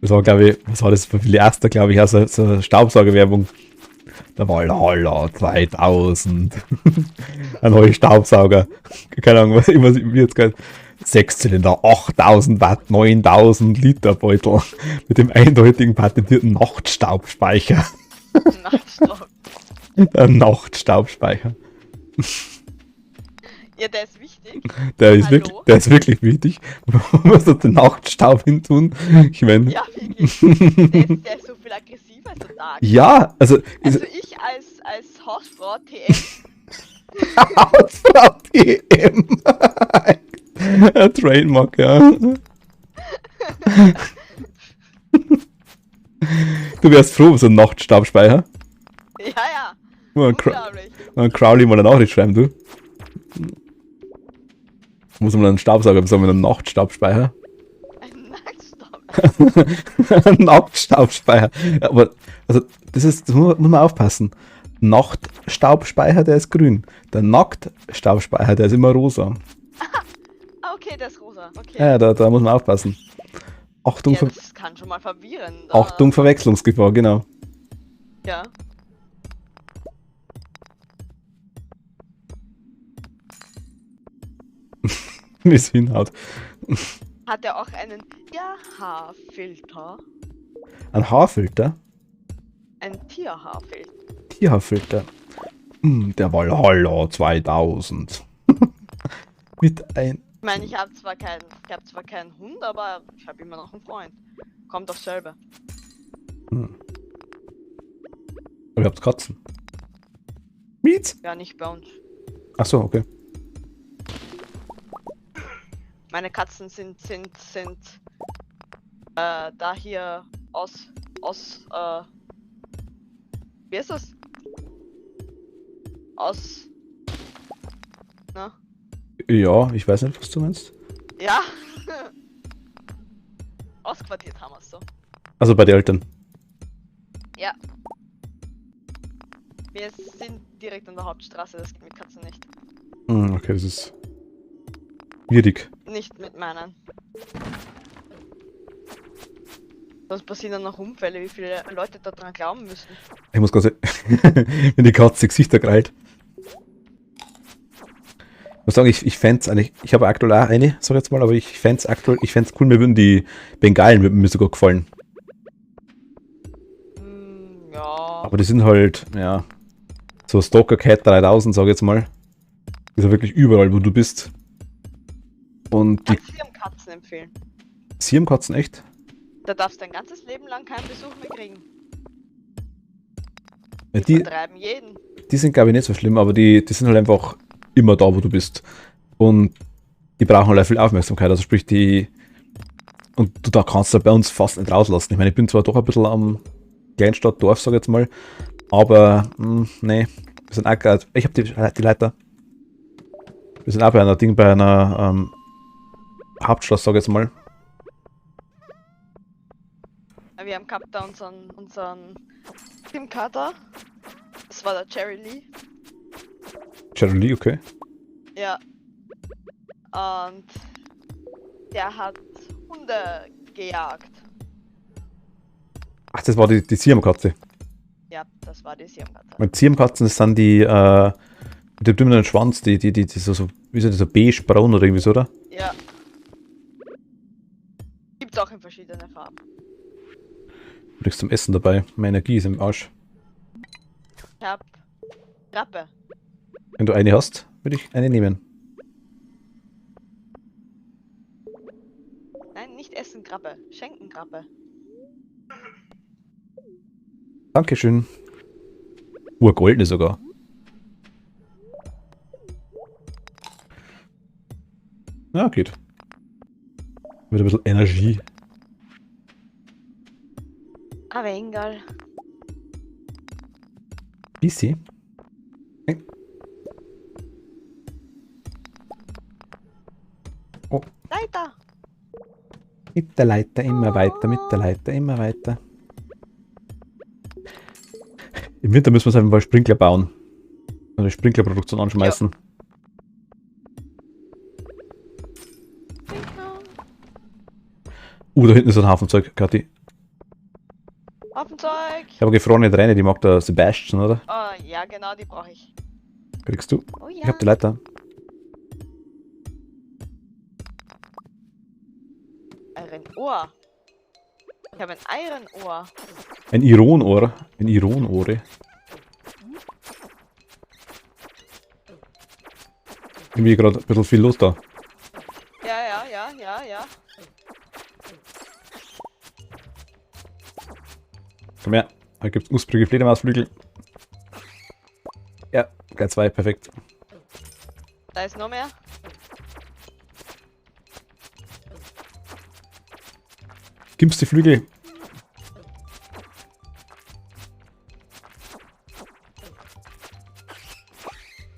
Das war, glaube ich, was war das für viele erster, glaube ich, also so eine Staubsaugerwerbung. Der Valhalla 2000. Ein neuer Staubsauger. Keine Ahnung, was immer wie jetzt gerade. 6-Zylinder, 8000 Watt, 9000 Liter Beutel. Mit dem eindeutigen patentierten Nachtstaubspeicher. Nachtstopp. Der Nachtstaubspeicher. Ja, der ist wichtig. Der ist, Hallo? der ist wirklich wichtig. Man muss da den Nachtstaub hin tun. Ich meine. Ja, wirklich. Der ist so viel aggressiver als der Tag. Ja, also. Also ich als Hausfrau TM. Hausfrau TM. Ein Trademark, ja. Du wärst froh um so einen Nachtstaubspeicher. Ja, ja. Mal Unglaublich. Crowley mal eine Nachricht schreiben, du. Muss man einen Staubsauger besorgen mit einem Nachtstaubspeicher. Ein Nachtstopp. Ein Nachtstaubspeicher. Ja, aber, also, das muss man aufpassen. Nachtstaubspeicher, der ist grün. Der Nacktstaubspeicher, der ist immer rosa. Ah, okay, der ist rosa. Okay. Ja, da muss man aufpassen. Achtung, Ja, das kann schon mal verwirren. Da. Achtung, Verwechslungsgefahr, genau. Ja. Wie es hinhaut. Hat er auch einen Tierhaarfilter? Ein Haarfilter? Ein Tierhaarfilter. Tierhaarfilter. Der Valhalla 2000. Mit ein. Ich meine, ich habe zwar keinen Hund, aber ich habe immer noch einen Freund. Kommt doch selber. Aber ihr habt Katzen. Mietz? Ja, nicht bei uns. Achso, okay. Meine Katzen sind da hier aus wie ist das? Aus na? Ja, ich weiß nicht, was du meinst. Ja. Ausquartiert haben wir es so. Also bei den Eltern. Ja. Wir sind direkt an der Hauptstraße, das geht mit Katzen nicht. Okay, das ist schwierig. Nicht mit meinen. Sonst passieren dann noch Unfälle, wie viele Leute da dran glauben müssen. Ich muss ganz wenn die Katze Gesichter krallt. Ich muss sagen, ich fände es eigentlich, ich habe aktuell auch eine, sag jetzt mal, aber ich fände es aktuell, ich fände es cool, mir würden die Bengalen würden mir sogar gefallen. Ja. Aber die sind halt, ja, so Stalker Cat 3000, sag ich jetzt mal. Ist ja wirklich überall, wo du bist. Und die Kannst du ihrem Katzen empfehlen. Siamkatzen, echt? Da darfst du dein ganzes Leben lang keinen Besuch mehr kriegen. Ja, Die die, vertreiben jeden. die sind, glaube ich, nicht so schlimm, aber die sind halt einfach immer da, wo du bist. Und die brauchen halt viel Aufmerksamkeit, also sprich die. Und du da kannst du bei uns fast nicht rauslassen. Ich meine, ich bin zwar doch ein bisschen am Kleinstadt, Dorf, sag ich jetzt mal, aber nee, wir sind auch grad, ich habe die Leiter. Wir sind auch bei einer Ding, bei einer Hauptschloss, sag ich jetzt mal. Wir haben gehabt da unseren Teamkater. Das war der Jerry Lee. Jerry Lee, okay. Ja. Und der hat Hunde gejagt. Ach, das war die Siamkatze. Ja, das war die Siamkatze. Und Siamkatzen, das sind die mit dem dünnen Schwanz, die so, wie ist das, so beige-braun oder irgendwie so, oder? Ja. Gibt auch in verschiedene Farben. Nichts zum Essen dabei. Meine Energie ist im Arsch. Ich hab Krabbe. Wenn du eine hast, würde ich eine nehmen. Nein, nicht essen Krabbe. Schenken Krabbe. Dankeschön. Urgoldene sogar. Ja, geht. Mit ein bisschen Energie. Aber egal. Easy. Oh, Leiter! mit der Leiter immer weiter, mit der Leiter immer weiter. Im Winter müssen wir uns einfach Sprinkler bauen. Eine Sprinklerproduktion anschmeißen. Da hinten ist ein Haufen Zeug, Kathi. Waffenzeug! Ich habe gefrorene Träne, die mag der Sebastian, oder? Oh, ja, genau, die brauche ich. Kriegst du? Oh Ich ja. hab die Leiter. Iron Ohr. Ich habe ein Iron Ohr. Ein Ironohr. Ein Ironohre. Irgendwie gerade ein bisschen viel los da. Ja. Komm her. Da gibt's knusprige Fledermausflügel. Ja, gleich zwei, perfekt. Da ist noch mehr. Gibt's die Flügel?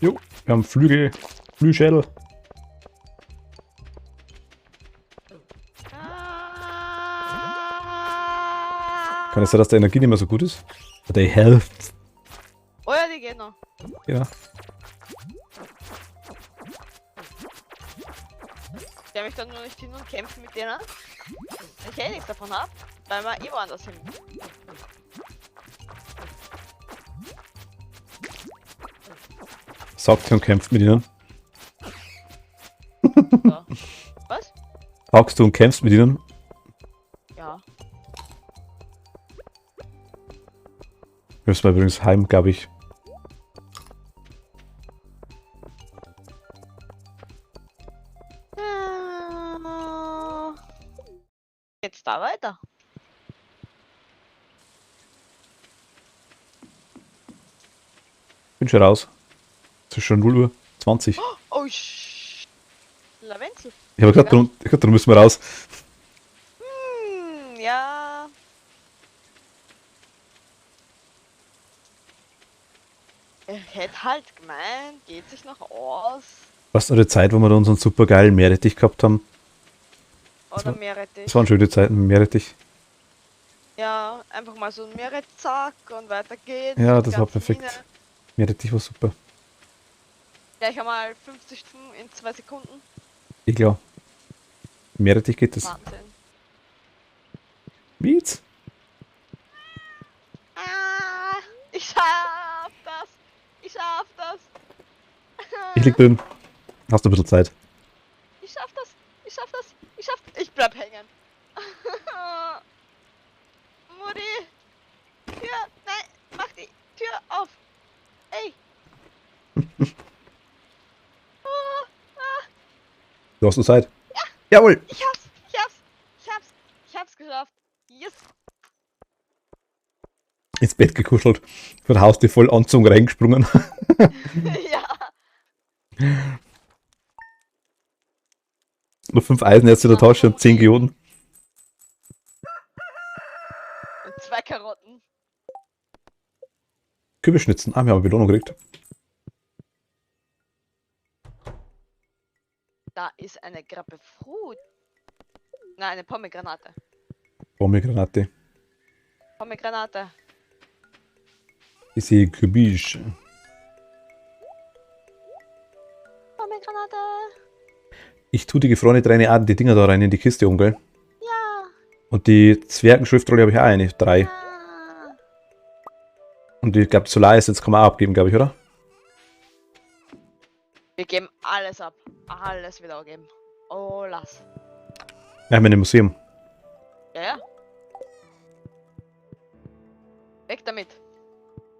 Jo, wir haben Flügel. Flügelschädel. Kann es sein, dass die Energie nicht mehr so gut ist? Die Health. Oh ja, die geht noch. Ja. Ich kann mich dann nur nicht hin und kämpfen mit denen. Weil ich eh nichts davon hab, weil wir eh woanders hin. Saugt und kämpft mit ihnen. So. Was? Saugst du und kämpfst mit ihnen. Ja. Wir müssen mal übrigens heim, glaube ich. Geht's da weiter? Bin schon raus. Es ist schon 0 Uhr 20. Oh, Lavenzel. Ich habe gesagt, darum müssen wir raus. Ja. Ich hätte halt gemeint, geht sich noch aus. Was noch die Zeit, wo wir da unseren supergeilen Meerrettich gehabt haben? Oder Meerrettich. Das waren schöne Zeiten mit Meerrettich. Ja, einfach mal so ein Meerrettich, zack und weiter geht's. Ja, Die das war ganze perfekt. Mine. Meerrettich war super. Gleich einmal 50 Stunden in 2 Sekunden. Ich glaube. Meerrettich geht das. Wahnsinn. Wie jetzt? Ah, ich schaff das. Ich schaff das. Ich lieg drin. Hast du ein bisschen Zeit. Ich schaff das. Ich schaff das. Ich schaff das. Ich bleib hängen. Mutti. Tür. Nein. Mach die Tür auf. Ey. Du hast noch Zeit. Ja. Jawohl. Ich hab's geschafft. Yes. Ins Bett gekuschelt. Von Haus die Vollanzug reingesprungen. Ja. Nur 5 Eisenerze in der Tasche und 10 Geoden. Und 2 Karotten. Kürbisschnitzen. Ah, wir haben eine Belohnung gekriegt. Da ist eine Grapefruit. Nein, eine Pomegranate. Pomegranate. Pomegranate. Ich sehe Kübisch. Pomegranate. Ich tue die gefrorene Träne an, die Dinger da rein in die Kiste um, gell? Ja. Und die Zwergenschriftrolle habe ich auch eine. 3. Ja. Und ich glaube, Solar ist jetzt kann man auch abgeben, glaube ich, oder? Wir geben alles ab. Alles wieder abgeben. Oh, lass. Ja, in einem Museum. Ja, ja. Weg damit.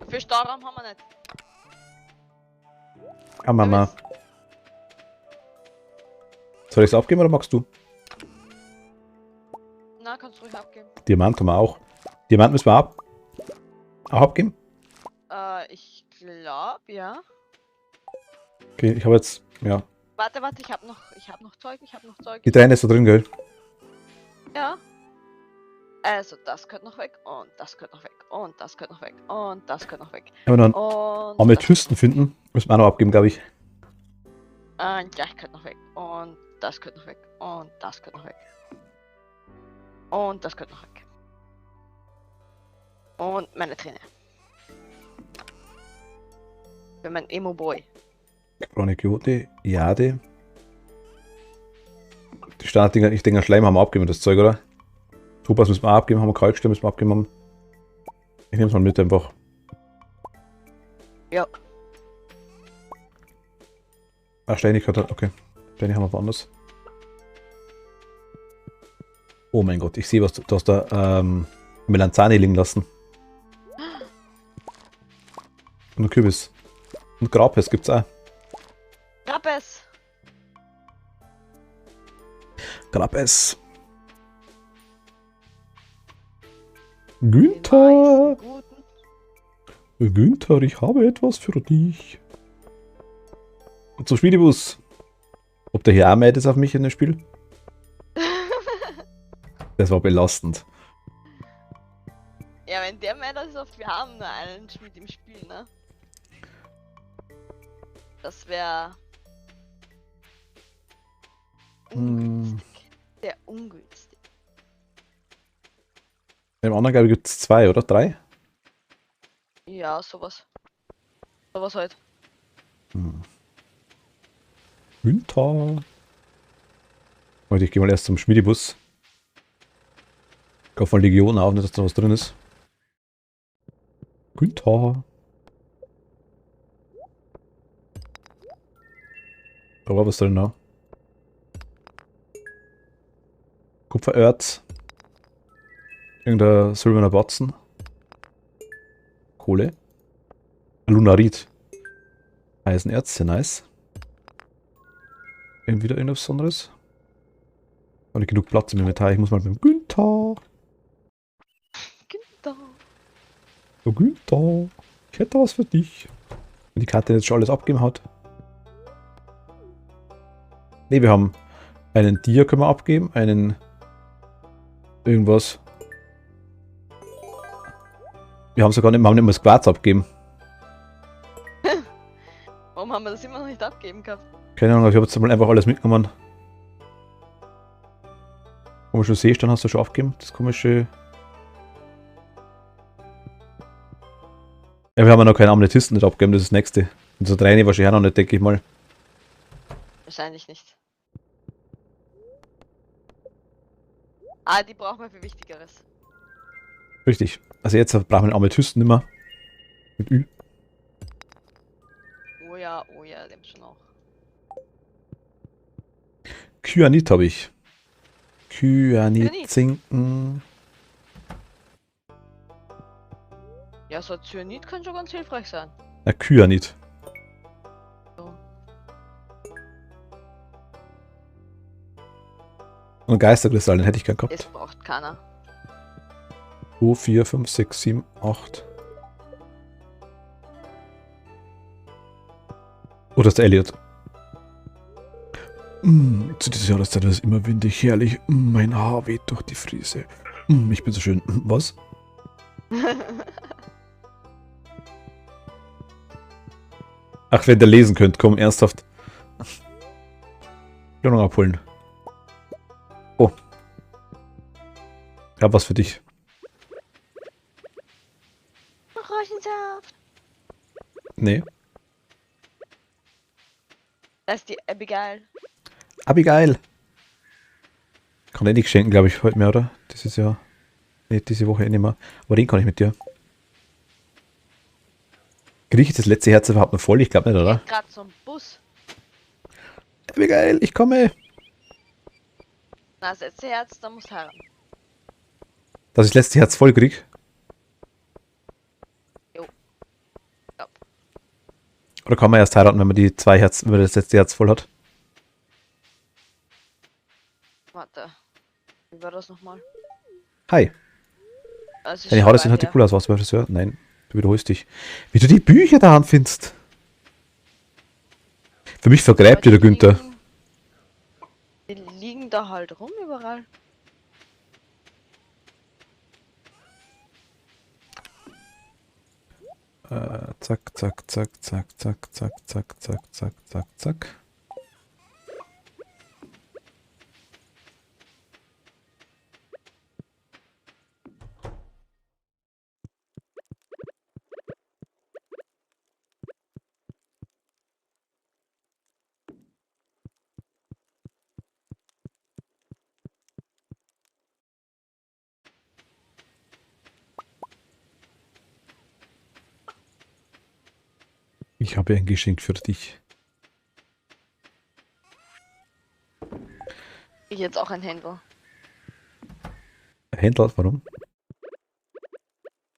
Viel Stauraum haben wir nicht. Ah, Mama. Wisst. Soll ich es abgeben oder magst du? Na, kannst du ruhig abgeben. Diamant haben wir auch. Diamant müssen wir auch abgeben? Ich glaube, ja. Okay, ich habe jetzt, ja. Warte, ich habe noch Zeug, Die Träne ist da drin, gell? Ja. Also, das gehört noch weg und das gehört noch weg und das gehört noch weg und das gehört noch weg. Wenn wir noch Und Amethysten finden, müssen wir auch noch abgeben, glaube ich. und das gehört noch weg und das gehört noch weg und das gehört noch weg. Und das gehört noch weg. Und meine Träne. Für mein Emo-Boy. Gefrorene Quote, Jade. Die Standarddinger, ich denke, Schleim haben wir abgegeben, das Zeug, oder? Topaz müssen wir auch abgeben, haben wir Kalkstein müssen wir abgeben haben. Ich nehme es mal mit einfach. Ja. Ach, Steinigkeit hat, okay. Steine haben wir woanders. Oh mein Gott, ich sehe was, du hast da Melanzani liegen lassen. Und Kürbis. Und Grapes gibt's auch. Grapes. Grapes. Den Günther! weißen, guten. Günther, ich habe etwas für dich. Und zum Spielebus. Ob der hier auch mad ist auf mich in dem Spiel? Das war belastend. Ja, wenn der meint, das ist oft, wir haben nur einen mit im Spiel, ne? Das wäre ungünstig. Sehr ungünstig. Im anderen, glaube ich, gibt es 2 oder 3. Ja, sowas. Sowas halt. Günther. Warte, ich gehe mal erst zum Schmiedebus. Ich hoffe von Legion auf, nicht, dass da was drin ist. Günther. Da war was drin, ne? Kupfererz. Irgendein silberner Batzen. Kohle. Lunarit. Eisenerz, sehr nice. Wieder irgendwas Besonderes. Habe nicht genug Platz im Inventar. Ich muss mal mit dem Günther. Günther. Oh Günther, ich hätte was für dich. Wenn die Karte jetzt schon alles abgegeben hat. Ne, wir haben einen Dia können wir abgeben, einen irgendwas. Wir haben sogar nicht, wir haben nicht mal das Quarz abgeben. Warum haben wir das immer noch nicht abgeben gehabt? Keine Ahnung, ich habe jetzt mal einfach alles mitgenommen. Komische Seestern hast du schon abgegeben, das komische. Ja, wir haben ja noch keine Amethysten nicht abgegeben, das ist das nächste. Und so 3 wahrscheinlich auch noch nicht, denke ich mal. Wahrscheinlich nicht. Ah, die brauchen wir für Wichtigeres. Richtig. Also jetzt brauchen wir einen Amethysten nicht mehr. Mit Ü. Oh ja, dem schon auch. Kyanit habe ich. Kyanit, Kyanit. Zinken. Ja, so ein Cyanid kann schon ganz hilfreich sein. Na, Kyanit. So. Und Geisterkristall, den hätte ich gern Das gehabt. braucht keiner. 2, 4, 5, 6, 7, 8. Oh, das ist der Elliot. Zu dieser Jahreszeit ist es immer windig, herrlich. Mein Haar weht durch die Friese. Ich bin so schön. Was? Ach, wenn ihr lesen könnt, komm, ernsthaft. Belohnung abholen. Oh. Ich hab was für dich. Orangensaft. Nee. Das ist die Abigail. Abigail. Kann ich nicht schenken, glaube ich, heute mehr, oder? Dieses Jahr. Nee, diese Woche nicht mehr. Aber den kann ich mit dir. Kriege ich das letzte Herz überhaupt noch voll? Ich glaube nicht, oder? Geht gerade zum Bus. Abigail, ich komme. Na, das letzte Herz, da muss heiraten. Dass ich das letzte Herz voll krieg. Jo. Ja. Oder kann man erst heiraten, wenn man die zwei Herzen, wenn man das letzte Herz voll hat? Warte. Wie war das nochmal? Hi. Das ist Deine schon Haare sehen weit heute her. cool aus, was du Friseur? Nein, du wiederholst dich. Wie du die Bücher da anfindest. Für mich vergräbt dir der Günther. Die liegen da halt rum überall. Zack, zack, zack, zack, zack, zack, zack, zack, zack, zack, zack. Ich habe ein Geschenk für dich. Ich jetzt auch ein Händler. Händler, warum?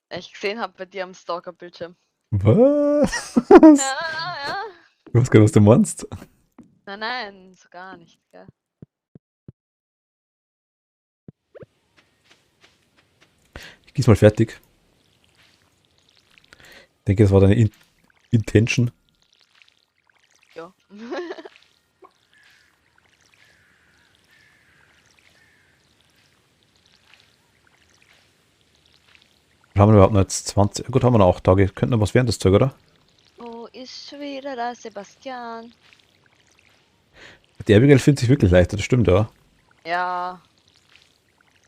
Ich gesehen habe bei dir am Stalker-Bildschirm. Was? Ja, ja. Ich weiß gar nicht, was du meinst. Nein, nein, so gar nicht, gell. Ich gieß mal fertig. Ich denke, das war deine Intention. Ja. Haben wir überhaupt noch jetzt 20? Gut, haben wir noch 8 Tage. Könnten noch was werden, das Zeug, oder? Wo ist schon wieder der Sebastian? Die Abigail fühlt sich wirklich leichter, das stimmt, ja. Ja,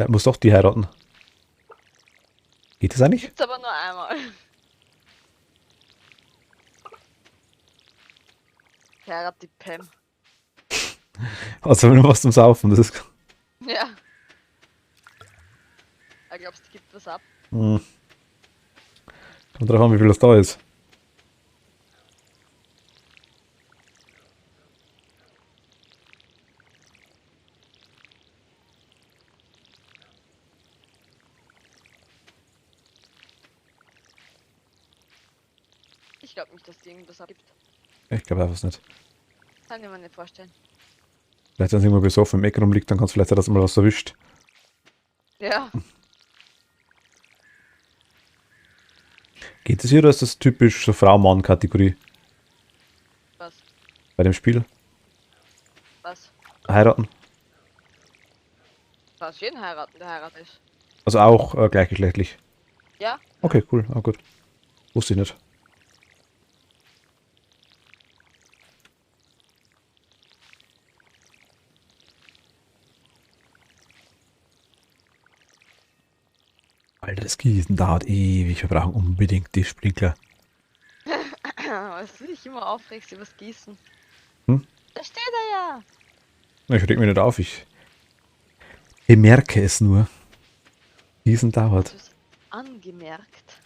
Er muss doch die heiraten. Geht das eigentlich? gibt's aber nur einmal. Ich heirat die Pam. Also wenn was zum Saufen, das ist. Ja. Ich glaubst, die gibt was ab. Hm. Kommt drauf an, wie viel das da ist. Ich glaube nicht, dass die irgendwas abgibt. Ich glaube einfach nicht. Kann ich mir nicht vorstellen. Vielleicht, wenn es irgendwo besoffen im Eck rumliegt, dann kannst du vielleicht sein, dass mal was erwischt. Ja. Geht das hier oder ist das typisch so Frau-Mann-Kategorie Was? bei dem Spiel? Was? Heiraten? Was jeden heiraten, der heiratet ist. Also auch gleichgeschlechtlich. Ja? Okay, cool. Ah, gut. Wusste ich nicht. Alter, das Gießen dauert ewig. Wir brauchen unbedingt die Sprinkler. Was du dich immer aufregst übers Gießen. Hm? Da steht er ja. Ich reg mich nicht auf. Ich bemerke es nur. Gießen dauert. Du hast angemerkt.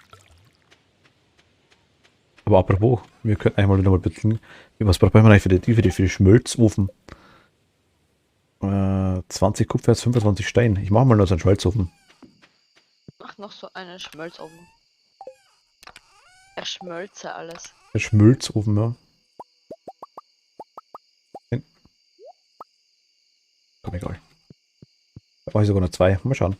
Aber apropos, wir könnten einmal noch mal bitten. Was brauchen wir eigentlich für den Schmelzofen? 20 Kupfererz, 25 Stein. Ich mache mal noch so einen Schmelzofen. Mach noch so einen Schmelzofen. Erschmölze alles. Ein Schmelzofen, ja. Komm, egal. Da brauche ich sogar noch 2. Mal schauen.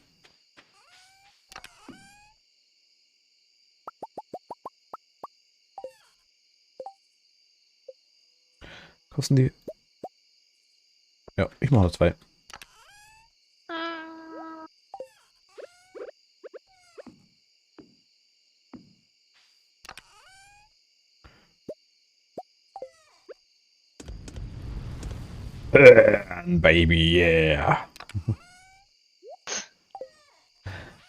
Kosten die? Ja, ich mache noch 2. Burn, baby, yeah.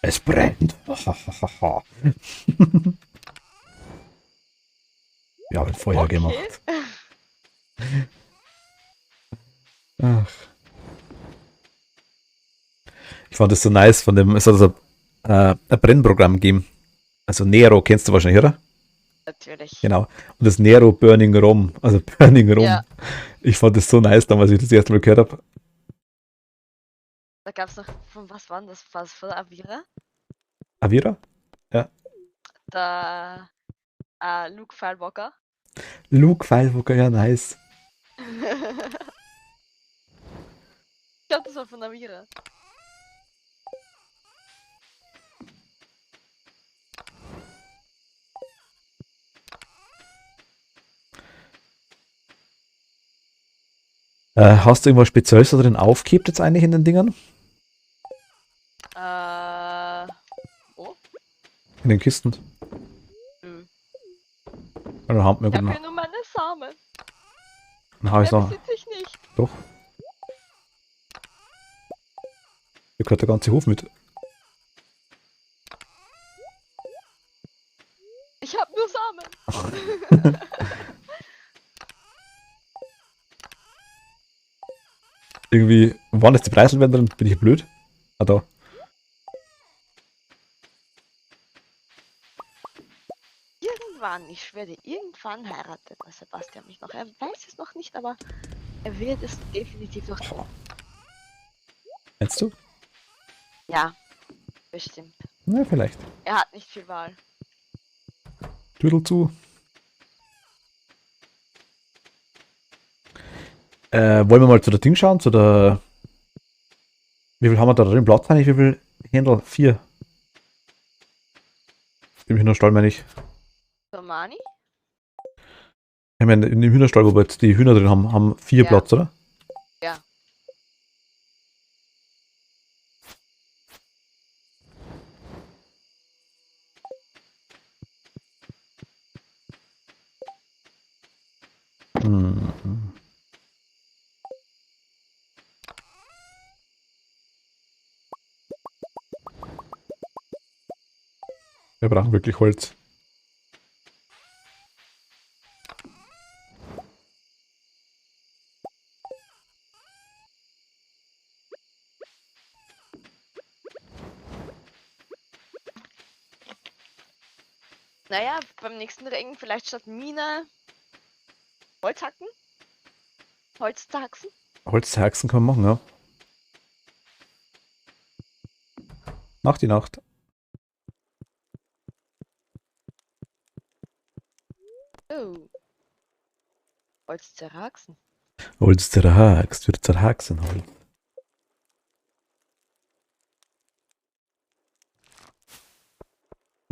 Es brennt. Wir haben Feuer Okay. gemacht. Ach. Ich fand das so nice von dem, es hat so ein Brennprogramm gegeben. Also Nero kennst du wahrscheinlich, oder? Natürlich. Genau. Und das Nero Burning Rom, also Burning Rom. Ja. Ich fand das so nice, damals ich das erste Mal gehört habe. Da gab es noch, von was war denn das? Was von Avira? Avira? Der Luke Skywalker. Luke Skywalker, ja nice. Ich glaube, das war von Avira. Hast du irgendwas Spezielles da drin aufgehebt jetzt eigentlich in den Dingern? Oh, In den Kisten? nö. Oder haben wir Ich habe gut hier nur meine Samen. Dann hab ich Mehr noch. besitze ich nicht. Doch. Hier gehört der ganze Hof mit. Ich habe nur Samen. Irgendwie, wann ist die Preiselbeeren drin? Bin ich blöd? Ah, da. Irgendwann, ich schwöre dir, irgendwann heiratet der Sebastian mich noch. Er weiß es noch nicht, aber er wird es definitiv noch tun. Meinst du? Ja, bestimmt. Na, vielleicht. Er hat nicht viel Wahl. Tüdel zu. Wollen wir mal zu der Ding schauen? Zu der. Wie viel haben wir da drin? Platz eigentlich? Wie viel Händel? 4. Im Hühnerstall meine ich. Romani? Ich meine, in dem Hühnerstall, wo wir jetzt die Hühner drin haben, haben 4 Ja. Platz, oder? Ja. Hm. Wir brauchen wirklich Holz. Naja, beim nächsten Regen vielleicht statt Mine Holzhacken? Holztaxen? Holzhaxen kann man machen, ja. Nacht die Nacht. Oh. Holz zerhaxen. Holz zerhaxt, wird zerhaxen Holz.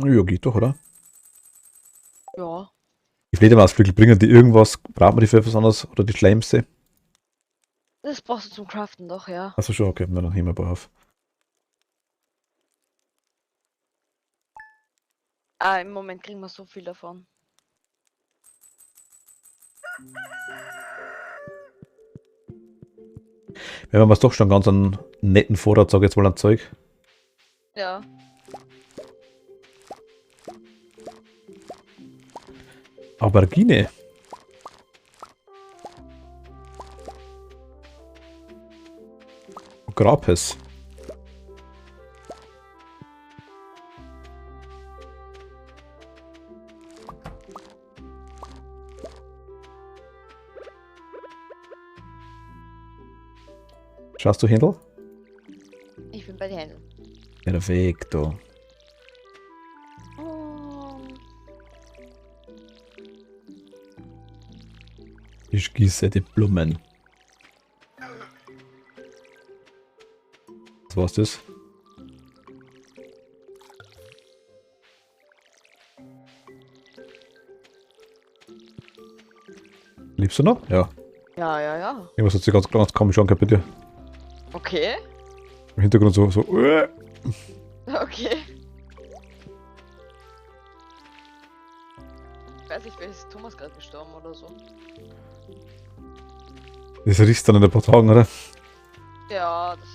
Ja, geht doch, oder? Ja. Die Fledermausflügel bringen die irgendwas? Braucht man die für etwas anderes? Oder die Schleimste? Das brauchst du zum Craften doch, ja. Achso, schon, okay, dann nehmen wir ein paar auf. Im Moment kriegen wir so viel davon. Wir haben doch schon ganz einen netten Vorrat, sag ich jetzt mal an Zeug. Ja. Aubergine. Grapes. Schaust du Händel? Ich bin bei den Händen. Perfekto. Ich gieße die Blumen. Was war's das? Lebst du noch? Ja. Ja, ja, ja. Irgendwas hat sich ganz komisch angehört bei dir. Okay. Im Hintergrund so. Okay. Ich weiß nicht, vielleicht ist Thomas gerade gestorben oder so. Das riecht dann in ein paar Tagen, oder? Ja, das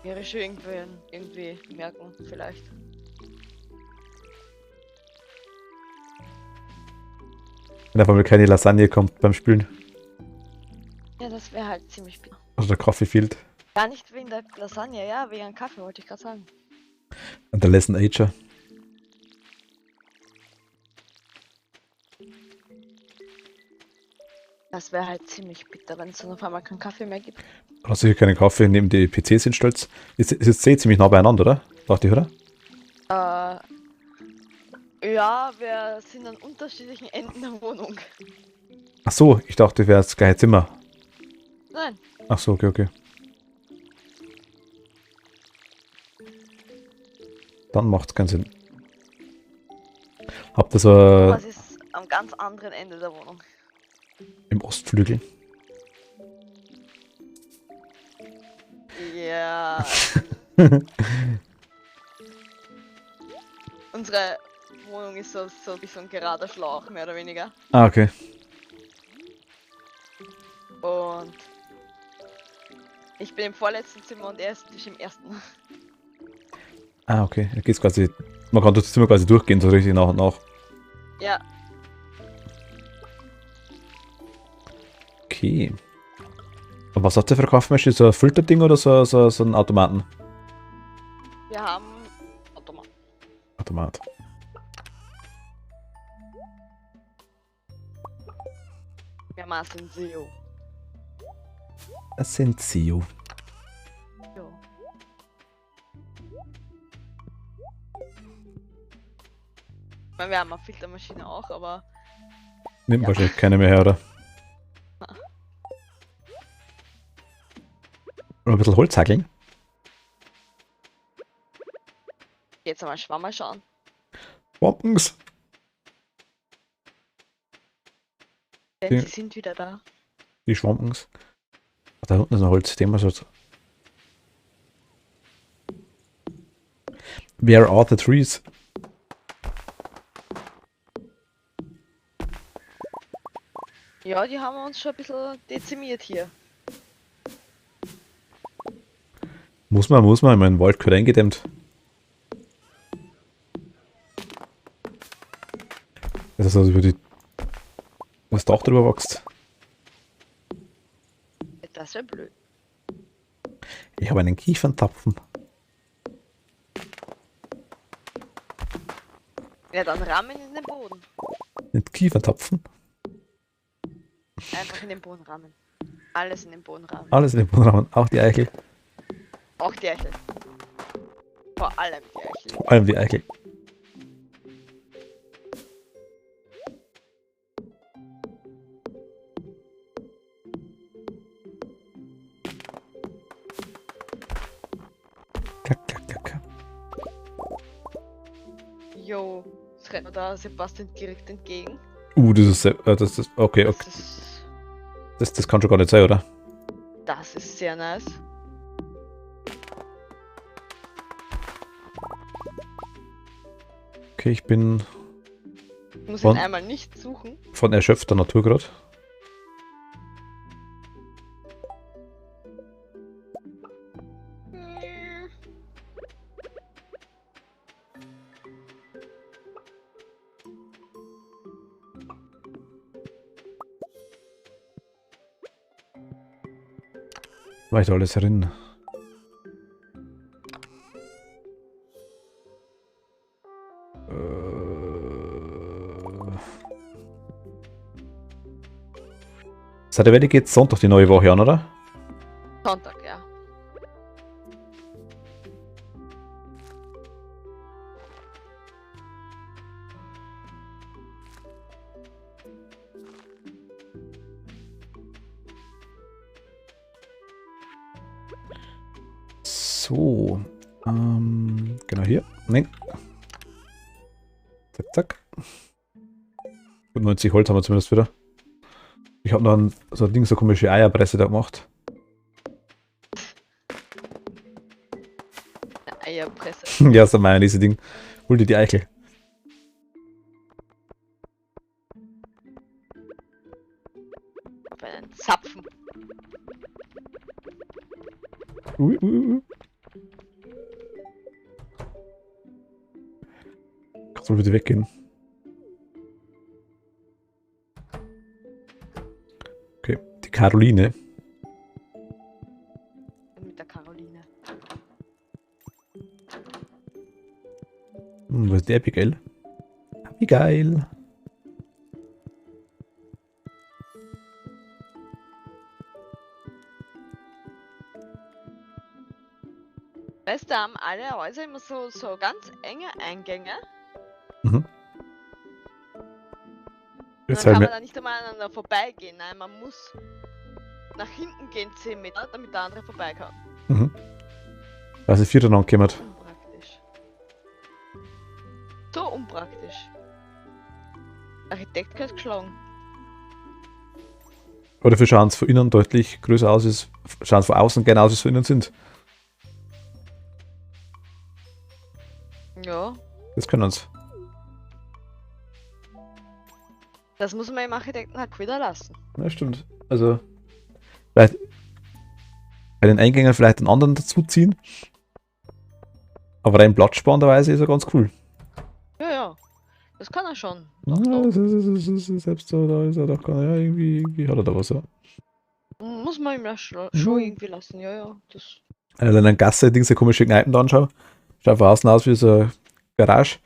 wäre schon irgendwie merken, vielleicht. Wenn auf einmal keine Lasagne kommt beim Spülen. Ja, das wäre halt ziemlich bitter. Also der Kaffee fehlt. Gar nicht wegen der Lasagne, ja, wegen dem Kaffee wollte ich gerade sagen. Und der Lesson Ager. Das wäre halt ziemlich bitter, wenn es dann auf einmal keinen Kaffee mehr gibt. Hast du hier keinen Kaffee neben die PCs hinstellst? Ist jetzt sehr ziemlich nah beieinander, oder? Dachte ich, oder? Ja, wir sind an unterschiedlichen Enden der Wohnung. Ach so, ich dachte, das wäre das gleiche Zimmer. Nein, Ach so, okay, okay. Dann macht's keinen Sinn. Habt ihr so was ist am ganz anderen Ende der Wohnung? im Ostflügel? Ja. Unsere Wohnung ist so wie so ein gerader Schlauch, mehr oder weniger. Ah, okay. Und ich bin im vorletzten Zimmer und er ist im ersten. Ah, okay. Da geht's quasi. Man kann das Zimmer quasi durchgehen, so richtig nach und nach. Ja, Okay. Und was hat der für eine Kaffeemaschine? So ein Filterding oder so ein Automaten? wir haben Automat. Automat. Wir haben auch Senseo. Das sind Senseo. Ja. Ich meine, wir haben eine Filtermaschine auch, aber Nimmt Ja. wahrscheinlich keine mehr her, oder? Oder ein bisschen Holz hackeln. jetzt einmal Schwammerl schauen. Wappens. Denn Ja. sie sind wieder da. Die Schwampens. Da unten ist ein Holz, den man so. Where are the trees? Ja, die haben uns schon ein bisschen dezimiert hier. Muss man, ich meine, den Wald gehört eingedämmt. Das ist also über die. Das Dach drüber wächst. Das wäre blöd. Ich habe einen Kiefernzapfen. Ja, dann rammen in den Boden. Einen Kiefernzapfen. Einfach in den Boden rammen. Alles in den Boden rammen. Alles in den Bodenrahmen, auch die Eichel. Auch die Eichel. Vor allem die Eichel. Vor allem die Eichel. Klack, klack, klack, klack. Jo, es rennt mir da Sebastian direkt entgegen. Das ist, okay, okay. Das ist, Das kann schon gar nicht sein, oder? das ist sehr nice. Okay, ich bin Ich muss Und? ihn einmal nicht suchen. von erschöpfter Natur gerade. War ich da alles drin? Seit der Welle geht Sonntag die neue Woche an, oder? Sonntag, ja. So. Genau hier. Nein. Zack, zack. Gut, 90 Holz haben wir zumindest wieder. Ich habe noch so ein Ding, so komische Eierpresse da gemacht. Eine Eierpresse. Ja, so mein diese Ding. Hol dir die Eichel. Für einen Zapfen. Ui, ui, ui. Kannst du mal bitte weggehen? Okay, die Caroline. Mit der Caroline. Was ist die Abigail? Abigail. Weißt du, da haben alle Häuser immer so ganz enge Eingänge. Mhm. Und Jetzt dann kann halt man mir. da nicht einmal aneinander vorbeigehen. Nein, man muss nach hinten gehen 10 Meter, damit der andere vorbei kann. Mhm. Weil sie 4 angekommen. Unpraktisch. So unpraktisch. Architekt gehört geschlagen. Aber dafür schauen es von innen deutlich größer aus, schauen es von außen genauso, wie es von innen sind. Ja, Das können sie. das muss man im Architekten halt wieder lassen. Ja, stimmt. Also, vielleicht bei den Eingängen vielleicht einen anderen dazuziehen. Aber rein platzsparenderweise ist er ganz cool. Ja, ja. Das kann er schon. Ja, Doch, doch. selbst da ist er doch gar nicht. Ja, irgendwie hat er da was. Ja. Muss man ihm das schon Ja. irgendwie lassen. Ja, ja. Das. Wenn ich in einer Gasse diese komischen Kneipen da anschaue, schaut von außen aus wie so eine Garage.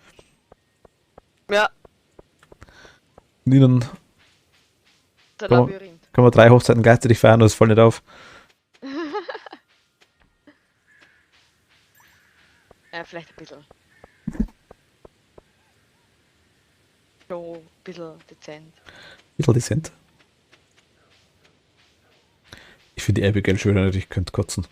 Ja, Und innen der Kann man- Labyrinth. kann man 3 Hochzeiten gleichzeitig feiern und es fällt nicht auf. Ja, vielleicht ein bisschen. So, ein bisschen dezent. Bisschen dezent. Ich finde die Abigail schöner, ich könnte kotzen.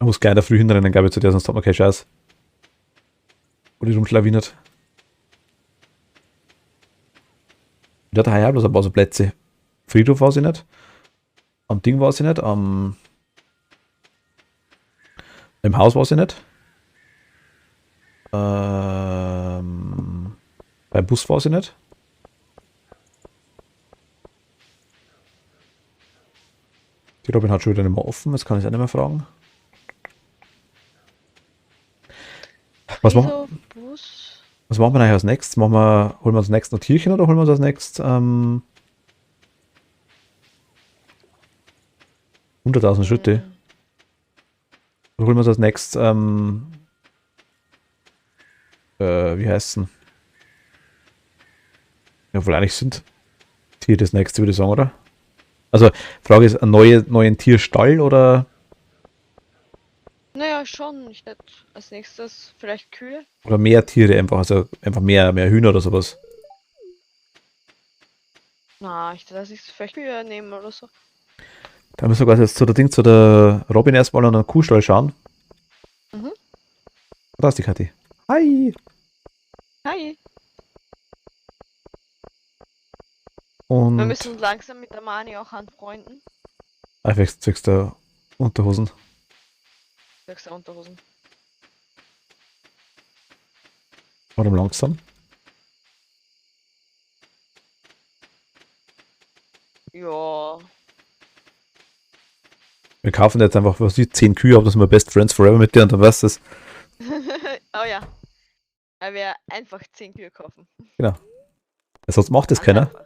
Man muss gleich in der Früh hinrennen, glaube ich, zu der, sonst hat man keinen Scheiß. Wo die rumschlawinert. Ja, da bloß ein paar so Plätze. Friedhof war sie nicht. Am Ding war sie nicht. Im Haus war sie nicht. Beim Bus war sie nicht. Die Robin hat schon wieder nicht mehr offen, jetzt kann ich es auch nicht mehr fragen. Was machen, Bus. was machen wir eigentlich als nächstes? Holen wir uns nächstes noch Tierchen oder holen wir uns als nächstes 100.000 Schritte? Oder holen wir uns als nächstes wie heißt denn? Ja, wohl eigentlich sind Tiere das nächste, würde ich sagen, oder? Also, Frage ist, ein neuen Tierstall oder Naja, schon. Ich hätte als nächstes vielleicht Kühe. mehr Tiere einfach, also einfach mehr Hühner oder sowas. Na, ich hätte dass ich vielleicht Kühe nehmen oder so. Da müssen wir quasi jetzt zu der Robin erstmal an einen Kuhstall schauen. Mhm. Da ist die Kathi. Hi! Hi. Und Wir müssen uns langsam mit der Mani auch anfreunden. zwecks der Unterhosen. Sagst du Unterhosen. Warum langsam? Ja. Wir kaufen jetzt einfach, was die 10 Kühe, aber das sind wir Best Friends Forever mit dir und dann weißt du es. Oh ja. Weil wir einfach 10 Kühe kaufen. Sonst macht das Ganz keiner. einfach.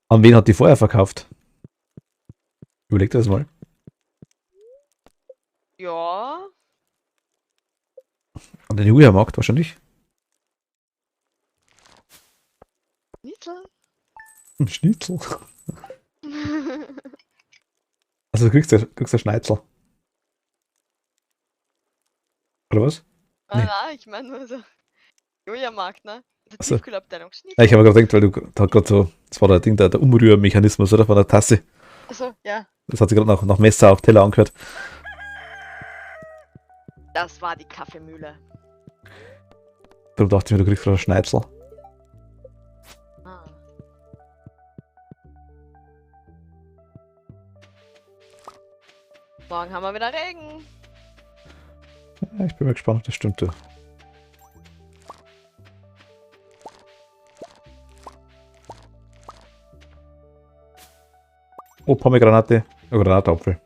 An wen hat die vorher verkauft? Überleg dir das mal. Ja. An den Julia-Markt wahrscheinlich. Nitzel. Ein Schnitzel. Also du kriegst ein Schnitzel. Oder was? Nee. Ah, ich meine nur so. Julia-Markt, ne? Der Ach so. Tiefkühlabteilung. Ja, ich habe gerade gedacht, weil du da gerade so, das war der Ding, der Umrührmechanismus, oder? Von der Tasse. Also, ja. Das hat sich gerade nach Messer auf Teller angehört. Das war die Kaffeemühle. Darum dachte ich mir, du kriegst gerade ein Schnitzel. Ah. Morgen haben wir wieder Regen. Ja, ich bin mal gespannt, ob das stimmt. Du. Oh, Pomegranate. Oh, Granatapfel.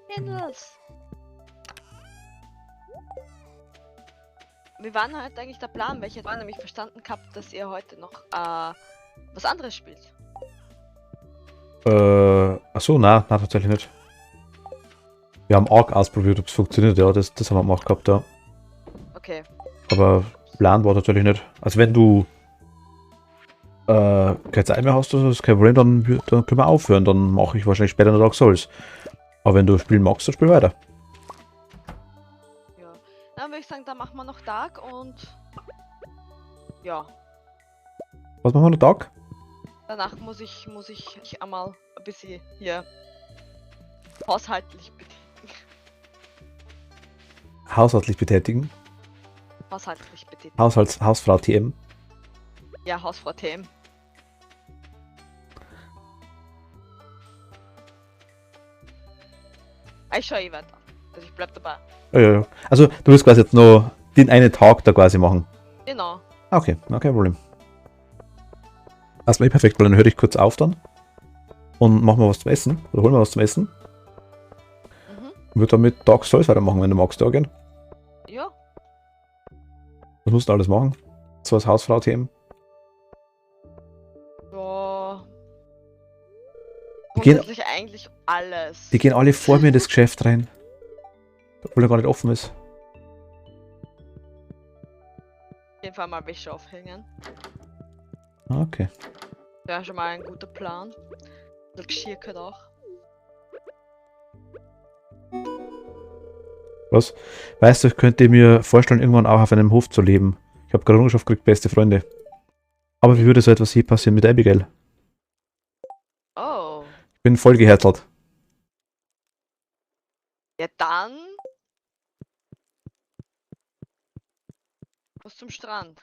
Kindles. Wie war denn heute eigentlich der Plan? Weil ich hätte nämlich verstanden gehabt, dass ihr heute noch was anderes spielt. Achso, nein, tatsächlich nicht. Wir haben Arc ausprobiert, ob es funktioniert, ja, das haben wir gemacht gehabt, ja. Okay. Aber Plan war tatsächlich nicht. Also wenn du keine Zeit mehr hast, das ist kein Problem, dann können wir aufhören. Dann mache ich wahrscheinlich später noch Dark Souls. Aber wenn du spielen magst, dann spiel weiter. Ja. Dann würde ich sagen, dann machen wir noch Dark und ja. Was machen wir noch Tag? Danach muss ich einmal ein bisschen hier haushaltlich betätigen. Haushaltlich betätigen. Haushaltlich betätigen. Hausfrau TM. Ja, Hausfrau TM. Ich schau eh weiter. Also ich bleib dabei. Ja. Also du willst quasi jetzt noch den einen Tag da quasi machen. Genau. Okay, kein Problem. Erstmal perfekt, weil dann höre ich kurz auf dann. Und machen wir was zum Essen. Oder holen wir was zum Essen. Mhm. Und würde dann mit Dark Souls weitermachen, wenn du magst, da gehen. Ja. Was musst du alles machen? So als Hausfrau-Themen. Ja. Die gehen- Grundsätzlich eigentlich alles. Die gehen alle vor mir in das Geschäft rein. Obwohl er gar nicht offen ist. Auf jeden Fall mal Wäsche aufhängen. Okay. Wäre schon mal ein guter Plan. Das Geschirr gehört auch. Was? Weißt du, ich könnte mir vorstellen, irgendwann auch auf einem Hof zu leben. Ich habe gerade Errungenschaft gekriegt, beste Freunde. Aber wie würde so etwas hier passieren mit Abigail? Oh. Ich bin voll geherzelt. Ja dann. Muss zum Strand.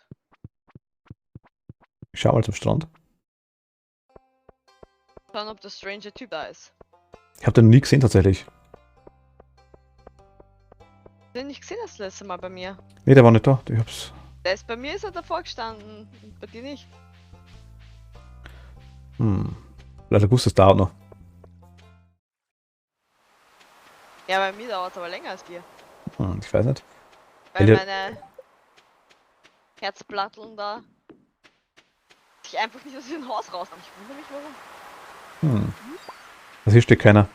Ich schau mal zum Strand. Schauen, ob der Stranger Typ da ist. Ich habe den noch nie gesehen tatsächlich. Den nicht gesehen das letzte Mal bei mir. Nee, der war nicht da. Ich hab's. Der ist bei mir ist er davor gestanden. Bei dir nicht. Leider gewusst, das dauert noch. Ja, bei mir dauert es aber länger als dir. Ich weiß nicht. Weil Ja. meine Herzplatteln da sich einfach nicht aus dem Haus raus. Aber ich wundere mich warum. Also hier steht keiner.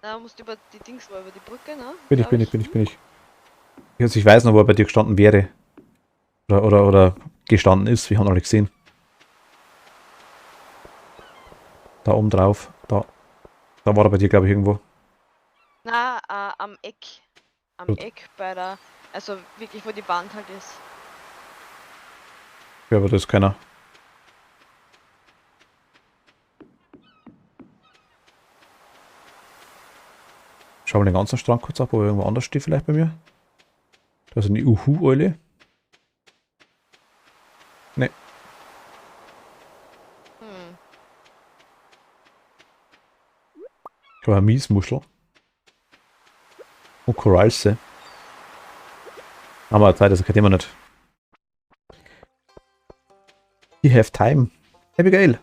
Da musst du über die Dings, über die Brücke, ne? Bin ich. Glaub Also ich weiß noch, wo er bei dir gestanden wäre. Oder gestanden ist. Wir haben alle gesehen. Da oben drauf. Da war er bei dir, glaube ich, irgendwo. Na, am Eck. Am Gut. Eck bei der. Also wirklich, wo die Wand halt ist. Ja, aber das ist keiner. Schau mal den ganzen Strand kurz ab, ob er irgendwo anders steht vielleicht bei mir. Da ist eine Uhu-Eule. Ne, Hm. ich habe eine Miesmuschel. Und Koralse. Haben wir Zeit, das kennt immer nicht. You have time. Abigail.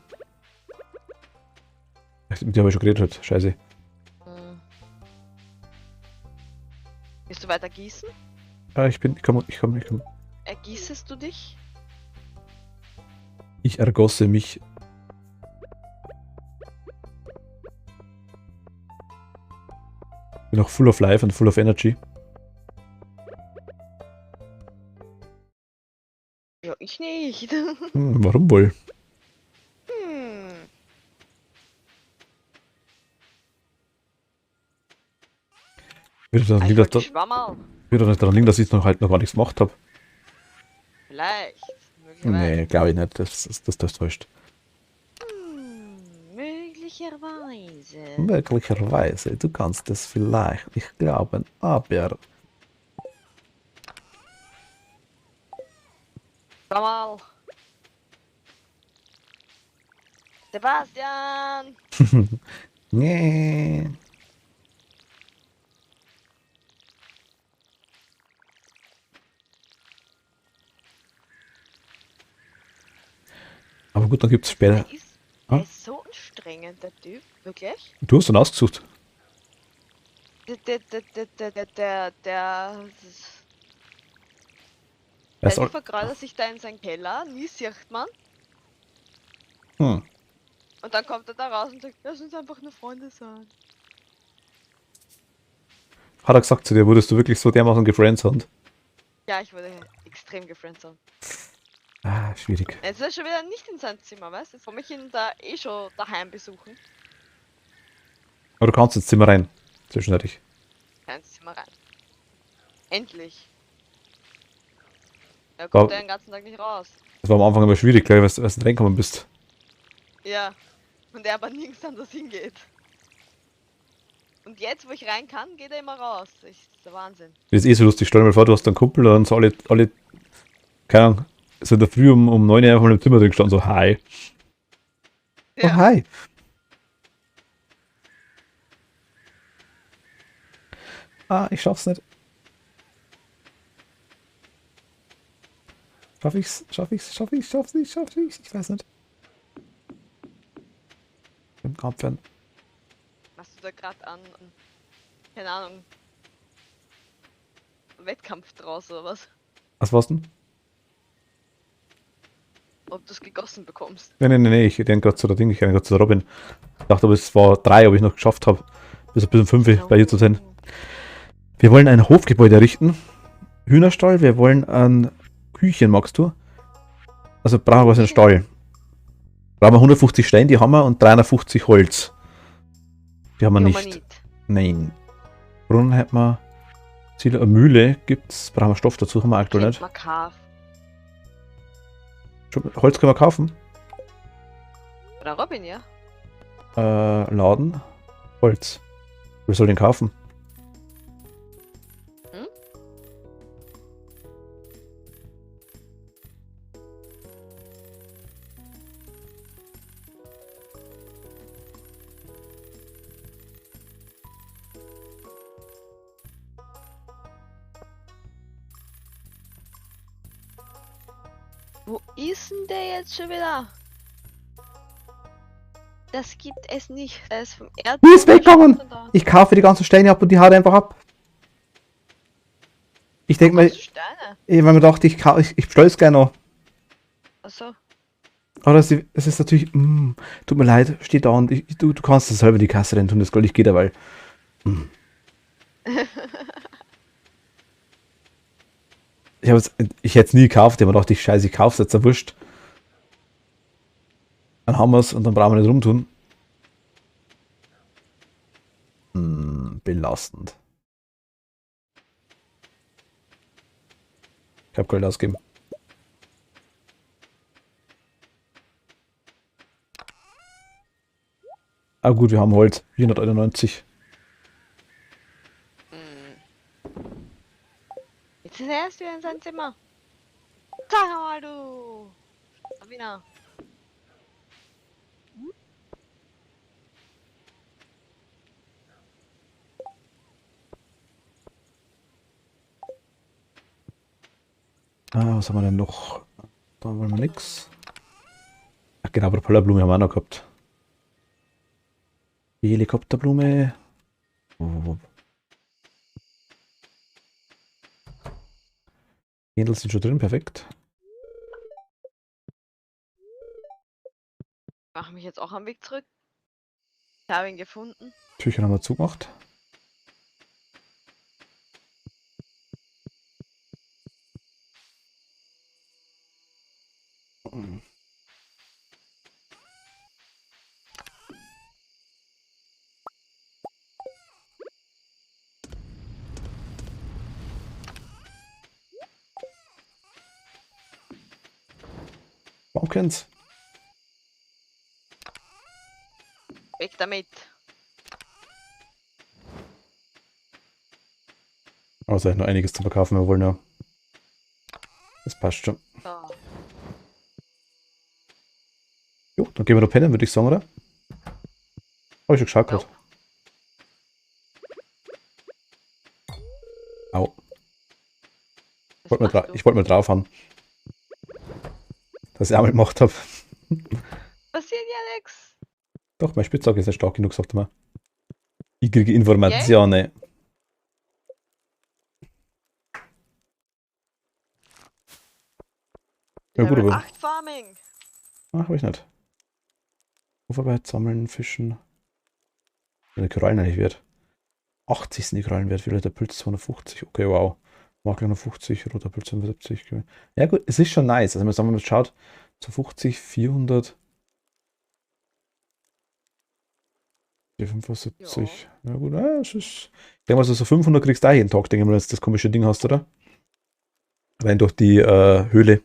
Mit der habe ich schon geredet heute. Scheiße. Hm. Willst du weiter gießen? Ich komm. Ergießest du dich? Ich ergosse mich. Bin noch full of life und full of energy. Ja, ich nicht. Warum wohl? Hm. Wird doch Ich nicht, wollte Schwammerl. daran liegen, dass ich noch gar nichts gemacht habe. Vielleicht. Möglicherweise. Nee, glaube ich nicht. Das täuscht. Möglicherweise. Möglicherweise. Du kannst es vielleicht nicht glauben, aber... Schwammerl. Sebastian! Nee. gut, dann gibt es später. Der Ah? ist so anstrengend, der Typ, wirklich. Du hast dann ausgesucht. Der Er ist vergradet sich da in seinen Keller, nie sieht man. hm. Und dann kommt er da raus und sagt, lass uns einfach nur Freunde sein. Hat er gesagt zu dir, wurdest du wirklich so dermaßen gefriendzoned? Ja, ich wurde extrem gefriendzoned. Ah, schwierig. Jetzt ist er schon wieder nicht in sein Zimmer, weißt du? Jetzt komme ich ihn da eh schon daheim besuchen. Aber du kannst ins Zimmer rein. Zwischenzeitlich. Kein ins Zimmer rein. Endlich. Er kommt Aber- ja den ganzen Tag nicht raus. Das war am Anfang immer schwierig, gleich, weil du reingekommen bist. Ja. Und er aber nirgends anders hingeht. Und jetzt, wo ich rein kann, geht er immer raus. Das ist der Wahnsinn. Das ist eh so lustig. Stell dir mal vor, du hast einen Kumpel und so alle, keine Ahnung, so in der Früh um 9 Uhr einfach mal im Zimmer drin gestanden, so hi. Oh, Ja. hi. Ah, ich schaff's nicht. Schaff's nicht, ich weiß nicht. Im Abwehren. Machst du da gerade an, keine Ahnung, Wettkampf draus oder was? Was war's denn? Ob du es gegossen bekommst. Nee, ich denke gerade zu der Ding, ich denke gerade zu der Robin. Ich dachte aber, es war 3, ob ich noch geschafft habe, bis um 5 bei ihr zu sein. Wir wollen ein Hofgebäude errichten. Hühnerstall, wir wollen ein Küchen, magst du? Also brauchen wir was in den Stall. Brauchen wir 150 Steine, die haben wir, und 350 Holz. Die haben wir nicht. Nein. Brunnen hätten wir. Ziel, eine Mühle gibt's. Brauchen wir Stoff dazu, haben wir aktuell nicht. Holz können wir kaufen. Oder Robin, ja? Laden. Holz. Wer soll den kaufen? Hm? Wo ist denn der jetzt schon wieder? Das gibt es nicht. Er ist vom Erdboden. Die ist weggegangen! schon da. Ich kaufe die ganzen Steine ab und die haut einfach ab. Ich denke mal, Brauchst du Steine? weil mir dachte, ich bestelle es gleich noch. Achso. Aber es ist natürlich, tut mir leid, steht da und du kannst das selber in die Kasse rein tun, das Gold, ich gehe da, weil. Ich hätte es nie gekauft, aber dachte ich, scheiße, ich kauf's jetzt, wurscht. Dann haben wir es und dann brauchen wir nicht rumtun. Belastend. Ich habe Gold ausgegeben. Ah gut, wir haben Holz. 491. Jetzt ist er erst wieder in sein Zimmer. Sag mal, du! Sabina. Was haben wir denn noch? Da wollen wir nix. Ach genau, Propellerblume haben wir auch noch gehabt. Die Helikopterblume. Händel sind schon drin, perfekt. Mache mich jetzt auch am Weg zurück. Ich habe ihn gefunden. Tücher haben wir zugemacht. Pumpkins. Weg damit. Also noch einiges zu verkaufen, wir wollen ja. Das passt schon. So. Jo, dann gehen wir da pennen, würde ich sagen, oder? Habe ich schon geschaut gerade. Au. Was machst du? Ich wollte mal drauf haben. Dass ich einmal gemacht habe. Passiert ja nichts. Doch, mein Spitzhacke ist nicht stark genug, sagt er mir. Ich kriege Informationen. Ja gut, Level aber... 8 Farming. Ach, hab ich nicht. Hocharbeit, sammeln, fischen. Wenn die Korallen eigentlich wert. 80 sind die Korallen wert, violetter Pilz 250. Okay, wow. Makel 150, roter Pilz 75. Ja gut, es ist schon nice. Also wenn man schaut, 250, 400, 75. Ja gut, es ist... Ich denke mal, so 500 kriegst du auch jeden Tag, denke ich mal, wenn du das komische Ding hast, oder? Rein durch die Höhle.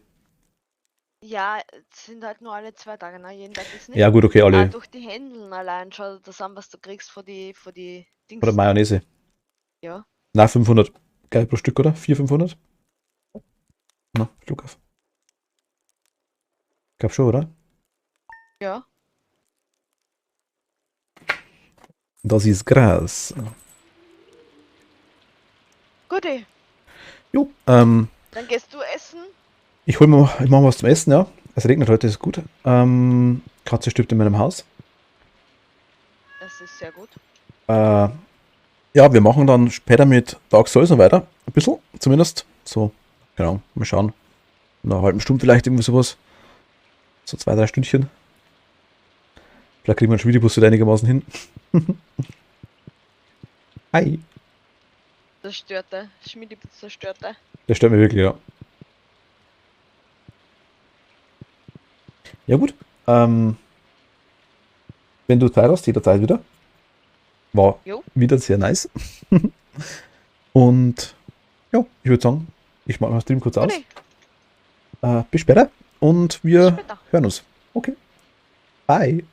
Ja, es sind halt nur alle 2 Tage, ne? Jeden Tag ist nicht. Ja gut, okay, alle. Durch die Händeln allein schon, das an, was du kriegst für die Dings. Oder Mayonnaise. Ja. Na, 500. Geil pro Stück, oder? 400, 500? Na, Flug auf. Glaub schon, oder? Ja. Das ist Gras. Guti, Jo, dann gehst du essen. ich mache mal was zum Essen, ja. Es regnet heute, ist gut. Katze stirbt in meinem Haus. Das ist sehr gut. Ja, wir machen dann später mit Dark Souls noch weiter. Ein bisschen, zumindest. So, genau, mal schauen. In einer halben Stunde vielleicht irgendwie sowas. So 2, 3 Stündchen. Vielleicht kriegen wir einen Schmiedebus wieder einigermaßen hin. Hi. Zerstörte. Schmiedi zerstörte. Der stört mich wirklich, ja. Ja gut. Wenn du Zeit hast, jederzeit wieder. War Jo. wieder sehr nice. Und ja, ich würde sagen, ich mache meinen Stream kurz aus. Guti, Bis später und wir später. hören uns. Okay. Bye.